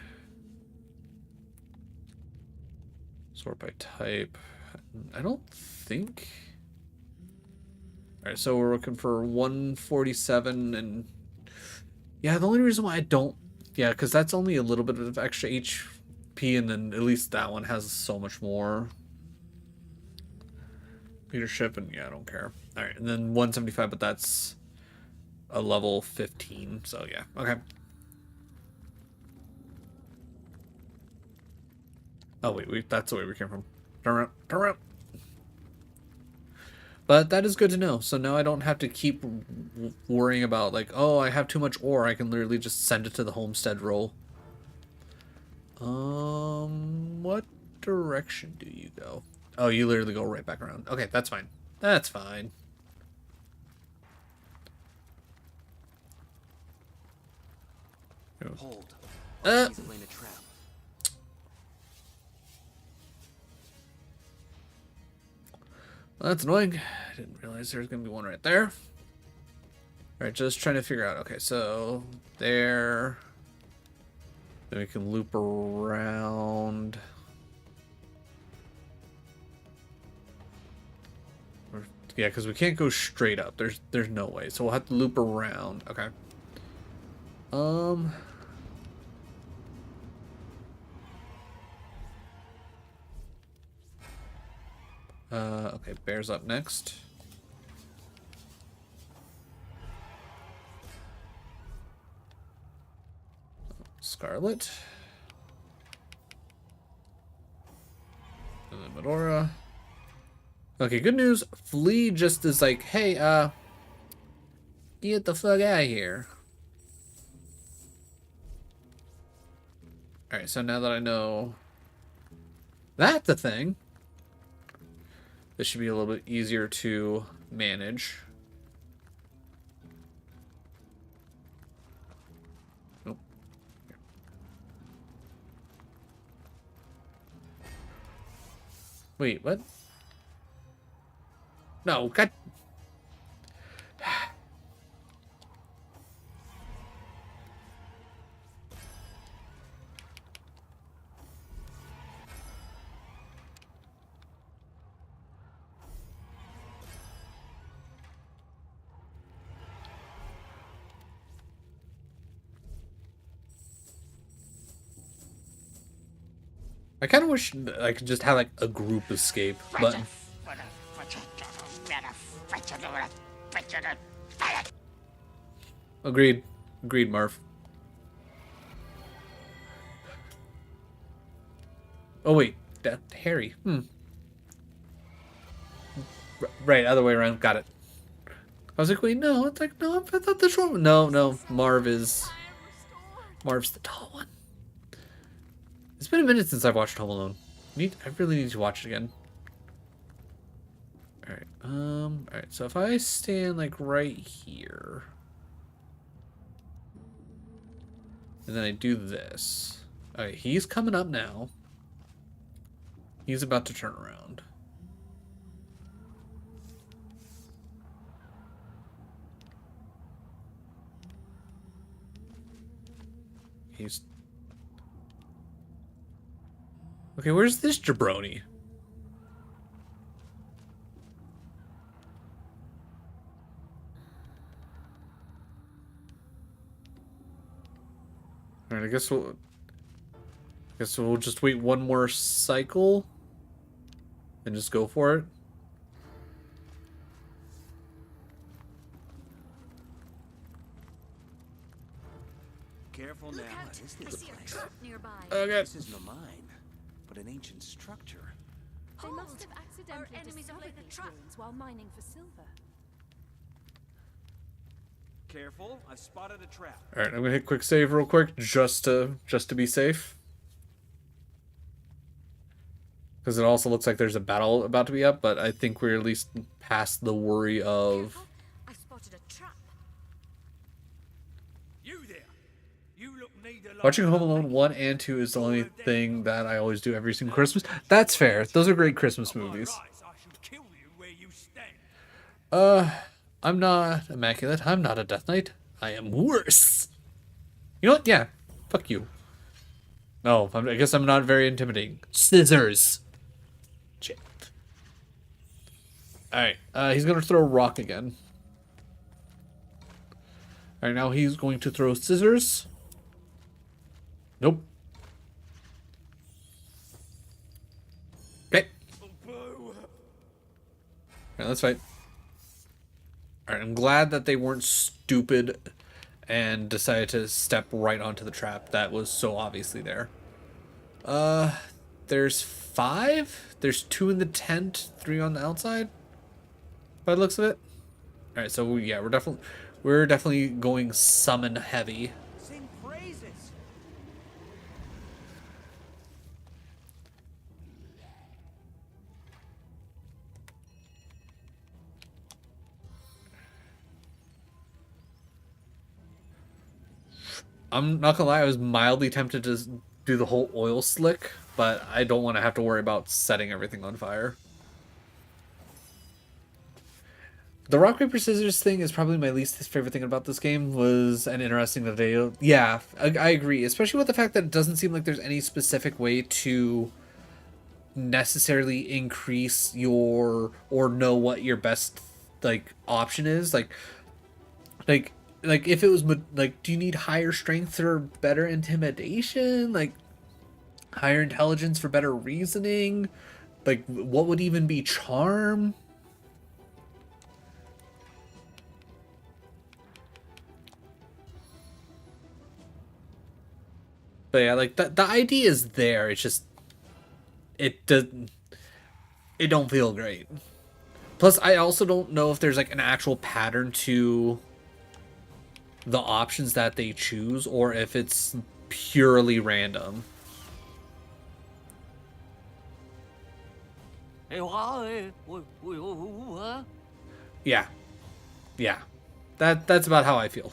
Sort by type. I don't think... Alright, so we're looking for 147 and... Yeah, the only reason why I don't... Yeah, because that's only a little bit of extra HP, and then at least that one has so much more leadership, and yeah, I don't care. Alright, and then 175, but that's a level 15, so yeah, okay. Oh wait, that's the way we came from. Turn around, turn around. But that is good to know. So now I don't have to keep worrying about like, oh, I have too much ore. I can literally just send it to the homestead roll. What direction do you go? Oh, you literally go right back around. Okay, that's fine. That's fine. Hold. He's playing a trap. Well, that's annoying. I didn't realize there was going to be one right there. Alright, just trying to figure out. Okay, so there. Then we can loop around. Yeah, because we can't go straight up. There's no way. So we'll have to loop around. Okay. Okay, Bear's up next. Scarlet. And then Medora. Okay, good news. Flea just is like, hey, get the fuck out of here. Alright, so now that I know that's a thing, this should be a little bit easier to manage. Nope. Wait, what? No, God. I kind of wish I could just have like a group escape button. Agreed. Agreed, Marv. Oh wait, that Harry. Right, other way around. Got it. I was like, wait, no. It's like, no, I thought this one. No, Marv's the tall one. It's been a minute since I've watched Home Alone. I really need to watch it again. Alright, alright, so if I stand like right here. And then I do this. Alright, he's coming up now. He's about to turn around. He's... Okay, where's this jabroni? Alright, I guess we'll just wait one more cycle and just go for it. Careful now. What is this place? Okay. This isn't a mine, but an ancient structure. They must have accidentally enemies have discovered laid the these trap. ruins while mining for silver. Careful, I've spotted a trap. Alright, I'm gonna hit quick save real quick just to be safe. Because it also looks like there's a battle about to be up, but I think we're at least past the worry of... I spotted a trap. You there. You look neither like Watching Home Alone 1 and 2 is the only thing that I always do every single Christmas. That's fair. Those are great Christmas movies. I shall kill you where you stand. I'm not immaculate. I'm not a Death Knight. I am worse. You know what? Yeah. Fuck you. No, I guess I'm not very intimidating. Scissors. Shit. Alright, he's going to throw a rock again. Alright, now he's going to throw scissors. Nope. Okay. Alright, let's fight. Alright, I'm glad that they weren't stupid and decided to step right onto the trap. That was so obviously there. There's 5? There's 2 in the tent, 3 on the outside? By the looks of it. Alright, so yeah, we're definitely going summon heavy. Sing praises. I'm not gonna lie, I was mildly tempted to do the whole oil slick, but I don't want to have to worry about setting everything on fire. The rock paper scissors thing is probably my least favorite thing about this game. Was an interesting that they, yeah, I agree, especially with the fact that it doesn't seem like there's any specific way to necessarily increase your, or know what your best like option is. Like if it was like, do you need higher strength or better intimidation? Like higher intelligence for better reasoning? Like what would even be charm? But yeah, like the idea is there. It's just it don't feel great. Plus, I also don't know if there's like an actual pattern to the options that they choose, or if it's purely random. Yeah, yeah, that's about how I feel.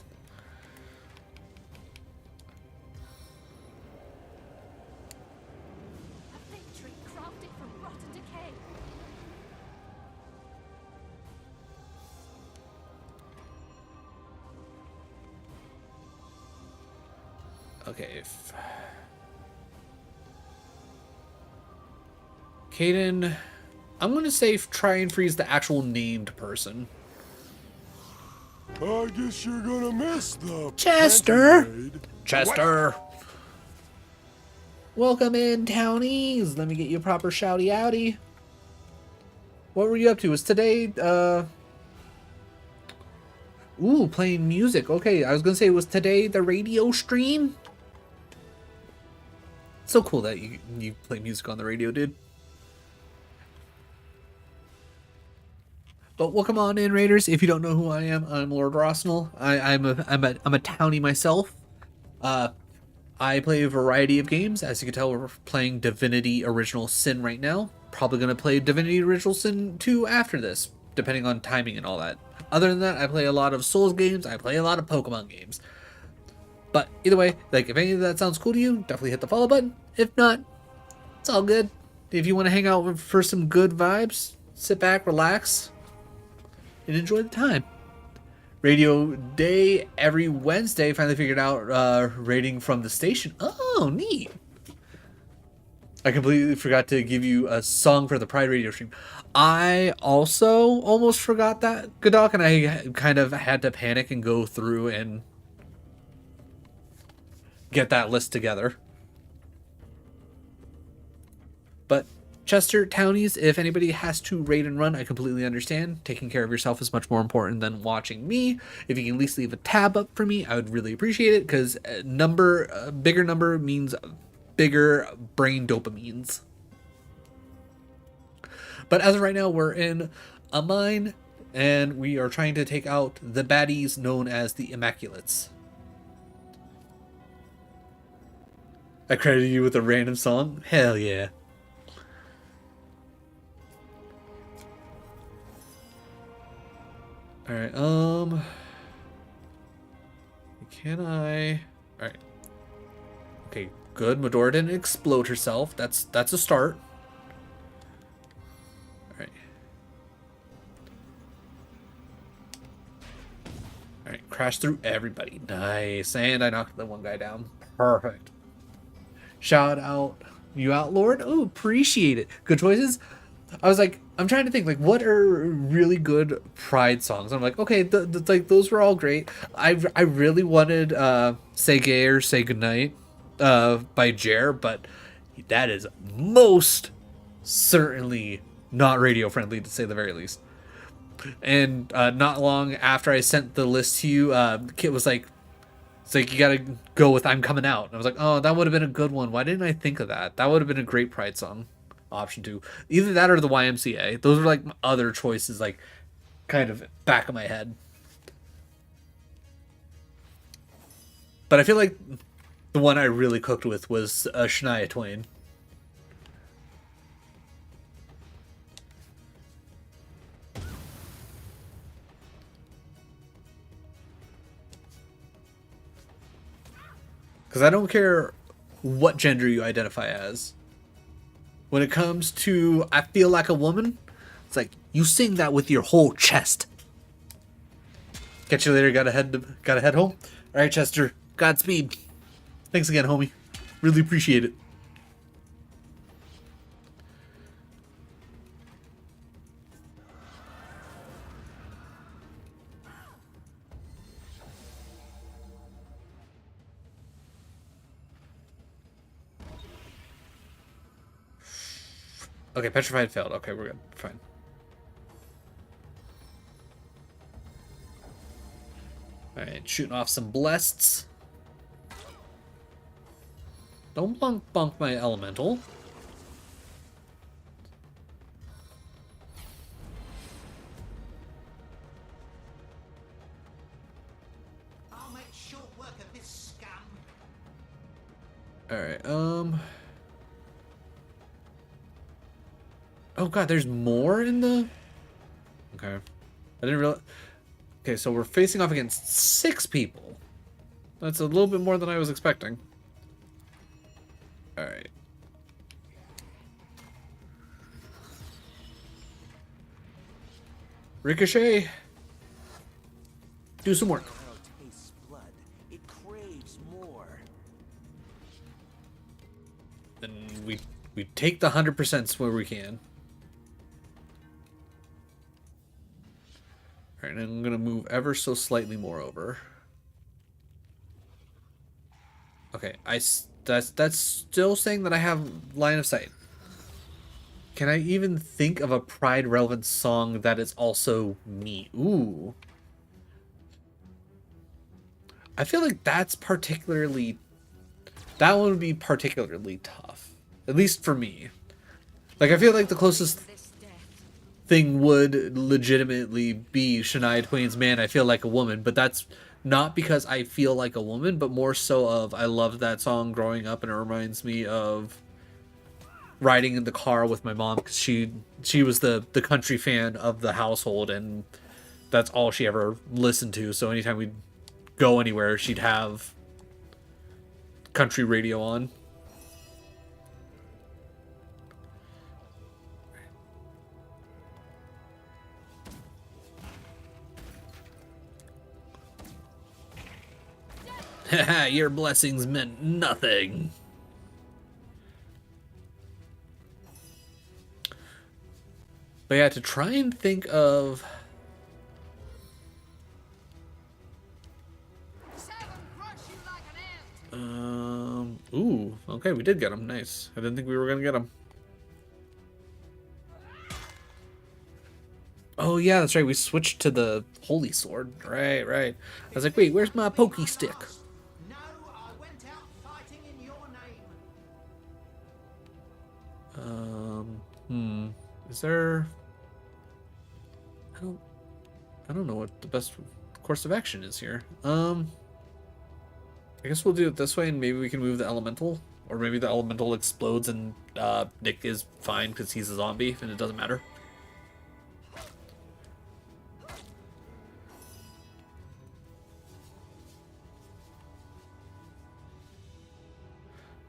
A victory crafted from rot and decay. Okay. Caden, I'm gonna say try and freeze the actual named person. I guess you're gonna miss the Chester. Pentagrade. Chester. Welcome in, townies. Let me get you a proper shouty outy. What were you up to? Was today ooh, playing music. Okay, I was gonna say, was today the radio stream? So cool that you play music on the radio, dude. But welcome on in, Raiders. If you don't know who I am, I'm Lord Rosnell. I'm a townie myself. I play a variety of games. As you can tell, we're playing Divinity Original Sin right now. Probably gonna play Divinity Original Sin 2 after this, depending on timing and all that. Other than that, I play a lot of Souls games. I play a lot of Pokemon games. But either way, like if any of that sounds cool to you, definitely hit the follow button. If not, it's all good. If you want to hang out for some good vibes, sit back, relax, and enjoy the time. Radio day every Wednesday. Finally figured out rating from the station. Oh, neat. I completely forgot to give you a song for the Pride Radio stream. I also almost forgot that, Godok, and I kind of had to panic and go through and get that list together. But Chester, townies, if anybody has to raid and run, I completely understand. Taking care of yourself is much more important than watching me. If you can at least leave a tab up for me, I would really appreciate it, because a bigger number means bigger brain dopamines. But as of right now, we're in a mine, and we are trying to take out the baddies known as the Immaculates. I credited you with a random song? Hell yeah. Alright, can I... Alright. Okay, good. Medora didn't explode herself. That's a start. Alright. Alright, crash through everybody. Nice. And I knocked the one guy down. Perfect. Shout out. You out, Lord? Oh, appreciate it. Good choices. I was like, I'm trying to think like what are really good Pride songs. I'm like, okay, like those were all great. I really wanted "Say Gay" or "Say Goodnight" by Jer, but that is most certainly not radio friendly to say the very least. And not long after I sent the list to you, Kit was like, "It's like you gotta go with 'I'm Coming Out." And I was like, "Oh, that would have been a good one. Why didn't I think of that? That would have been a great Pride song." Option two, either that or the YMCA. Those were like my other choices, like kind of back of my head. But I feel like the one I really cooked with was Shania Twain. Because I don't care what gender you identify as. When it comes to "I Feel Like a Woman," it's like you sing that with your whole chest. Catch you later. Gotta head home. All right, Chester. Godspeed. Thanks again, homie. Really appreciate it. Okay, petrified failed. Okay, we're good. Fine. Alright, shooting off some blests. Don't bonk my elemental. I'll make short work of this scum. Alright, oh god, there's more in the... Okay. I didn't realize... Okay, so we're facing off against 6 people. That's a little bit more than I was expecting. Alright. Ricochet. Do some work. Tastes blood. It craves more. Then we take the 100% where we can. Alright, and I'm gonna move ever so slightly more over. Okay, that's still saying that I have line of sight. Can I even think of a Pride relevant song that is also me? Ooh. I feel like that one would be particularly tough. At least for me. Like, I feel like the closest thing would legitimately be Shania Twain's "Man, I Feel Like a Woman," but that's not because I feel like a woman, but more so of I loved that song growing up, and it reminds me of riding in the car with my mom because she was the country fan of the household, and that's all she ever listened to. So anytime we'd go anywhere, she'd have country radio on. Haha, your blessings meant nothing. But yeah, to try and think of... Ooh, okay, we did get him. Nice. I didn't think we were gonna get him. Oh yeah, that's right. We switched to the holy sword. Right. I was like, wait, where's my pokey stick? No, I went out fighting in your name. Is there... I don't know what the best course of action is here. I guess we'll do it this way, and maybe we can move the elemental, or maybe the elemental explodes and Nick is fine because he's a zombie and it doesn't matter.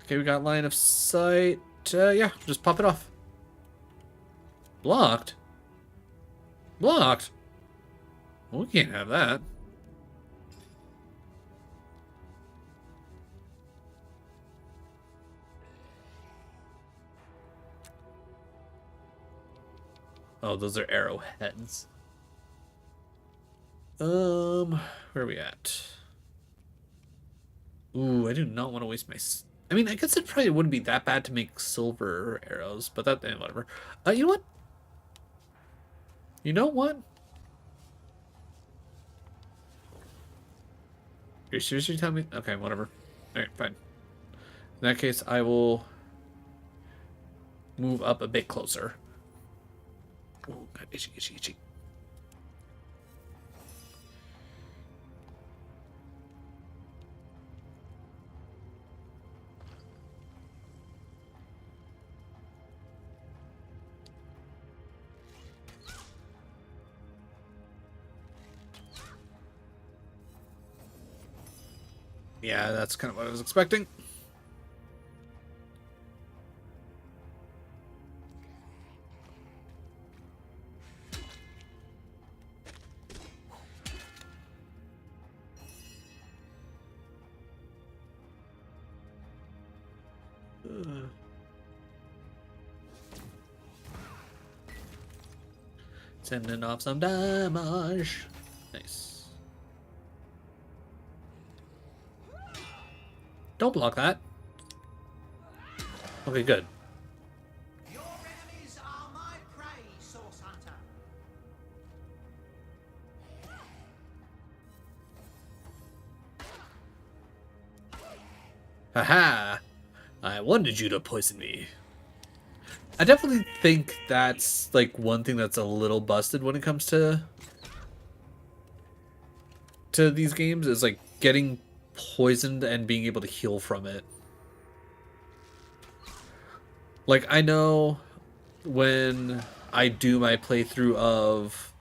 Okay, we got line of sight. Yeah, just pop it off. Blocked? Well, we can't have that. Oh, those are arrowheads. Where are we at? Ooh, I do not want to waste my... I mean, I guess it probably wouldn't be that bad to make silver arrows, but that... whatever. You know what? You know what? You're seriously telling me? Okay, whatever. Alright, fine. In that case, I will move up a bit closer. Oh, God, itchy, itchy, itchy. Yeah, that's kind of what I was expecting. Sending off some damage. Nice. Don't block that. Okay, good. Your enemies are my prey, Source Hunter. Haha! I wanted you to poison me. I definitely think that's like one thing that's a little busted when it comes to these games is like getting poisoned and being able to heal from it. Like, I know when I do my playthrough of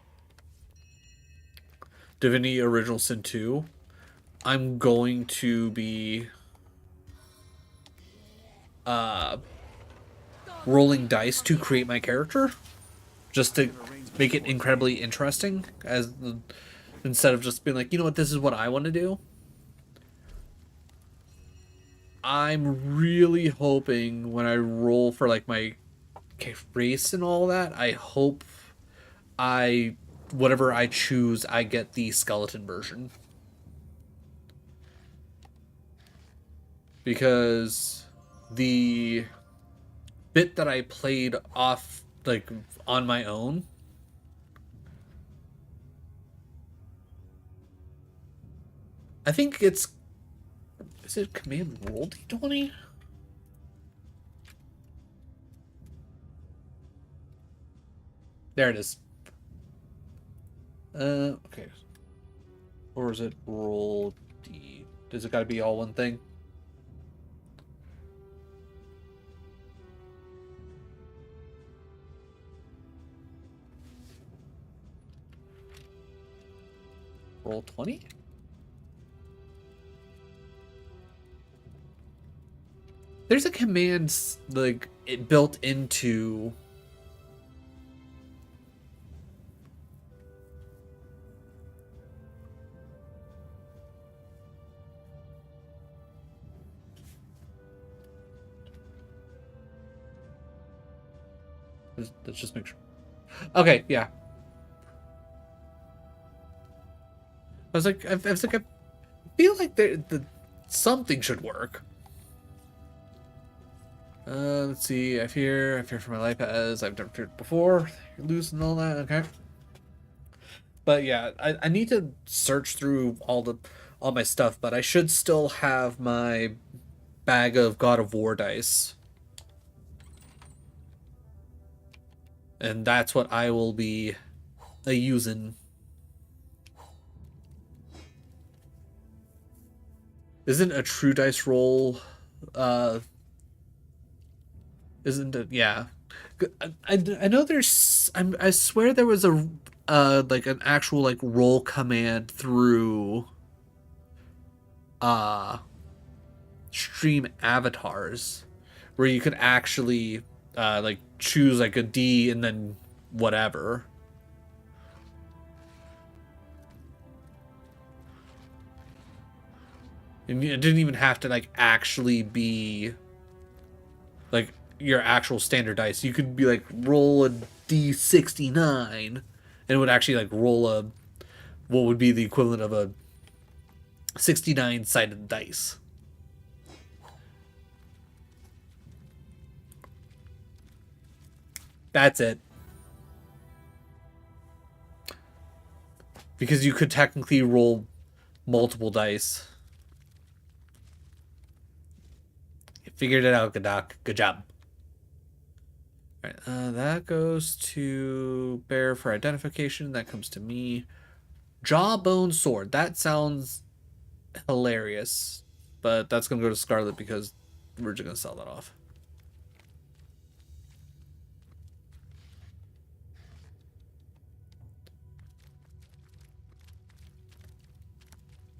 Divinity Original Sin 2, I'm going to be rolling dice to create my character, just to make it incredibly interesting, instead of just being like, you know what, this is what I want to do. I'm really hoping when I roll for like my race and all that, I hope whatever I choose, I get the skeleton version. Because the bit that I played off, like, on my own, I think it's... Is it command roll d20? There it is. Okay. Or is it roll d... Does it gotta be all one thing? Roll 20? There's a command like it built into let's just make sure. Okay, yeah. I was like, I feel like something should work. Let's see. I fear for my life as I've never feared before. You're loose and all that. Okay. But yeah, I need to search through all my stuff, but I should still have my bag of God of War dice. And that's what I will be using. Isn't a true dice roll isn't it? Yeah. I know there's I swear there was a like an actual like roll command through stream avatars where you could actually like choose like a D and then whatever. And it didn't even have to like actually be like your actual standard dice. You could be like roll a 69, and it would actually like roll what would be the equivalent of a 69 sided dice. That's it. Because you could technically roll multiple dice. You figured it out, Doc. Good job. All right, that goes to Bear for identification. That comes to me. Jawbone sword. That sounds hilarious, but that's gonna go to Scarlet because we're just gonna sell that off.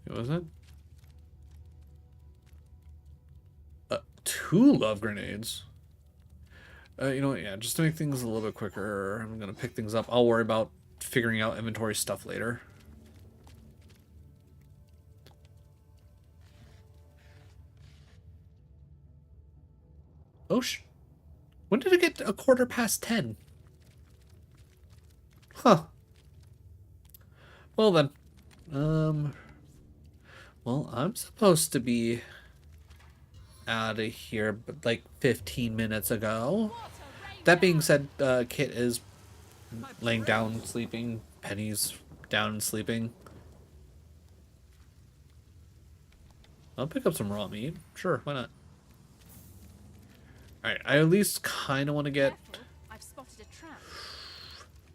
What was it? 2 love grenades. You know what? Yeah, just to make things a little bit quicker, I'm gonna pick things up. I'll worry about figuring out inventory stuff later. Oh, when did it get a 10:15? Huh. Well then. Well, I'm supposed to be out of here but like 15 minutes ago. That being said, Kit is laying down sleeping. Penny's down and sleeping. I'll pick up some raw meat. Sure, why not? Alright, I at least kind of want to get... I've spotted a trap.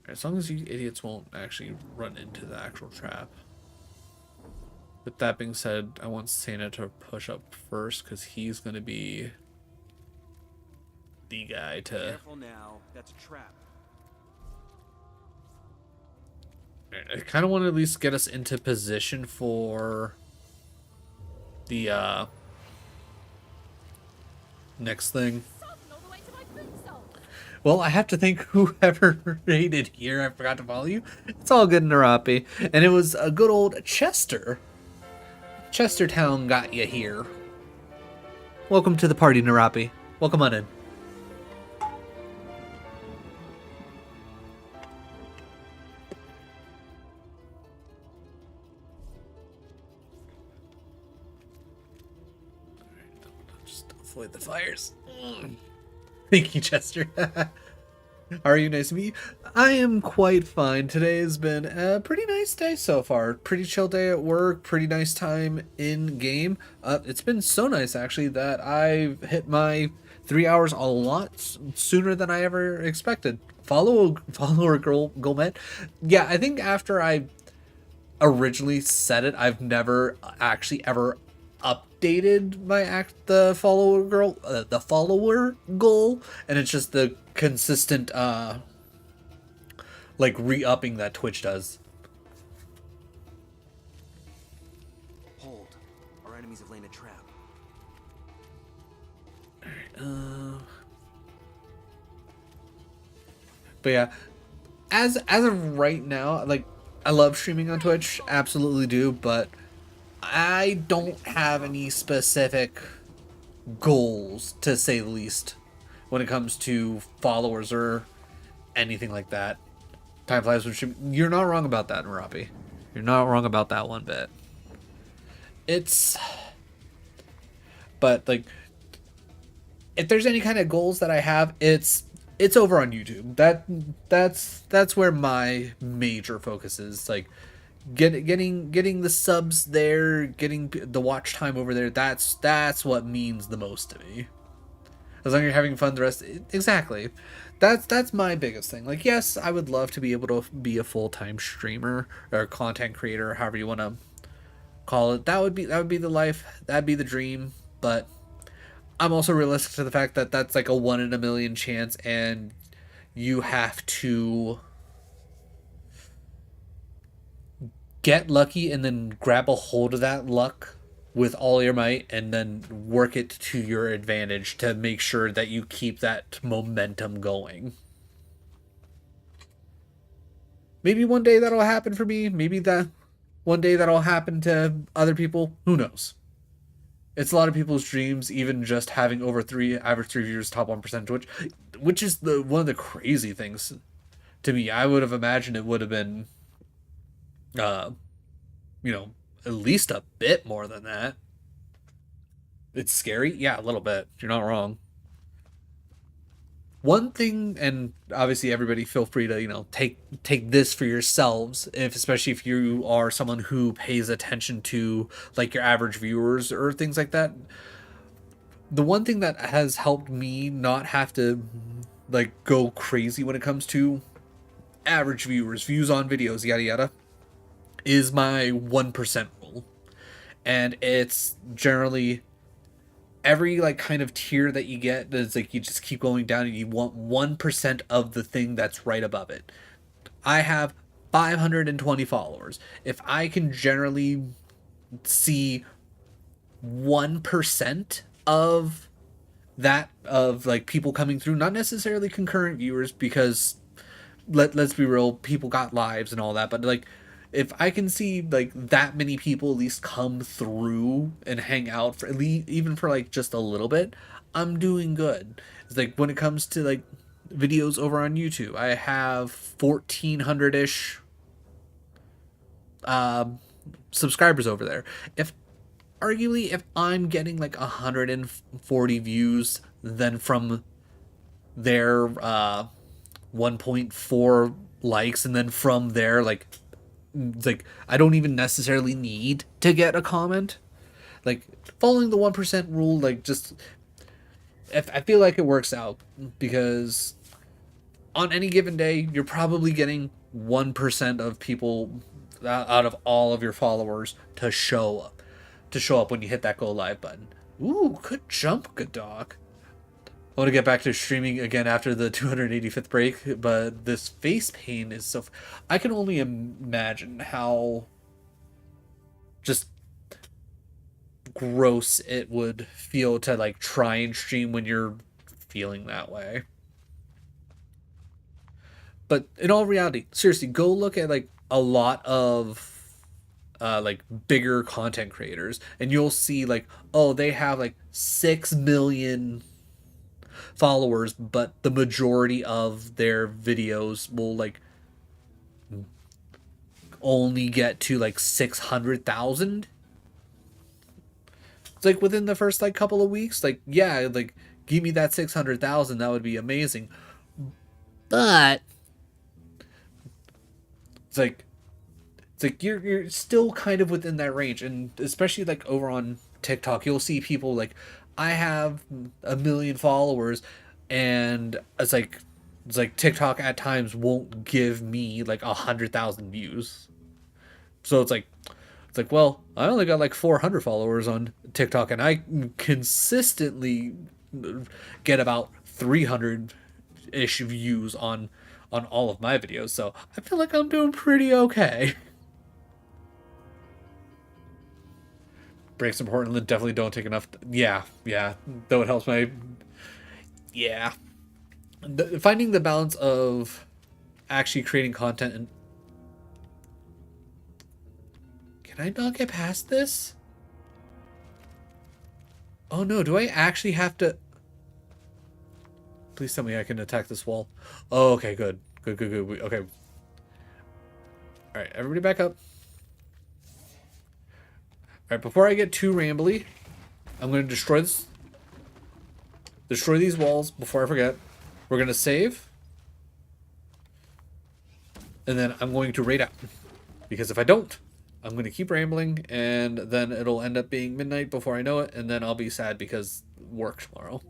As long as you idiots won't actually run into the actual trap. With that being said, I want Santa to push up first because he's going to be the guy to... Careful now, that's a trap. I kind of want to at least get us into position for the next thing. Well, I have to thank whoever raided here. I forgot to follow you. It's all good, Narapi. And it was a good old Chester. Chestertown got you here. Welcome to the party, Narapi. Welcome on in. Just avoid the fires. Thank you, Chester. How are you? Nice to meet you. I am quite fine. Today has been a pretty nice day so far. Pretty chill day at work. Pretty nice time in game. It's been so nice actually that I've hit my 3 hours a lot sooner than I ever expected. Follower goal met. Yeah, I think after I originally said it, I've never actually ever updated the follower goal, and it's just the consistent like re-upping that Twitch does. Hold. Our enemies have laid a trap. But yeah, as of right now, like, I love streaming on Twitch, absolutely do, but I don't have any specific goals, to say the least, when it comes to followers or anything like that. Time flies when streaming. You're not wrong about that, Narapi. You're not wrong about that one bit. But like, if there's any kind of goals that I have, it's over on YouTube. That's where my major focus is. Like, getting the subs there, getting the watch time over there. That's what means the most to me. As long as you're having fun, the rest exactly. That's my biggest thing. Like, yes, I would love to be able to be a full-time streamer or content creator, however you want to call it. That would be the life. That'd be the dream. But I'm also realistic to the fact that that's like a 1 in a million chance, and you have to get lucky and then grab a hold of that luck with all your might and then work it to your advantage to make sure that you keep that momentum going. Maybe one day that'll happen for me. Maybe that one day that'll happen to other people. Who knows? It's a lot of people's dreams, even just having over average 3 viewers, top 1% Twitch, which is one of the crazy things. to me. I would have imagined it would have been, uh, you know, at least a bit more than that. It's scary, yeah, a little bit. You're not wrong. One thing, and obviously everybody feel free to take this for yourselves, if especially if you are someone who pays attention to like your average viewers or things like that. The one thing that has helped me not have to like go crazy when it comes to average viewers, views on videos, yada yada, is my 1% rule. And it's generally every like kind of tier that you get, is like you just keep going down and you want 1% of the thing that's right above it. I have 520 followers. If I can generally see 1% of that, of like people coming through, not necessarily concurrent viewers, because let's be real, people got lives and all that, but like if I can see like that many people at least come through and hang out for even for like just a little bit, I'm doing good. It's like when it comes to like videos over on YouTube, I have 1,400-ish subscribers over there. If arguably if I'm getting like 140 views, then from their 1.4 likes, and then from there like I don't even necessarily need to get a comment. Like following the 1% rule, like just if I feel like it works out, because on any given day you're probably getting 1% of people out of all of your followers to show up when you hit that go live button. Ooh, good jump, good dog. I want to get back to streaming again after the 285th break, but this face pain is so... I can only imagine how just gross it would feel to like try and stream when you're feeling that way. But in all reality, seriously, go look at like a lot of like bigger content creators, and you'll see like, oh, they have like 6 million followers, but the majority of their videos will like only get to like 600,000. It's like within the first like couple of weeks, like yeah, like give me that 600,000, that would be amazing. But it's like you're still kind of within that range, and especially like over on TikTok, you'll see people like, I have 1 million followers, and it's like TikTok at times won't give me like 100,000 views. So it's like, well, I only got like 400 followers on TikTok, and I consistently get about 300-ish views on all of my videos. So I feel like I'm doing pretty okay. Breaks important. Definitely don't take enough. Yeah. Though it helps my... Yeah. Finding the balance of actually creating content and... Can I not get past this? Oh no, do I actually have to... Please tell me I can attack this wall. Oh, okay, good. Good. Okay. Alright, everybody back up. Alright, before I get too rambly, I'm going to destroy these walls before I forget. We're going to save. And then I'm going to raid out. Because if I don't, I'm going to keep rambling, and then it'll end up being midnight before I know it, and then I'll be sad because work tomorrow.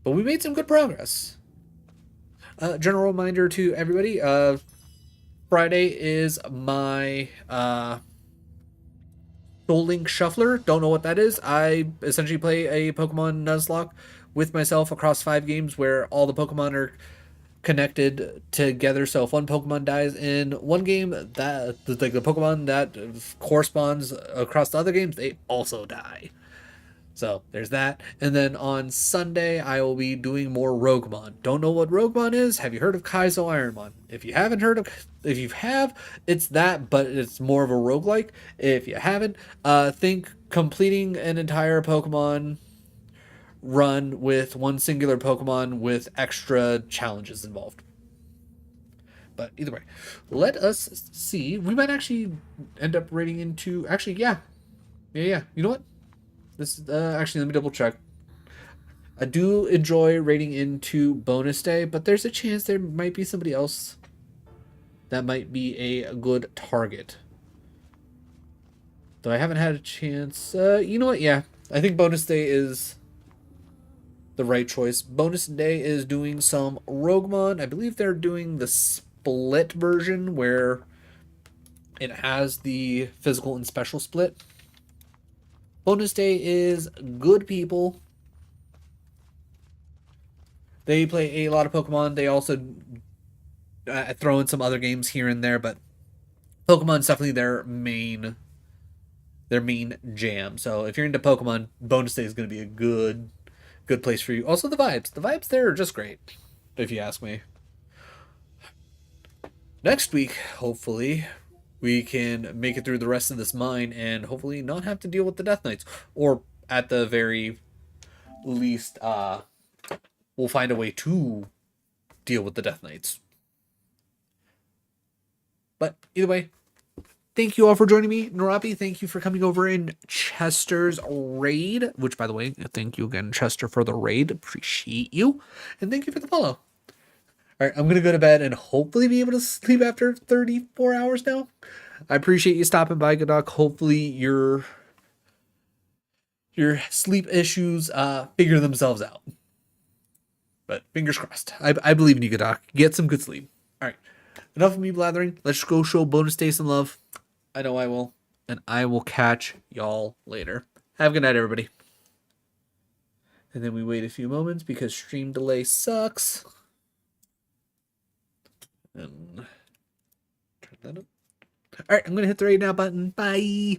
But we made some good progress. General reminder to everybody, Friday is my Soul Link Shuffler. Don't know what that is. I essentially play a Pokemon Nuzlocke with myself across 5 games where all the Pokemon are connected together. So if one Pokemon dies in one game, that like the Pokemon that corresponds across the other games, they also die. So there's that. And then on Sunday, I will be doing more Roguemon. Don't know what Roguemon is? Have you heard of Kaizo Ironmon? If you have, it's that, but it's more of a roguelike. If you haven't, think completing an entire Pokemon run with one singular Pokemon with extra challenges involved. But either way, let us see. We might actually end up rating into. Actually, yeah. You know what? This actually, let me double check. I do enjoy rating into bonus day, but there's a chance there might be somebody else that might be a good target. Though I haven't had a chance. You know what? Yeah, I think bonus day is the right choice. Bonus day is doing some Roguemon. I believe they're doing the split version where it has the physical and special split. Bonus day is good people. They play a lot of Pokemon. They also throw in some other games here and there, but Pokemon's definitely their main jam. So if you're into Pokemon, bonus day is going to be a good place for you. Also the vibes there are just great, if you ask me. Next week, hopefully, we can make it through the rest of this mine and hopefully not have to deal with the Death Knights, or at the very least, we'll find a way to deal with the Death Knights. But either way, thank you all for joining me. Narabi, thank you for coming over in Chester's raid, which, by the way, thank you again, Chester, for the raid. Appreciate you. And thank you for the follow. All right, I'm going to go to bed and hopefully be able to sleep after 34 hours now. I appreciate you stopping by, Godok. Hopefully your sleep issues figure themselves out. But fingers crossed. I believe in you, Godok. Get some good sleep. All right, enough of me blathering. Let's go show bonus day some love. I know I will. And I will catch y'all later. Have a good night, everybody. And then we wait a few moments because stream delay sucks. And turn that up. All right, I'm going to hit the right now button. Bye.